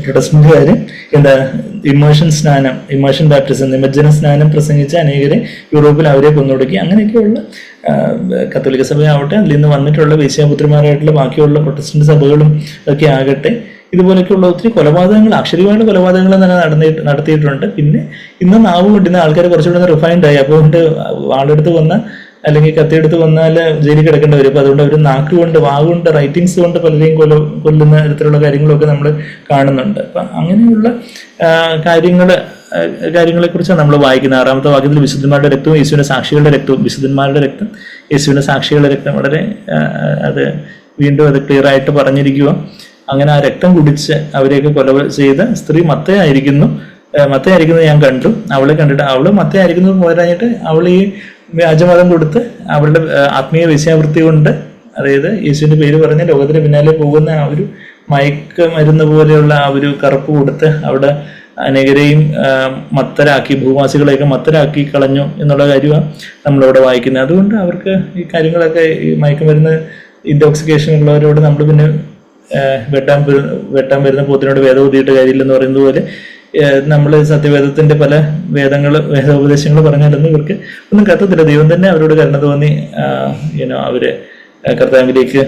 പ്രൊട്ടസ്റ്റന്റുകാർ ഇമേഷൻ ബാപ്റ്റിസം, നിമജ്ജന സ്നാനം പ്രസംഗിച്ച അനേകരെ യൂറോപ്പിൽ അവരെ കൊന്നൊടുക്കി. അങ്ങനെയൊക്കെയുള്ള കത്തോലിക്ക സഭയാവട്ടെ, അതിൽ നിന്ന് വന്നിട്ടുള്ള വേശ്യാപുത്രിമാരായിട്ടുള്ള ബാക്കിയുള്ള പ്രൊട്ടസ്റ്റന്റ് സഭകളും ഒക്കെ ആകട്ടെ, ഇതുപോലെയൊക്കെയുള്ള ഒത്തിരി കൊലപാതകങ്ങൾ, അക്ഷരികമായിട്ട് കൊലപാതകങ്ങൾ തന്നെ നടത്തിയിട്ടുണ്ട്. പിന്നെ ഇന്ന് നാവ് കൊണ്ടുന്ന ആൾക്കാർ കുറച്ചുകൂടെ റിഫൈൻഡ് ആയി. അപ്പോൾ ആളെടുത്ത് വന്ന അല്ലെങ്കിൽ കത്തിയെടുത്ത് വന്നാൽ ജയിലിൽ കിടക്കേണ്ടി വരും. അപ്പോൾ അതുകൊണ്ട് അവർ നാക്കുകൊണ്ട്, വാഗുകൊണ്ട്, റൈറ്റിങ്സ് കൊണ്ട് പലരെയും കൊല്ലുന്ന തരത്തിലുള്ള കാര്യങ്ങളൊക്കെ നമ്മൾ കാണുന്നുണ്ട്. അപ്പം അങ്ങനെയുള്ള കാര്യങ്ങളെക്കുറിച്ചാണ് നമ്മൾ വായിക്കുന്നത്. 6-ാമത്തെ വാക്യത്തിൽ വിശുദ്ധന്മാരുടെ രക്തവും യേശുവിന്റെ സാക്ഷികളുടെ രക്തവും, വിശുദ്ധന്മാരുടെ രക്തം, യേശുവിന്റെ സാക്ഷികളുടെ രക്തം, വളരെ അത് വീണ്ടും അത് ക്ലിയർ ആയിട്ട് പറഞ്ഞിരിക്കുക. അങ്ങനെ ആ രക്തം കുടിച്ച് അവരെയൊക്കെ കൊല ചെയ്ത സ്ത്രീ മത്തയായിരിക്കുന്നു ഞാൻ കണ്ടു. അവളെ കണ്ടിട്ട് അവള് മത്തയായിരിക്കുന്നത് പോരാഞ്ഞിട്ട് അവൾ ഈ വ്യാജമതം കൊടുത്ത് അവളുടെ ആത്മീയ വേശ്യാവൃത്തി കൊണ്ട്, അതായത് യേശുവിന്റെ പേര് പറഞ്ഞ് ലോകത്തിന് പിന്നാലെ പോകുന്ന ആ ഒരു മയക്കുമരുന്ന് പോലെയുള്ള ആ ഒരു കറുപ്പ് കൊടുത്ത് അവിടെ അനേകരെയും മത്തരാക്കി, ഭൂവാസികളെയൊക്കെ മത്തരാക്കി കളഞ്ഞു എന്നുള്ള കാര്യമാണ് നമ്മളവിടെ വായിക്കുന്നത്. അതുകൊണ്ട് അവർക്ക് ഈ കാര്യങ്ങളൊക്കെ, ഈ മയക്കുമരുന്ന് ഇൻടോക്സിക്കേഷൻ ഉള്ളവരോട് നമ്മൾ പിന്നെ വെട്ടാൻ വരുന്ന പോത്തിനോട് വേദം ഊതിയിട്ട് കാര്യമില്ലെന്ന് പറയുന്നത് പോലെ നമ്മൾ സത്യവേദത്തിന്റെ പല വേദോപദേശങ്ങൾ പറഞ്ഞാലൊന്നും ഇവർക്ക് ഒന്നും കത്തത്തില്ല. ദൈവം തന്നെ അവരോട് കരുണ തോന്നി അവര് കർത്താവിലേക്ക്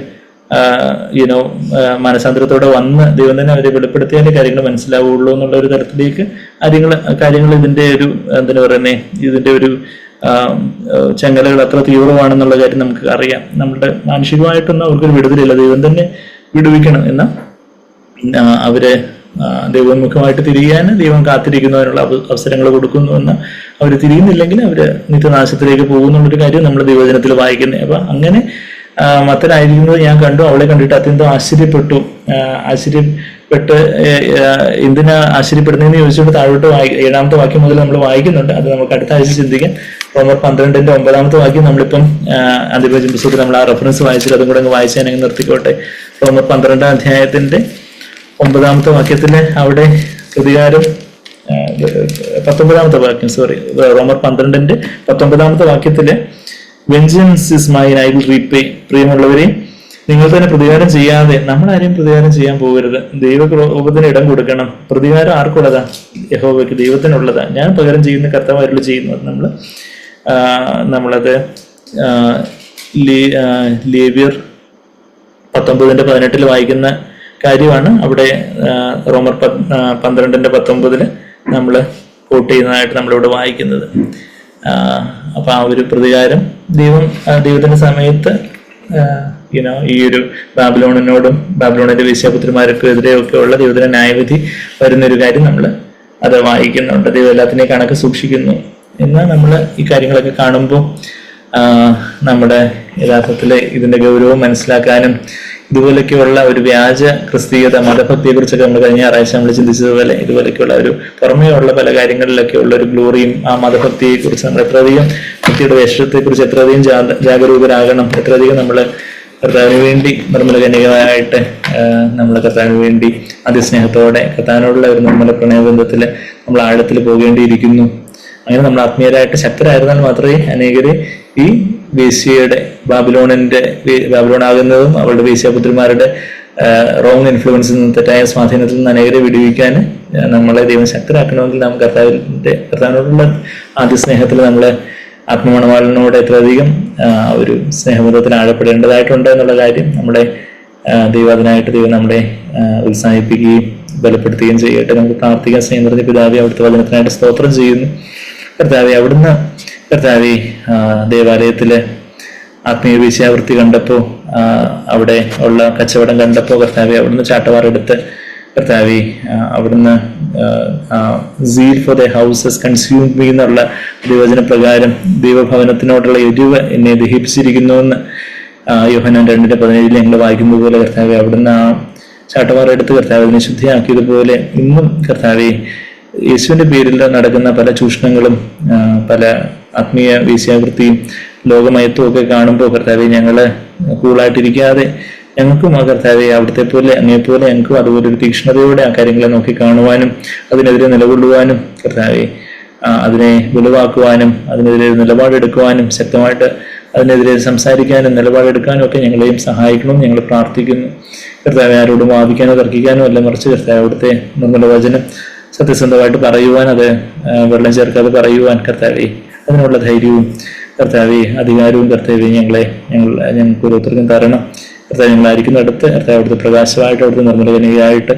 മനസാന്തരത്തോടെ വന്ന് ദൈവം തന്നെ അവരെ വെളിപ്പെടുത്തിയാലേ കാര്യങ്ങൾ മനസ്സിലാവുള്ളൂ എന്നുള്ള ഒരു തരത്തിലേക്ക് കാര്യങ്ങൾ ഇതിന്റെ ഒരു എന്താ പറയുന്നേ, ഇതിന്റെ ഒരു ചങ്ങലകൾ അത്ര തീവ്രമാണെന്നുള്ള കാര്യം നമുക്ക് അറിയാം. നമ്മളുടെ മാനസികമായിട്ടൊന്നും അവർക്കൊരു വിടുതലില്ല. ദൈവം തന്നെ വിടുവിക്കണം എന്ന അവരെ ദൈവോന്മുഖമായിട്ട് തിരിയാൻ ദൈവം കാത്തിരിക്കുന്നതിനുള്ള അവസരങ്ങൾ കൊടുക്കുന്നുവെന്ന് അവർ തിരിയുന്നില്ലെങ്കിൽ അവര് നിത്യനാശത്തിലേക്ക് പോകുന്നുള്ളൊരു കാര്യം നമ്മൾ ദൈവവചനത്തിൽ വായിക്കുന്നത്. അപ്പൊ അങ്ങനെ മത്തനായിരിക്കുന്നത് ഞാൻ കണ്ടു. അവളെ കണ്ടിട്ട് അത്യന്തം ആശ്ചര്യപ്പെട്ട് എന്തിനാ ആശ്ചര്യപ്പെടുന്നതെന്ന് ചോദിച്ചുകൊണ്ട് താഴോട്ട് 7-ാമത്തെ വാക്യം മുതൽ നമ്മൾ വായിക്കുന്നുണ്ട്. അത് നമുക്ക് അടുത്ത ആഴ്ച ചിന്തിക്കാം. റോമർ 12-ന്റെ 9-ാമത്തെ വാക്യം നമ്മളിപ്പം അന്തിമ പുസ്തകത്തിൽ നമ്മൾ ആ റെഫറൻസ് വായിച്ചിട്ട് അതും കൂടെ അങ്ങ് വായിച്ച് ഞാൻ നിർത്തിക്കോട്ടെ. റോമർ 12-ാം അധ്യായത്തിന്റെ 9-ാമത്തെ വാക്യത്തില് അവിടെ പ്രതികാരം 19-ാമത്തെ വാക്യം റോമർ 12-ന്റെ 19-ാമത്തെ വാക്യത്തില് vengeance is mine I will repay. പ്രിയമുള്ളവരെ, നിങ്ങൾ തന്നെ പ്രതികാരം ചെയ്യാതെ, നമ്മളാരെയും പ്രതികാരം ചെയ്യാൻ പോകരുത്. ദൈവകോപത്തിന് ഇടം കൊടുക്കണം. പ്രതികാരം ആർക്കുള്ളതാ? യഹോവയ്ക്ക്, ദൈവത്തിനുള്ളതാ. ഞാൻ പകരം ചെയ്യുന്ന കർത്താവായിട്ടുള്ള ചെയ്യുന്നു. നമ്മളത് ലേവ്യർ 19-ന്റെ 18 വായിക്കുന്ന കാര്യമാണ്. അവിടെ റോമർ 12-ന്റെ 19 നമ്മൾ കോട്ട് ചെയ്യുന്നതായിട്ട് നമ്മളിവിടെ വായിക്കുന്നത്. അപ്പൊ ആ ഒരു പ്രതികാരം ദൈവത്തിന്റെ സമയത്ത് ഈ ഒരു ബാബിലോണിനോടും ബാബിലോണിന്റെ വേശ്യാപുത്രിമാർക്കും എതിരെയൊക്കെ ഉള്ള ദൈവത്തിന്റെ ന്യായവിധി വരുന്നൊരു കാര്യം നമ്മൾ അത് വായിക്കുന്നുണ്ട്. ദൈവം എല്ലാത്തിനെയും കണക്ക് സൂക്ഷിക്കുന്നു എന്ന് നമ്മൾ ഈ കാര്യങ്ങളൊക്കെ കാണുമ്പോൾ നമ്മുടെ യഥാർത്ഥത്തില് ഇതിന്റെ ഗൗരവം മനസ്സിലാക്കാനും ഇതുപോലൊക്കെയുള്ള ഒരു വ്യാജ ക്രിസ്തീയത, മതഭക്തിയെ കുറിച്ചൊക്കെ നമ്മൾ കഴിഞ്ഞ ഞായറാഴ്ച നമ്മൾ ചിന്തിച്ചതുപോലെ ഇതുപോലൊക്കെയുള്ള ഒരു പുറമേ ഉള്ള പല കാര്യങ്ങളിലൊക്കെ ഉള്ള ഒരു ഗ്ലോറിയും ആ മതഭക്തിയെ കുറിച്ച് നമ്മൾ എത്രയധികം ഭക്തിയുടെ വേഷത്തെ കുറിച്ച് എത്രയധികം ജാഗരൂകരാകണം, എത്രയധികം നമ്മൾ കർത്താവിന് വേണ്ടി നിർമ്മല കന്യകമായിട്ട് നമ്മൾ കർത്താവിന് വേണ്ടി അതിസ്നേഹത്തോടെ കർത്താവിനോടുള്ള ഒരു നിർമ്മല പ്രണയബന്ധത്തിൽ നമ്മൾ ആഴത്തിൽ പോകേണ്ടിയിരിക്കുന്നു. അങ്ങനെ നമ്മൾ ആത്മീയരായിട്ട് ശക്തരായിരുന്നാൽ മാത്രമേ അനേകരെ ഈ വേശ്യയുടെ ബാബിലോണാകുന്നതും അവളുടെ വേശ്യാപുത്രിമാരുടെ റോങ് ഇൻഫ്ലുവൻസിൽ നിന്ന്, തെറ്റായ സ്വാധീനത്തിൽ നിന്ന് അനേകരെ വിടുവിക്കാൻ നമ്മളെ ദൈവം ശക്തരാക്കണമെങ്കിൽ നാം കർത്താവിനോടുള്ള ആദ്യ സ്നേഹത്തിൽ നമ്മളെ ആത്മമണവാളനോട് എത്രയധികം ഒരു സ്നേഹബന്ധത്തിൽ ആഴപ്പെടേണ്ടതായിട്ടുണ്ട് എന്നുള്ള കാര്യം നമ്മുടെ ദൈവം നമ്മളെ ഉത്സാഹിപ്പിക്കുകയും ബലപ്പെടുത്തുകയും ചെയ്യട്ടെ. നമുക്ക് പ്രാർത്ഥിക്കാൻ. സ്നേഹം നിറഞ്ഞ പിതാവേ, അവിടുത്തെ വചനത്തിനായിട്ട് സ്തോത്രം ചെയ്യുന്നു. കർത്താവെ ദേവാലയത്തിലെ ആത്മീയ വേശ്യാവൃത്തി കണ്ടപ്പോൾ, അവിടെ ഉള്ള കച്ചവടം കണ്ടപ്പോൾ കർത്താവെ അവിടുന്ന് ചാട്ടവാറെടുത്ത് കർത്താവെ അവിടുന്ന് seal for the houses consume me എന്നുള്ള ദൈവവചന പ്രകാരം ദൈവഭവനത്തിനോടുള്ള എരിവ് എന്നെ ദഹിപ്പിച്ചിരിക്കുന്നുവെന്ന് യോഹന്നാൻ 2:17 ഞങ്ങൾ വായിക്കുന്നത് പോലെ കർത്താവെ അവിടുന്ന് ആ ചാട്ടവാറെടുത്ത് കർത്താവ് അതിനെ ശുദ്ധിയാക്കിയതുപോലെ ഇന്നും കർത്താവെ യേശുവിന്റെ പേരിൽ നടക്കുന്ന പല ചൂഷണങ്ങളും പല ആത്മീയ വേശ്യാവൃത്തിയും ലോകമയത്വം ഒക്കെ കാണുമ്പോൾ കർത്താവെ ഞങ്ങള് കൂളായിട്ടിരിക്കാതെ ഞങ്ങൾക്കും ആ കർത്താവെ അവിടുത്തെ പോലെ അങ്ങേപോലെ ഞങ്ങൾക്കും അതുപോലെ ഒരു തീക്ഷ്ണതയോടെ ആ കാര്യങ്ങളെ നോക്കി കാണുവാനും അതിനെതിരെ നിലകൊള്ളുവാനും കർത്താവെ അതിനെ വെളിവാക്കുവാനും അതിനെതിരെ നിലപാടെടുക്കുവാനും ശക്തമായിട്ട് അതിനെതിരെ സംസാരിക്കാനും നിലപാടെടുക്കാനും ഒക്കെ ഞങ്ങളെയും സഹായിക്കണം. ഞങ്ങൾ പ്രാർത്ഥിക്കുന്നു. കർത്താവെ ആരോടും വാദിക്കാനോ തർക്കിക്കാനോ അല്ല, മറിച്ച് കർത്താവ് അവിടുത്തെ നിർമ്മല വചനം സത്യസന്ധമായിട്ട് പറയുവാൻ, അത് വെള്ളം ചേർക്കാതെ പറയുവാൻ കർത്താവെ അതിനുള്ള ധൈര്യവും കർത്താവെ അധികാരവും കർത്താവെ ഞങ്ങൾക്ക് ഓരോരുത്തർക്കും തരണം. കർത്താവ് ഞങ്ങളായിരിക്കുന്നിടത്ത് കർത്താവ് അവിടുത്തെ പ്രകാശമായിട്ട് അവിടുത്തെ നിർമ്മലകനികയായിട്ട്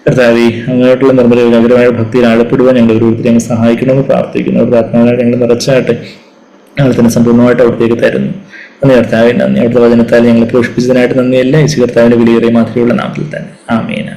കർത്താവ് അങ്ങോട്ടുള്ള നിർമ്മല ഏകാഗ്രമായ ഭക്തിയിൽ ആഴപ്പെടുവാൻ ഞങ്ങൾ ഓരോരുത്തരെ ഞങ്ങൾ സഹായിക്കണമെന്ന് പ്രാർത്ഥിക്കുന്നു. അവിടുത്തെ ആത്മാവിനായിട്ട് ഞങ്ങൾ നിറച്ചായിട്ട് ഞങ്ങൾ തന്നെ സമ്പൂർണ്ണമായിട്ട് അവിടത്തേക്ക് തരുന്നു. നന്ദി കർത്താവിന് നന്ദി. അവിടുത്തെ വചനത്താൽ ഞങ്ങളെ പോഷിപ്പിച്ചതിനായിട്ട് നന്ദിയല്ല. യേശു കർത്താവിന്റെ വിലയേറിയ മാത്രമുള്ള നാമത്തിൽ തന്നെ ആമേൻ.